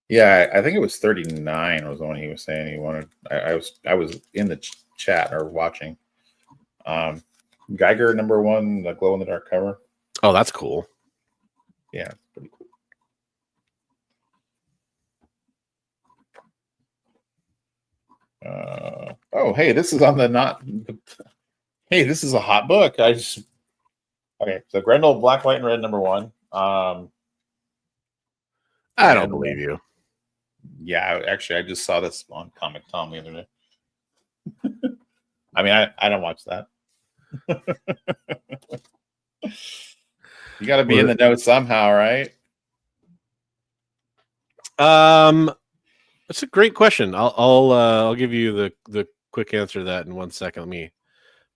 Yeah, I think it was 39 was the one he was saying he wanted. I was in the chat or watching. Geiger number 1, the glow in the dark cover. Oh, that's cool. Yeah, it's pretty cool. Oh, hey, this is on the hey, this is a hot book. Okay, so Grendel, Black, White, and Red number 1. I don't believe you. Yeah, actually, I just saw this on Comic Tom the other day. I mean, I don't watch that. You got to be in the know somehow, right? That's a great question. I'll give you the quick answer to that in 1 second. Let me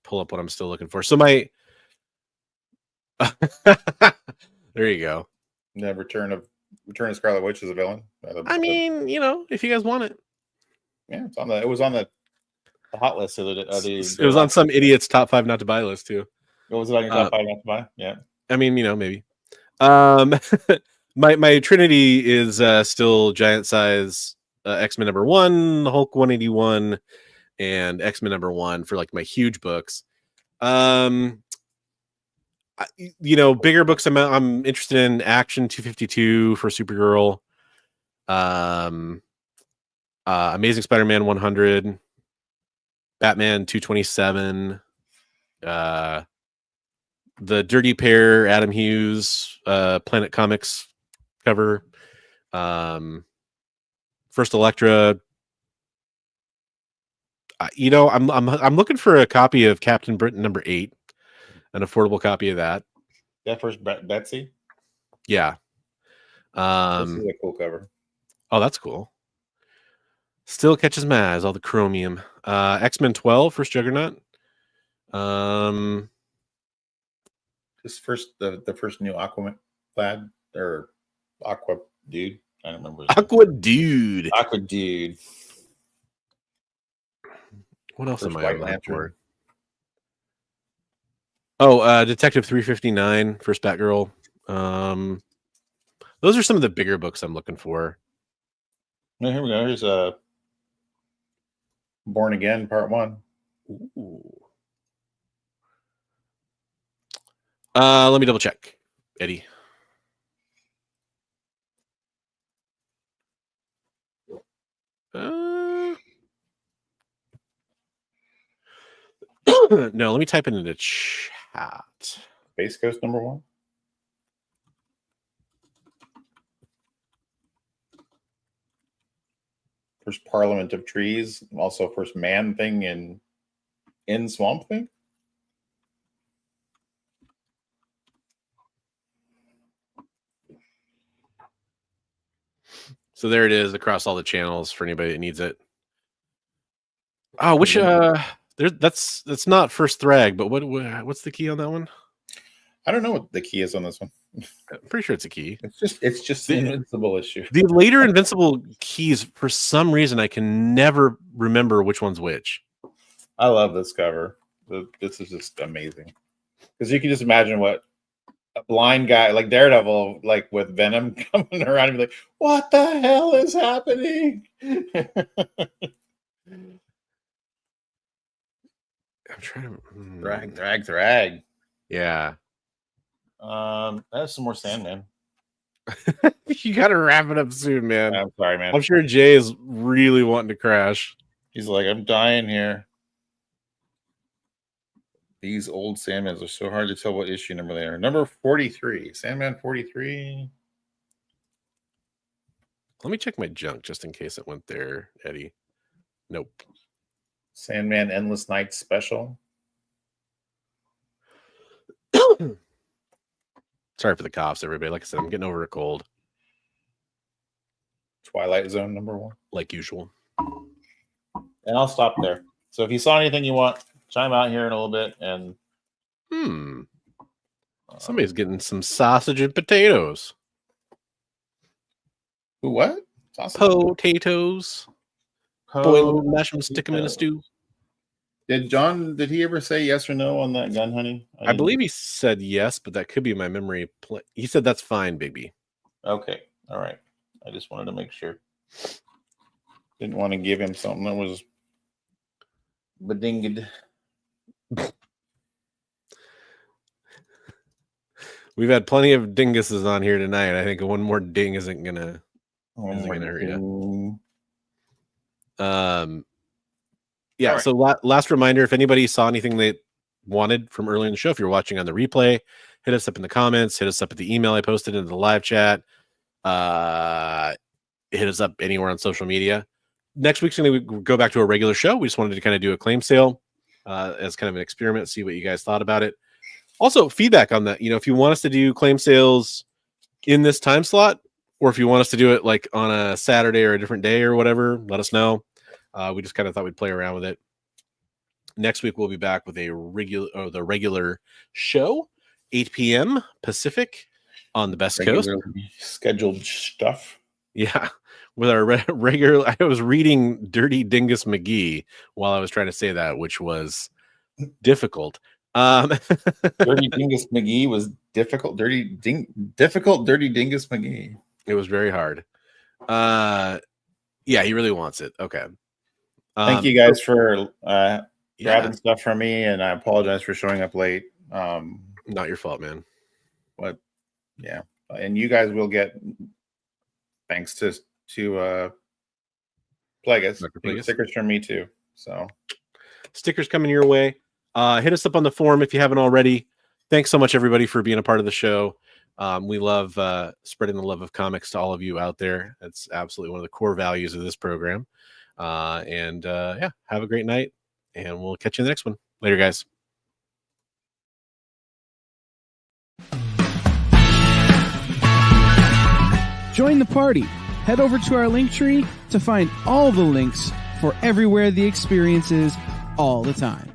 pull up what I'm still looking for. So my there you go. The Return of Scarlet Witch as a villain. I mean, if you guys want it. Yeah, it's on the. It was on the hot list of the. It was on some idiot's top 5 not to buy list too. What was it on your top 5 not to buy? Yeah. I mean, maybe. My Trinity is still giant size X-Men number 1, Hulk 181, and X-Men number 1 for like my huge books. Bigger books I'm interested in. Action 252 for Supergirl. Amazing Spider-Man 100. Batman 227. The Dirty Pair Adam Hughes Planet Comics cover. First Elektra. I'm looking for a copy of Captain Britain number 8. An affordable copy of that. Yeah, first Betsy. Yeah. This is a cool cover. Oh, that's cool. Still catches my eyes, all the chromium. X-Men 12, first Juggernaut. This the first new Aquaman lad or Aqua Dude. I don't remember. Aqua Dude. Aqua Dude. What else First am I White on that Lantern. for? Oh, Detective 359, first Batgirl. Those are some of the bigger books I'm looking for. No, here we go. Here's Born Again, Part 1. Ooh. Let me double check, Eddie. No, let me type it in the chat. Space Coast number 1. First Parliament of Trees. Also first Man Thing in Swamp Thing. So there it is across all the channels for anybody that needs it. Oh, which that's not first Thrag, but what's the key on that one? I don't know what the key is on this one. I'm pretty sure it's a key. It's just the Invincible issue. The later Invincible keys, for some reason, I can never remember which one's which. I love this cover. This is just amazing. Because you can just imagine what a blind guy like Daredevil, like with Venom coming around and be like, what the hell is happening? I'm trying to drag. Yeah. That's some more Sandman. You gotta wrap it up soon, man. I'm sorry, man. I'm sure Jay is really wanting to crash. He's like, I'm dying here. These old Sandmans are so hard to tell what issue number they are. Number 43. Sandman 43. Let me check my junk just in case it went there, Eddie. Nope. Sandman Endless Night Special. Sorry for the coughs, everybody. Like I said, I'm getting over a cold. Twilight Zone number 1. Like usual. And I'll stop there. So if you saw anything you want, chime out here in a little bit. And somebody's getting some sausage and potatoes. Who, what? Potatoes. Boil them, mash them, stick them in a stew. Did he ever say yes or no on that gun, honey? I believe he said yes, but that could be my memory. He said that's fine, Bigby. Okay. All right. I just wanted to make sure. Didn't want to give him something that was bedinged. We've had plenty of dinguses on here tonight. I think one more ding isn't gonna hurt you. Yeah. Right. So last reminder: if anybody saw anything they wanted from earlier in the show, if you're watching on the replay, hit us up in the comments. Hit us up at the email I posted into the live chat. Hit us up anywhere on social media. Next week's going to go back to a regular show. We just wanted to kind of do a claim sale as kind of an experiment, see what you guys thought about it. Also, feedback on that. You know, if you want us to do claim sales in this time slot, or if you want us to do it like on a Saturday or a different day or whatever, let us know. We just kind of thought we'd play around with it. Next week, we'll be back with the regular show, 8 p.m. Pacific on the Best Coast. Scheduled stuff. Yeah. With our regular, I was reading Dirty Dingus McGee while I was trying to say that, which was difficult. Dirty Dingus McGee was difficult. Dirty Dingus McGee. It was very hard. Yeah, he really wants it. Okay. Thank you guys for grabbing stuff from me, and I apologize for showing up late. Not your fault, man. But yeah, and you guys will get, thanks to Plagueis, stickers from me too. So stickers coming your way. Hit us up on the forum if you haven't already. Thanks so much, everybody, for being a part of the show. We love spreading the love of comics to all of you out there. That's absolutely one of the core values of this program. Yeah, have a great night, and we'll catch you in the next one. Later, guys. Join the party. Head over to our link tree to find all the links for everywhere the experience is all the time.